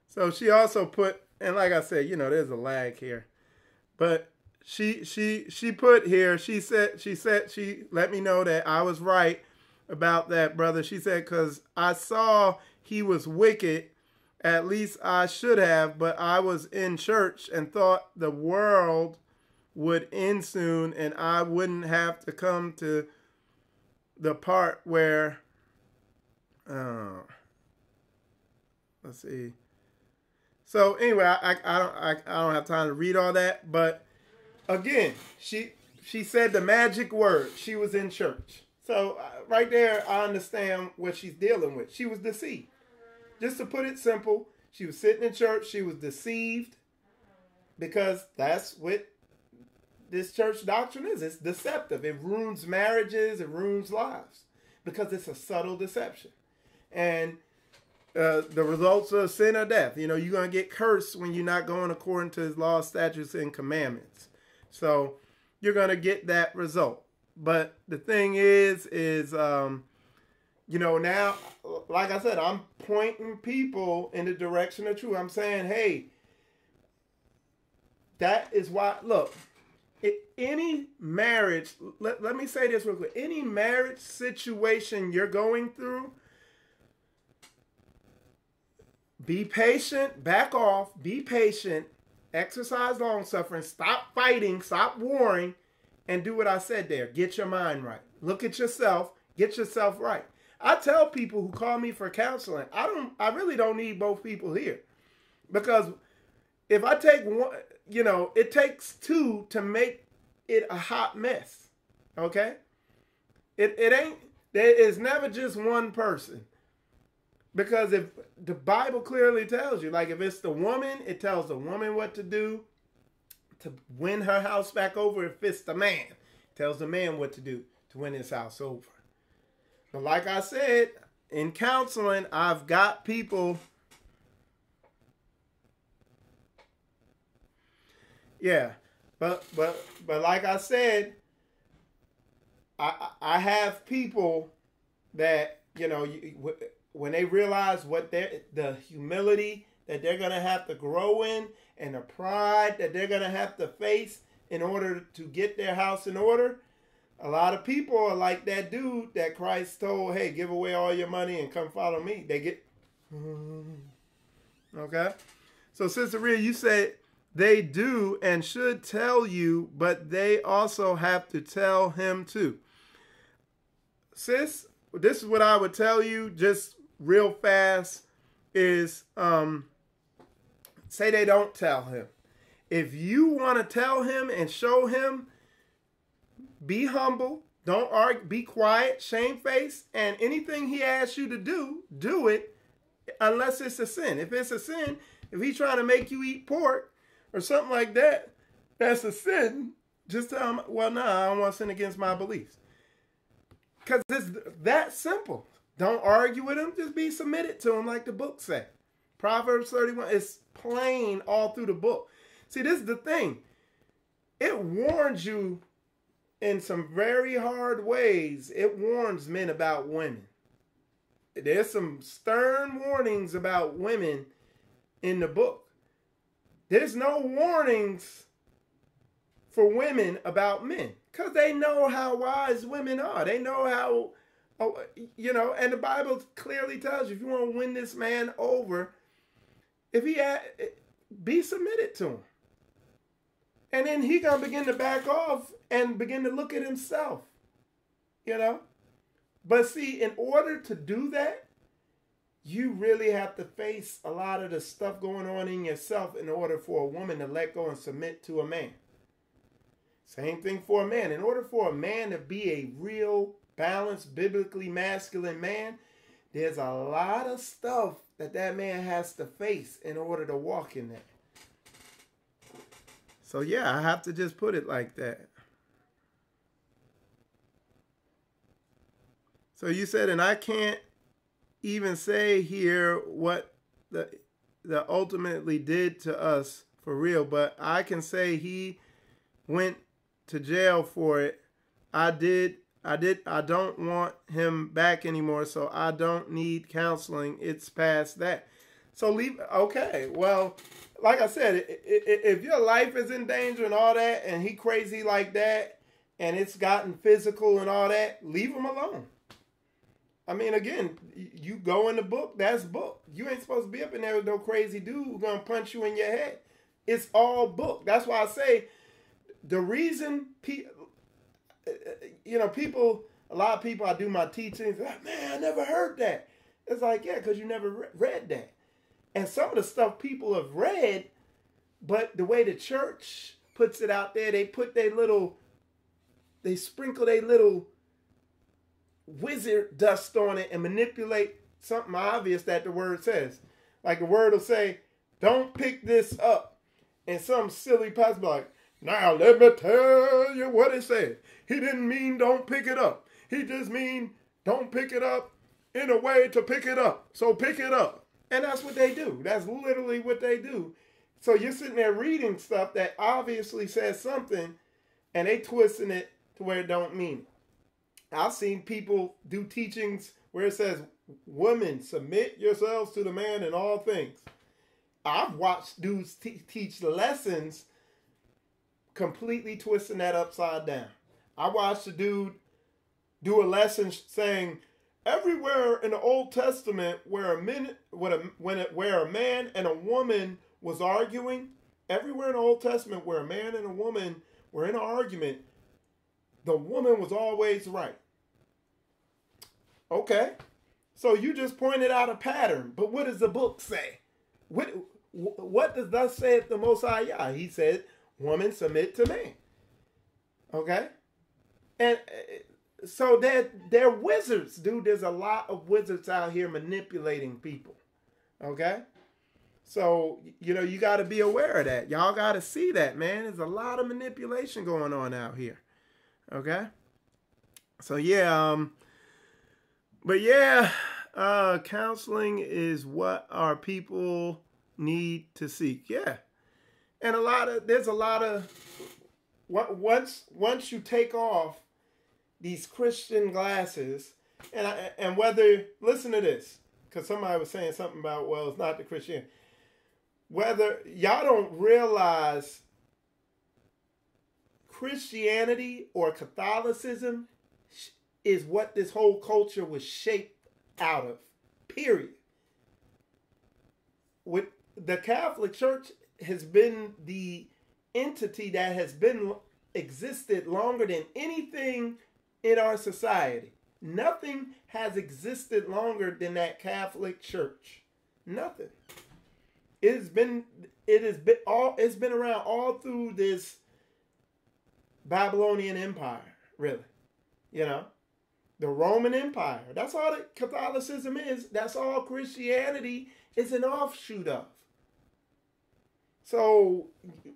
so she also put, and like I said, there's a lag here, but she put here, she let me know that I was right about that, brother. She said, because I saw he was wicked, at least I should have, but I was in church and thought the world would end soon and I wouldn't have to come to the part where, let's see. So anyway, I don't have time to read all that, but again, she said the magic word. She was in church. So right there, I understand what she's dealing with. She was deceived. Just to put it simple, she was sitting in church. She was deceived because that's what this church doctrine is. It's deceptive. It ruins marriages. It ruins lives because it's a subtle deception. And the results of sin or death. You know, you're going to get cursed when you're not going according to his law, statutes, and commandments. So you're going to get that result. But the thing is, you know, now, like I said, I'm pointing people in the direction of truth. I'm saying, hey, that is why, look, any marriage, let me say this real quick. Any marriage situation you're going through, be patient, back off, be patient, exercise long suffering, stop fighting, stop warring, and do what I said there. Get your mind right. Look at yourself, get yourself right. I tell people who call me for counseling, I really don't need both people here. Because if I take one, you know, it takes two to make it a hot mess. Okay? It ain't, there is never just one person. Because if the Bible clearly tells you, like if it's the woman, it tells the woman what to do to win her house back over. If it's the man, it tells the man what to do to win his house over. But like I said, in counseling, I've got people. Yeah, but like I said, I have people that, you know, when they realize what the humility that they're going to have to grow in and the pride that they're going to have to face in order to get their house in order, a lot of people are like that dude that Christ told, hey, give away all your money and come follow me. They get, okay? So, Sister Rhea, you said they do and should tell you, but they also have to tell him too. Sis, this is what I would tell you just real fast is say they don't tell him. If you want to tell him and show him, be humble, don't argue, be quiet, shamefaced, and anything he asks you to do, do it unless it's a sin. If it's a sin, if he's trying to make you eat pork or something like that, that's a sin. Just tell him, well, no, I don't want to sin against my beliefs. Because it's that simple. Don't argue with him. Just be submitted to him like the book said. Proverbs 31 is plain all through the book. See, this is the thing. It warns you in some very hard ways. It warns men about women. There's some stern warnings about women in the book. There's no warnings for women about men because they know how wise women are. They know how, you know, and the Bible clearly tells you if you want to win this man over, if he be submitted to him. And then he going to begin to back off and begin to look at himself, you know. But see, in order to do that, you really have to face a lot of the stuff going on in yourself in order for a woman to let go and submit to a man. Same thing for a man. In order for a man to be a real, balanced, biblically masculine man, there's a lot of stuff that man has to face in order to walk in that. So yeah, I have to just put it like that. So you said, and I can't even say here what the ultimately did to us for real, but I can say he went to jail for it. I don't want him back anymore, so I don't need counseling. It's past that. So leave. Okay, well, like I said, if your life is in danger and all that, and he crazy like that, and it's gotten physical and all that, leave him alone. I mean, again, you go in the book, that's book. You ain't supposed to be up in there with no crazy dude who's going to punch you in your head. It's all book. That's why I say the reason, you know, people, a lot of people, I do my teachings, like, man, I never heard that. It's like, yeah, because you never read that. And some of the stuff people have read, but the way the church puts it out there, they put they sprinkle their little wizard dust on it and manipulate something obvious that the word says. Like the word will say, don't pick this up. And some silly pastor be like, now let me tell you what it said. He didn't mean don't pick it up. He just mean don't pick it up in a way to pick it up. So pick it up. And that's what they do. That's literally what they do. So you're sitting there reading stuff that obviously says something, and they twisting it to where it don't mean it. I've seen people do teachings where it says, women, submit yourselves to the man in all things. I've watched dudes teach lessons completely twisting that upside down. I watched a dude do a lesson saying, everywhere in the Old Testament where a man and a woman was arguing, everywhere in the Old Testament where a man and a woman were in an argument, the woman was always right. Okay, so you just pointed out a pattern, but what does the book say? What does thus saith the Most High Yah? He said, woman submit to man. Okay? And so they're wizards, dude. There's a lot of wizards out here manipulating people. Okay? So, you got to be aware of that. Y'all got to see that, man. There's a lot of manipulation going on out here. Okay? So, yeah. But, yeah, counseling is what our people need to seek. Yeah. And there's a lot of, once you take off these Christian glasses, and whether, listen to this, because somebody was saying something about, well, it's not the Christian. Whether y'all don't realize Christianity or Catholicism is what this whole culture was shaped out of, period. With the Catholic Church has been the entity that has been existed longer than anything in our society. Nothing has existed longer than that Catholic Church. Nothing. It's been around all through this Babylonian Empire, really. The Roman Empire. That's all that Catholicism is. That's all Christianity is an offshoot of. So,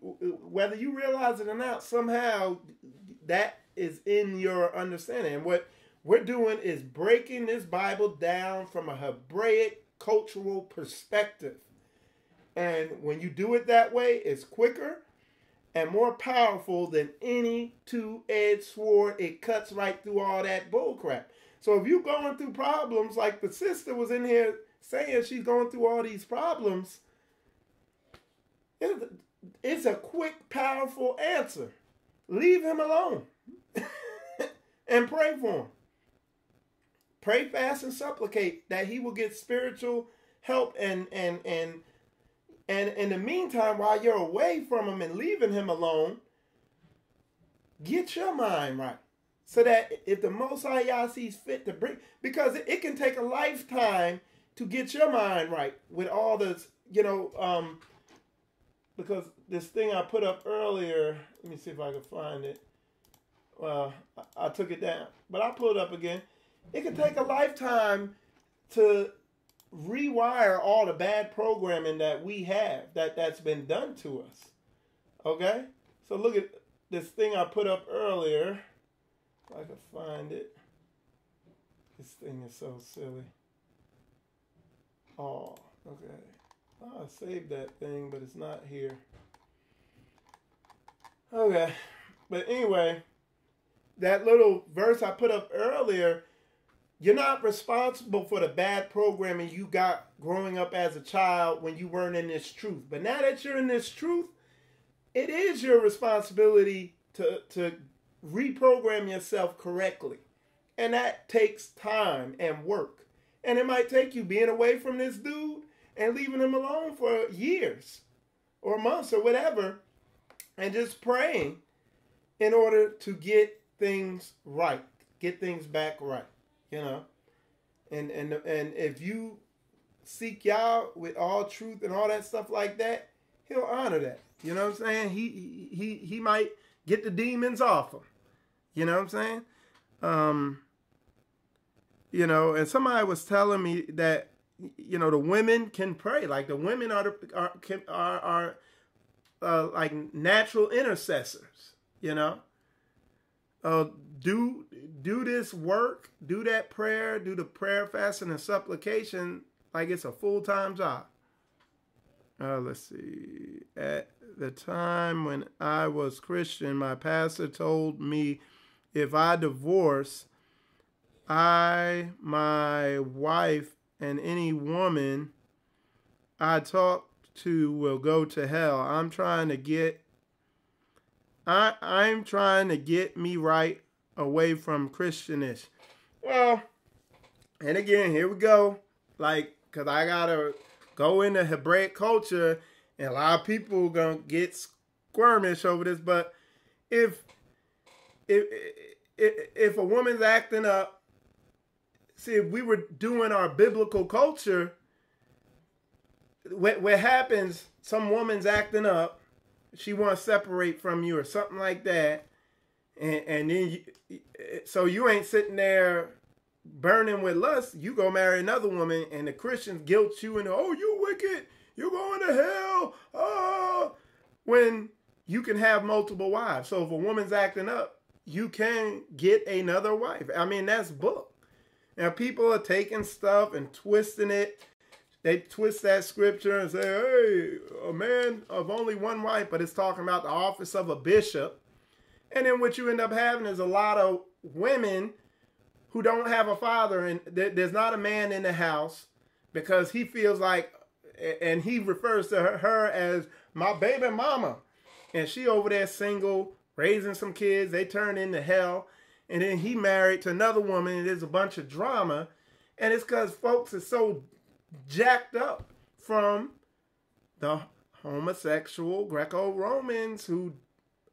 whether you realize it or not, somehow that is in your understanding. And what we're doing is breaking this Bible down from a Hebraic cultural perspective. And when you do it that way, it's quicker and more powerful than any two-edged sword. It cuts right through all that bullcrap. So if you're going through problems, like the sister was in here saying she's going through all these problems, it's a quick, powerful answer. Leave him alone and pray for him. Pray, fast, and supplicate that he will get spiritual help. And in the meantime, while you're away from him and leaving him alone, get your mind right. So that if the Most High Yah sees fit to bring, because it can take a lifetime to get your mind right with all this, because this thing I put up earlier, let me see if I can find it. Well, I took it down, but I'll pull it up again. It can take a lifetime to rewire all the bad programming that we have, that's been done to us. Okay? So look at this thing I put up earlier. If I can find it. This thing is so silly. Oh, okay. Oh, I saved that thing, but it's not here. Okay. But anyway, that little verse I put up earlier, you're not responsible for the bad programming you got growing up as a child when you weren't in this truth. But now that you're in this truth, it is your responsibility to reprogram yourself correctly. And that takes time and work. And it might take you being away from this dude and leaving him alone for years or months or whatever, and just praying in order to get things right, get things back right, And if you seek Yah with all truth and all that stuff like that, he'll honor that. You know what I'm saying? He might get the demons off him. You know what I'm saying? You know, and somebody was telling me that, you know, the women can pray. Like the women are like natural intercessors. You know, do this work, do that prayer, do the prayer, fasting, and supplication like it's a full-time job. Let's see. At the time when I was Christian, my pastor told me if I divorce, my wife, and any woman I talk to will go to hell. I'm trying to get me right away from Christianish. Well, and again, here we go. Like, because I got to go into Hebraic culture, and a lot of people going to get squirmish over this. But if a woman's acting up, see, if we were doing our biblical culture, what happens, some woman's acting up, she wants to separate from you or something like that, and then so you ain't sitting there burning with lust, you go marry another woman, and the Christians guilt you into, oh, you wicked, you're going to hell, oh, when you can have multiple wives. So if a woman's acting up, you can get another wife. I mean, that's book. Now, people are taking stuff and twisting it. They twist that scripture and say, hey, a man of only one wife, but it's talking about the office of a bishop. And then what you end up having is a lot of women who don't have a father, and there's not a man in the house because he feels like, and he refers to her as my baby mama. And she over there single, raising some kids. They turn into hell. And then he married to another woman, and there's a bunch of drama. And it's because folks are so jacked up from the homosexual Greco-Romans who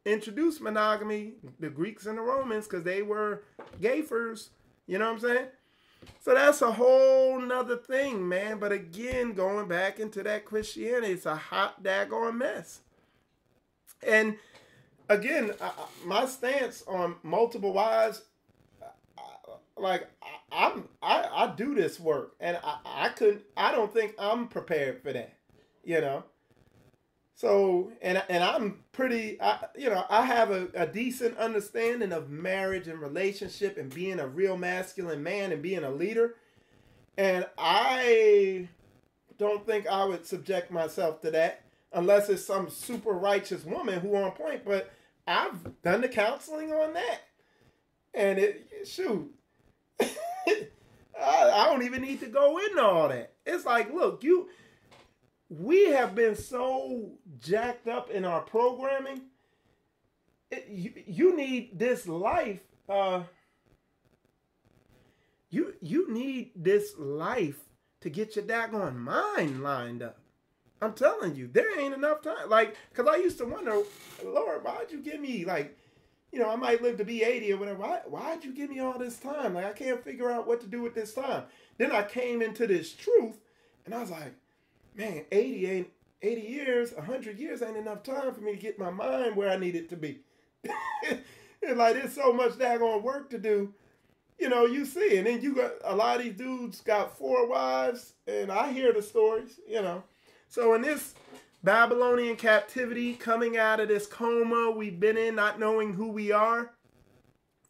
introduced monogamy, the Greeks and the Romans, because they were gayfers. You know what I'm saying? So that's a whole nother thing, man. But again, going back into that Christianity, it's a hot daggone mess. And again, my stance on multiple wives, I do this work, and I don't think I'm prepared for that, you know. So, and I'm pretty, I have a decent understanding of marriage and relationship and being a real masculine man and being a leader, and I don't think I would subject myself to that unless it's some super righteous woman who on point. But I've done the counseling on that, and shoot, I don't even need to go into all that. It's like, look, we have been so jacked up in our programming. You need this life. You need this life to get your daggone mind lined up. I'm telling you, there ain't enough time. Like, because I used to wonder, Lord, why'd you give me, like, you know, I might live to be 80 or whatever. Why'd you give me all this time? Like, I can't figure out what to do with this time. Then I came into this truth, and I was like, man, 80 years, 100 years ain't enough time for me to get my mind where I need it to be. And like, there's so much daggone work to do. You know, you see, and then you got a lot of these dudes got 4 wives, and I hear the stories, you know. So in this Babylonian captivity, coming out of this coma we've been in, not knowing who we are,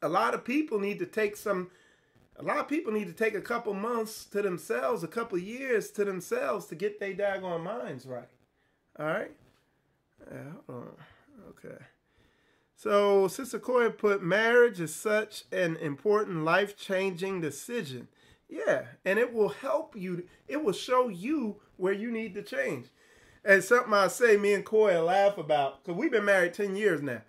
a lot of people need to take a couple months to themselves, a couple years to themselves to get their daggone minds right. All right? Hold on. Okay. So Sister Coy put, marriage is such an important life-changing decision. Yeah, and it will help you. It will show you where you need to change. And something I say, me and Coy laugh about, because we've been married 10 years now.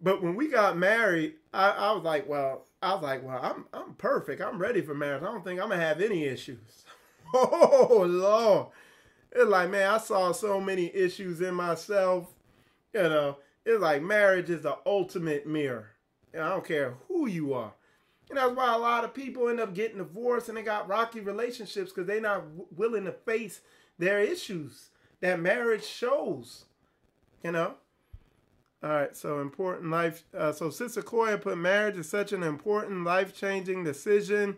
But when we got married, I was like, well, I'm perfect. I'm ready for marriage. I don't think I'm going to have any issues. Oh, Lord. It's like, man, I saw so many issues in myself. You know, it's like marriage is the ultimate mirror. And I don't care who you are. And that's why a lot of people end up getting divorced and they got rocky relationships because they're not willing to face their issues that marriage shows, you know. All right, so important life. So Sister Koya put, marriage is such an important life-changing decision.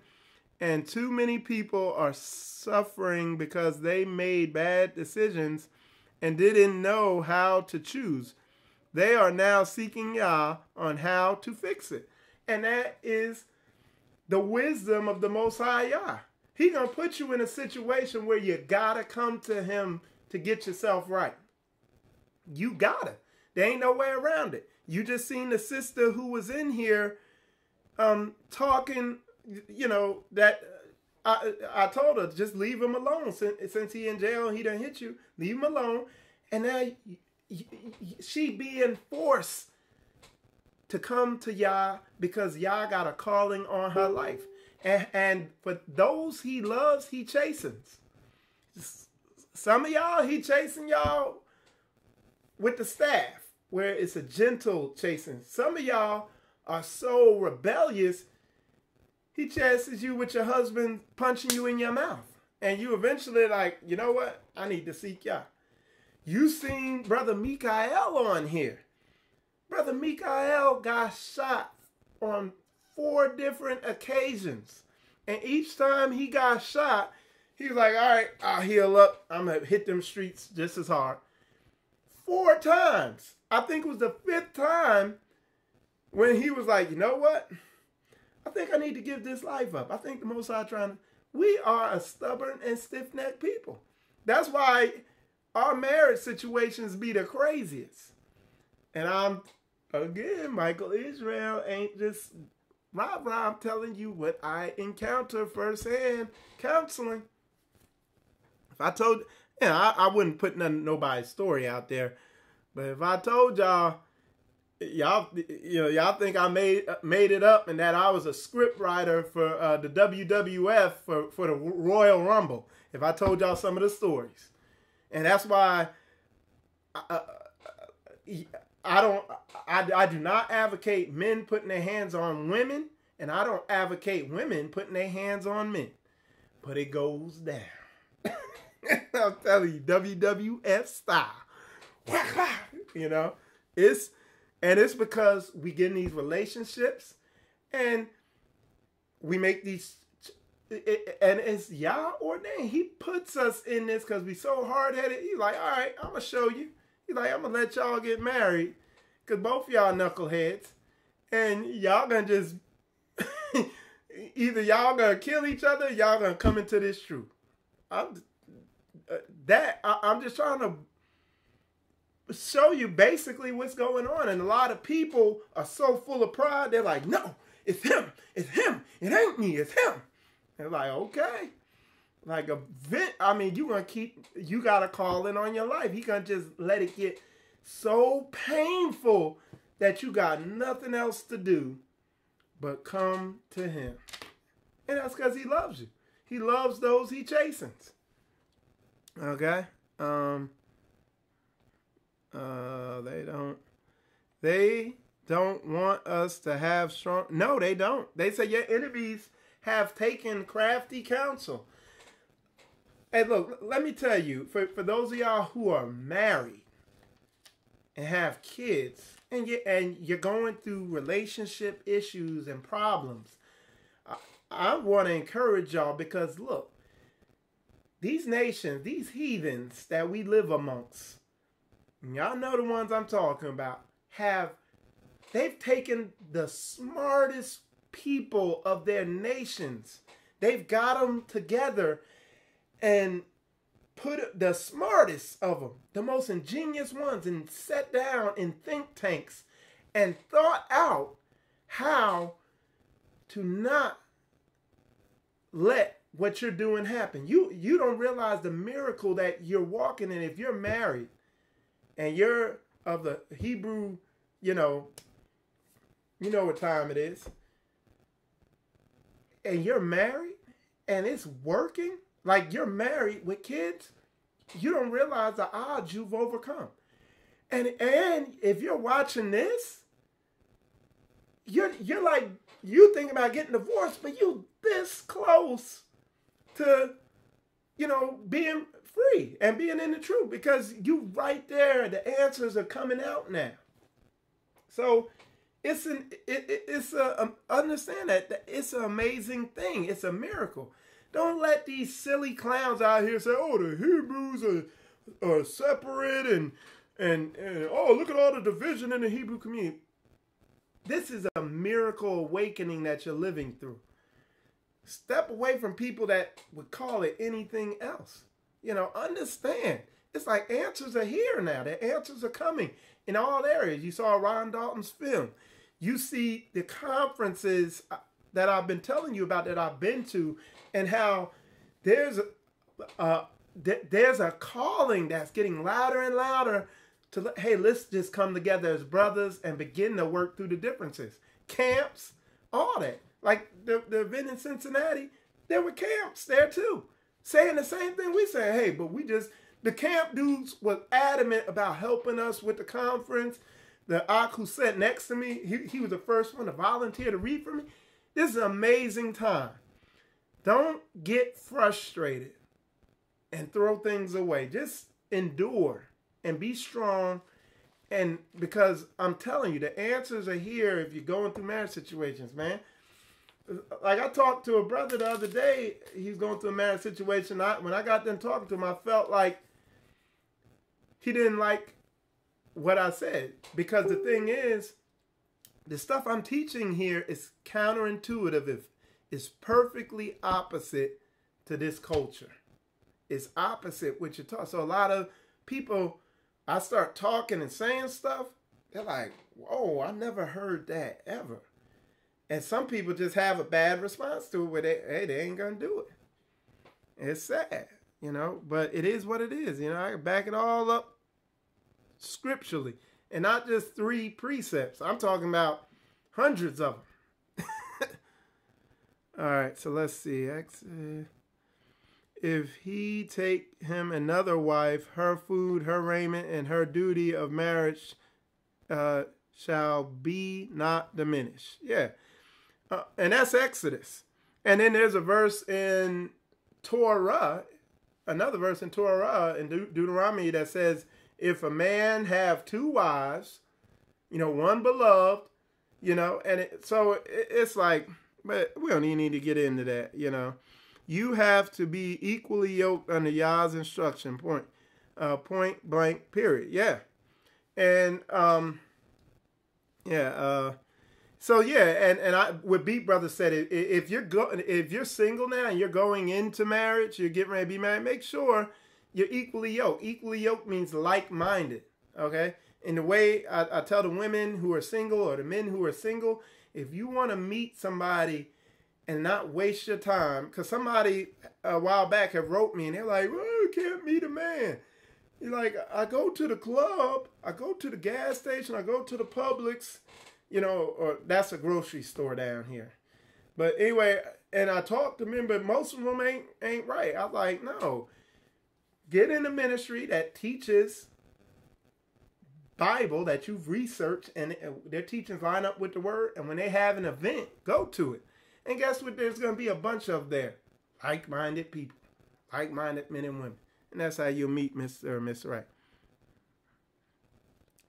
And too many people are suffering because they made bad decisions and didn't know how to choose. They are now seeking Yah on how to fix it. And that is the wisdom of the Most High Yah. He gonna put you in a situation where you gotta come to him to get yourself right. You gotta. There ain't no way around it. You just seen the sister who was in here talking, that I told her, just leave him alone. Since he in jail and he done hit you, leave him alone. And now she being forced to come to Yah because Yah got a calling on her life. And for those he loves, he chastens. Some of y'all, he chasing y'all with the staff, where it's a gentle chasing. Some of y'all are so rebellious, he chases you with your husband punching you in your mouth. And you eventually like, you know what? I need to seek Yah. You seen Brother Mikael on here. Brother Mikael got shot on 4 different occasions. And each time he got shot, he was like, all right, I'll heal up. I'm going to hit them streets just as hard. 4 times. I think it was the 5th time when he was like, you know what? I think I need to give this life up. I think the Most High we are a stubborn and stiff-necked people. That's why our marriage situations be the craziest. And again, Michael Israel ain't just I'm telling you what I encounter firsthand counseling. If I told, I wouldn't put nobody's story out there, but if I told y'all think I made it up and that I was a script writer for the WWF for the Royal Rumble, if I told y'all some of the stories, and that's why I do not advocate men putting their hands on women, and I don't advocate women putting their hands on men. But it goes down. I'm telling you, WWF style. It's because we get in these relationships and we make these, and it's Yah ordained. He puts us in this because we so hard-headed. He's like, all right, I'm going to show you. He's like, I'm going to let y'all get married because both y'all knuckleheads. And y'all going to just, either y'all going to kill each other or y'all going to come into this truth. I'm just trying to show you basically what's going on. And a lot of people are so full of pride. They're like, no, it's him. It's him. It ain't me. It's him. They're like, okay. Like you got a calling on your life. He gonna just let it get so painful that you got nothing else to do but come to him. And that's because he loves you. He loves those he chastens. Okay? They don't want us to have strong. No, they don't. They say your enemies have taken crafty counsel. Hey, look, let me tell you, for those of y'all who are married and have kids, and you're going through relationship issues and problems, I want to encourage y'all because, look, these nations, these heathens that we live amongst, y'all know the ones I'm talking about, they've taken the smartest people of their nations. They've got them together and put the smartest of them, the most ingenious ones, and sat down in think tanks and thought out how to not let what you're doing happen. You don't realize the miracle that you're walking in if you're married and you're of the Hebrew, you know what time it is, and you're married and it's working, like you're married with kids, you don't realize the odds you've overcome. And if you're watching this, you're like, you thinking about getting divorced, but you this close to, being free and being in the truth because you right there, the answers are coming out now. So understand that it's an amazing thing. It's a miracle. Don't let these silly clowns out here say, oh, the Hebrews are separate and oh, look at all the division in the Hebrew community. This is a miracle awakening that you're living through. Step away from people that would call it anything else. Understand. It's like answers are here now. The answers are coming in all areas. You saw Ron Dalton's film. You see the conferences that I've been telling you about that I've been to, and how there's a calling that's getting louder and louder to, hey, let's just come together as brothers and begin to work through the differences. Camps, all that. Like the event in Cincinnati, there were camps there too, saying the same thing we say. Hey, but the camp dudes was adamant about helping us with the conference. The Ak who sat next to me, he was the first one to volunteer to read for me. This is an amazing time. Don't get frustrated and throw things away. Just endure and be strong. And because I'm telling you, the answers are here if you're going through marriage situations, man. Like I talked to a brother the other day, he's going through a marriage situation. When I got done talking to him, I felt like he didn't like what I said. Because the thing is, the stuff I'm teaching here is counterintuitive. It's perfectly opposite to this culture. It's opposite what you're talking. So a lot of people, I start talking and saying stuff, they're like, whoa, I never heard that ever. And some people just have a bad response to it where they ain't going to do it. It's sad, but it is what it is. I can back it all up scripturally. And not just 3 precepts. I'm talking about hundreds of them. All right, so let's see. If he take him another wife, her food, her raiment, and her duty of marriage shall be not diminished. Yeah. And that's Exodus. And then there's a verse in Torah, another verse in Torah, in Deuteronomy that says, if a man have 2 wives, one beloved, and it's like, but we don't even need to get into that, You have to be equally yoked under Yah's instruction, point blank, period. Yeah. And, so yeah, and I what Beat Brother said, if you're single now and you're going into marriage, you're getting ready to be married, make sure you're equally yoked. Equally yoked means like-minded. Okay, in the way I tell the women who are single or the men who are single, if you want to meet somebody and not waste your time, because somebody a while back have wrote me and they're like, well, I can't meet a man. You're like, I go to the club, I go to the gas station, I go to the Publix. Or that's a grocery store down here. But anyway, and I talked to men, but most of them ain't right. I was like, no. Get in a ministry that teaches Bible that you've researched and their teachings line up with the word. And when they have an event, go to it. And guess what? There's going to be a bunch of there. Like-minded people. Like-minded men and women. And that's how you'll meet Mr. or Miss Right.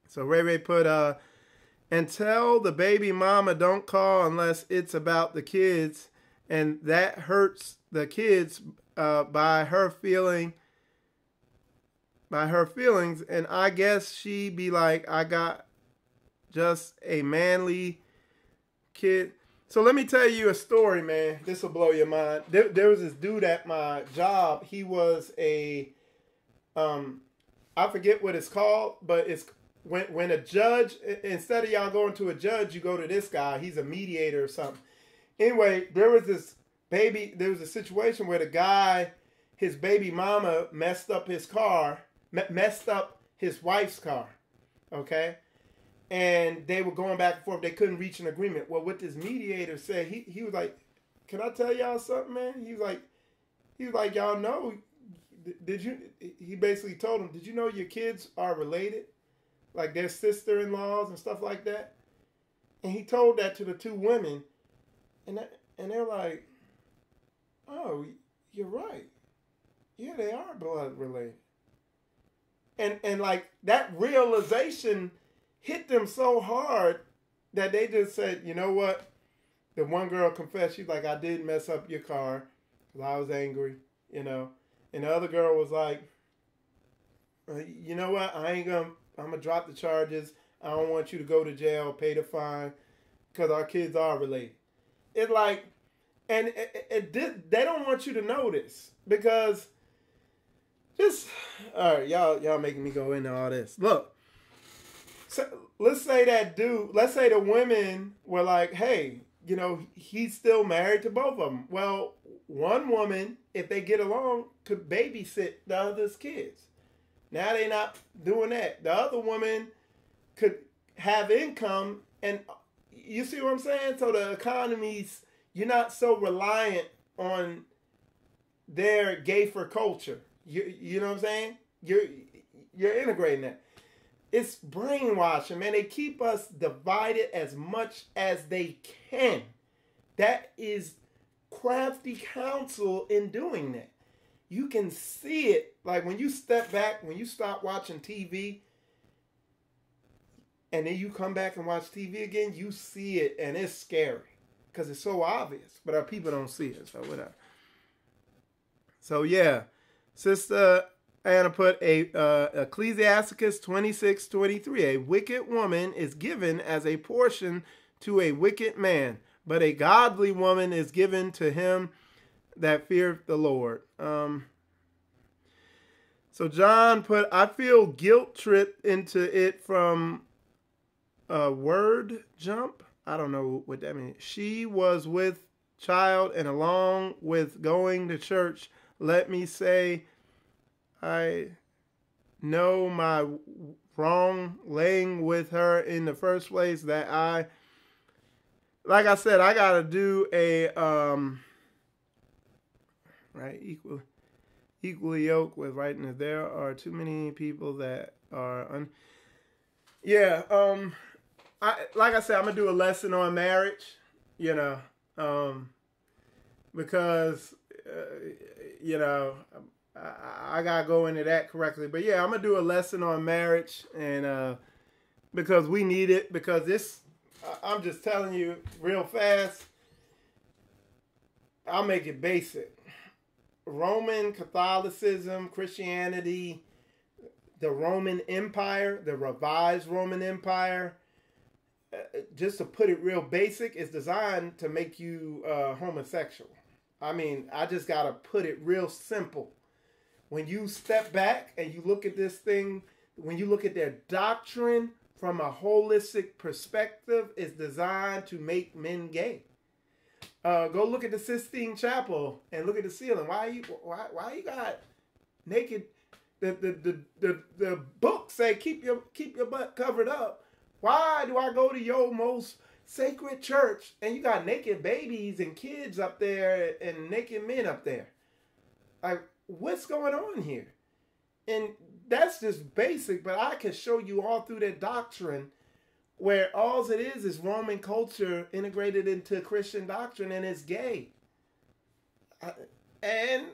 So Ray put, and tell the baby mama don't call unless it's about the kids, and that hurts the kids by her feelings. And I guess she be like, I got just a manly kid. So let me tell you a story, man. This will blow your mind. There was this dude at my job. He was I forget what it's called, but it's when a judge, instead of y'all going to a judge, you go to this guy. He's a mediator or something. Anyway, there was a situation where the guy, his baby mama messed up his wife's car. Okay? And they were going back and forth. They couldn't reach an agreement. Well, what this mediator said, he was like, can I tell y'all something, man? He was like, y'all know, he basically told them, did you know your kids are related? Like their sister-in-laws and stuff like that. And he told that to the 2 women. And they're like, oh, you're right. Yeah, they are blood related. And like that realization hit them so hard that they just said, you know what? The one girl confessed, she's like, I did mess up your car because I was angry, you know. And the other girl was like, you know what? I'm going to drop the charges. I don't want you to go to jail, pay the fine, because our kids are related. It's like, and they don't want you to know this because just, all right, y'all making me go into all this. Look, so let's say the women were like, hey, you know, he's still married to both of them. Well, one woman, if they get along, could babysit the other's kids. Now they're not doing that. The other woman could have income, and you see what I'm saying? So the economies, you're not so reliant on their gay-for culture. You know what I'm saying? You're integrating that. It's brainwashing, man. They keep us divided as much as they can. That is crafty counsel in doing that. You can see it. Like when you step back, when you stop watching TV, and then you come back and watch TV again, you see it, and it's scary because it's so obvious. But our people don't see it, so whatever. So yeah, Sister Anna put Ecclesiasticus 26:23. A wicked woman is given as a portion to a wicked man, but a godly woman is given to him that feareth the Lord. So John put, I feel guilt tripped into it from a word jump. I don't know what that means. She was with child, and along with going to church, let me say, I know my wrong laying with her in the first place, that like I said, I got to do a, right, equally yoked with writing that there are too many people that are, like I said, I'm going to do a lesson on marriage, you know, because, you know, I got to go into that correctly. But yeah, I'm going to do a lesson on marriage, and because we need it, because this, I'm just telling you real fast, I'll make it basic. Roman Catholicism, Christianity, the Roman Empire, the revised Roman Empire, just to put it real basic, is designed to make you homosexual. I mean, I just got to put it real simple. When you step back and you look at this thing, when you look at their doctrine from a holistic perspective, it's designed to make men gay. Go look at the Sistine Chapel and look at the ceiling. Why you got naked? The books say keep your butt covered up. Why do I go to your most sacred church and you got naked babies and kids up there and naked men up there? Like, what's going on here? And that's just basic, but I can show you all through that doctrine where all it is Roman culture integrated into Christian doctrine, and it's gay. And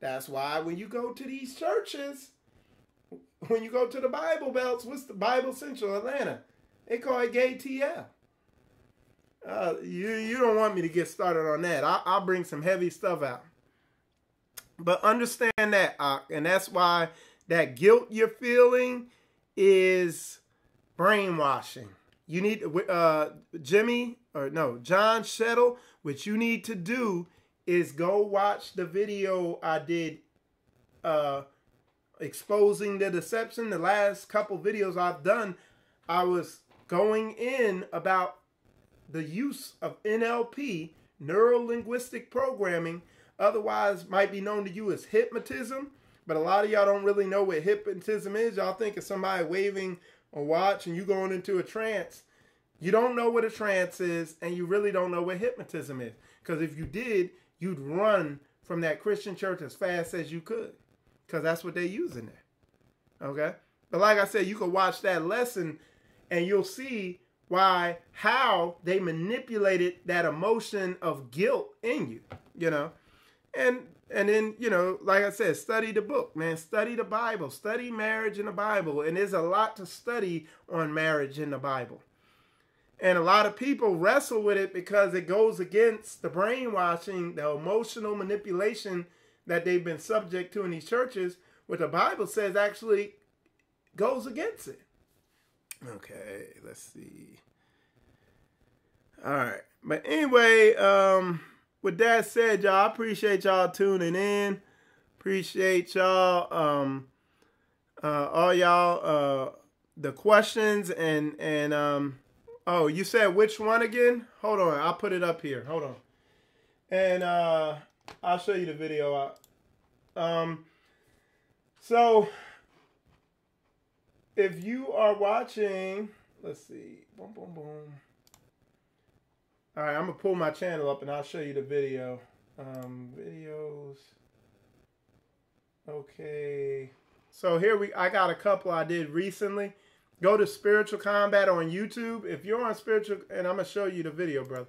that's why when you go to these churches, when you go to the Bible Belts, what's the Bible Central Atlanta? They call it gay TL. You don't want me to get started on that. I'll bring some heavy stuff out. But understand that, and that's why that guilt you're feeling is brainwashing. You need John Shettle, what you need to do is go watch the video I did exposing the deception. The last couple videos I've done, I was going in about the use of NLP, neuro-linguistic programming, otherwise might be known to you as hypnotism. But a lot of y'all don't really know what hypnotism is. Y'all think it's somebody waving a watch and you going into a trance. You don't know what a trance is, and you really don't know what hypnotism is. Because if you did, you'd run from that Christian church as fast as you could. Because that's what they're using there. Okay? But like I said, you can watch that lesson and you'll see how they manipulated that emotion of guilt in you, you know. And then, you know, like I said, study the book, man. Study the Bible. Study marriage in the Bible. And there's a lot to study on marriage in the Bible. And a lot of people wrestle with it because it goes against the brainwashing, the emotional manipulation that they've been subject to in these churches, what the Bible says actually goes against it. Okay, let's see. All right. But anyway, with that said, y'all, I appreciate y'all tuning in. Appreciate y'all, all y'all, the questions and oh, you said which one again? Hold on, I'll put it up here. Hold on. And I'll show you the video. So if you are watching, let's see. Boom, boom, boom. All right, I'm gonna pull my channel up and I'll show you the video. Videos. Okay. So here I got a couple I did recently. Go to Spiritual Combat on YouTube. If you're on Spiritual, and I'm gonna show you the video, brother.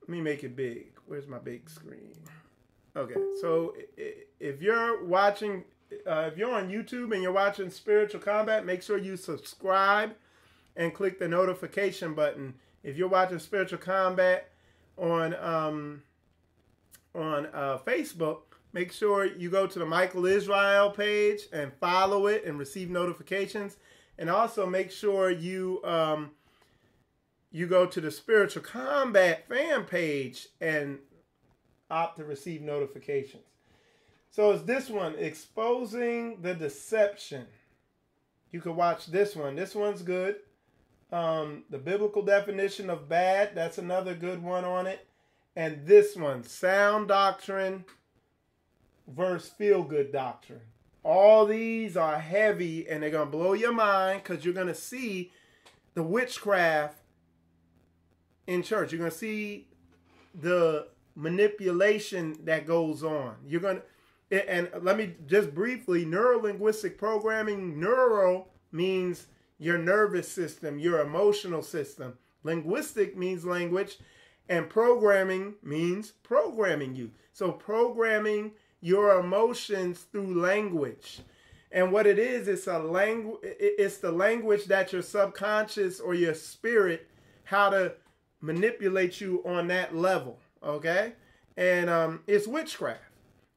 Let me make it big. Where's my big screen? Okay, so if you're watching, if you're on YouTube and you're watching Spiritual Combat, make sure you subscribe and click the notification button. If you're watching Spiritual Combat on Facebook, make sure you go to the Michael Israel page and follow it and receive notifications. And also make sure you you go to the Spiritual Combat fan page and opt to receive notifications. So it's this one, Exposing the Deception. You can watch this one. This one's good. The biblical definition of bad, that's another good one on it. And this one, Sound Doctrine versus Feel-Good Doctrine. All these are heavy and they're going to blow your mind because you're going to see the witchcraft in church. You're going to see the manipulation that goes on. You're going to, and let me just briefly, neuro-linguistic programming, neuro means your nervous system, your emotional system. Linguistic means language, and programming means programming you. So programming your emotions through language. And what it is, it's the language that your subconscious or your spirit, how to manipulate you on that level, okay? And it's witchcraft,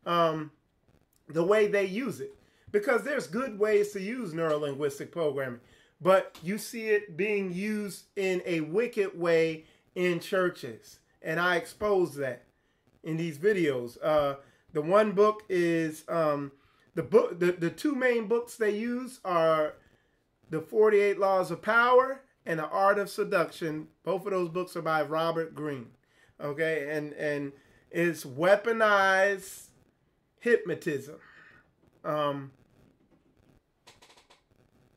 the way they use it. Because there's good ways to use neuro-linguistic programming. But you see it being used in a wicked way in churches. And I expose that in these videos. The one book is, the two main books they use are The 48 Laws of Power and The Art of Seduction. Both of those books are by Robert Greene. Okay, and it's weaponized hypnotism.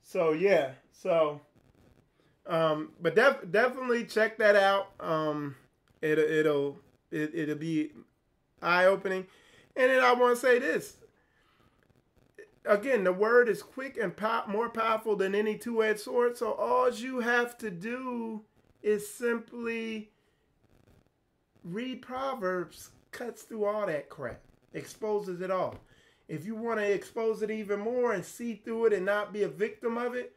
So yeah. So, but definitely check that out. It'll be eye-opening. And then I want to say this. Again, the word is quick and more powerful than any two-edged sword. So all you have to do is simply read Proverbs. Cuts through all that crap. Exposes it all. If you want to expose it even more and see through it and not be a victim of it,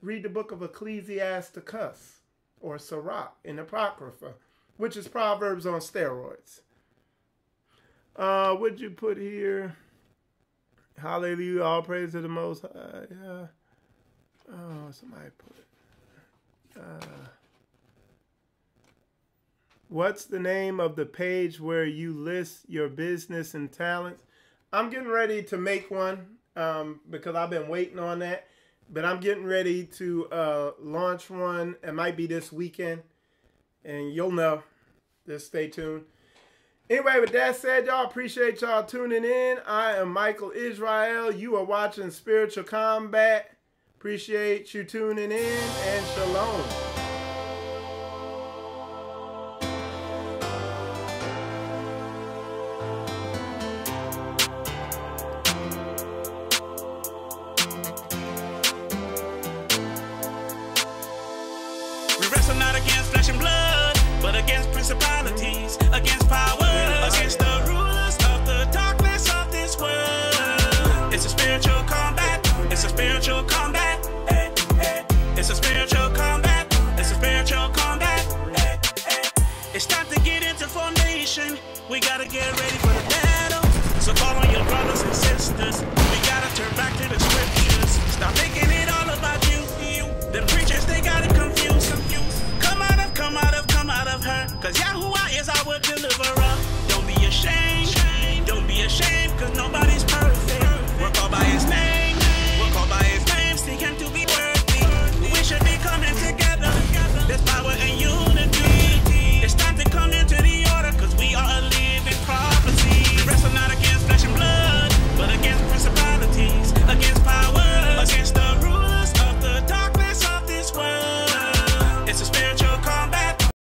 read the book of Ecclesiasticus or Sirach in Apocrypha, which is Proverbs on steroids. What'd you put here? Hallelujah, all praise to the Most High. Yeah. Oh, somebody put it. What's the name of the page where you list your business and talents? I'm getting ready to make one because I've been waiting on that. But I'm getting ready to launch one. It might be this weekend. And you'll know. Just stay tuned. Anyway, with that said, y'all, appreciate y'all tuning in. I am Michael Israel. You are watching Spiritual Combat. Appreciate you tuning in. And shalom. Not against flesh and blood, but against principalities, against powers, against the rulers of the darkness of this world. It's a spiritual combat. It's a spiritual combat. It's a spiritual combat. It's a spiritual combat. We gotta get ready for the battle. So call on your brothers and sisters. We gotta turn back to the scriptures. Stop making it all about you. Them preachers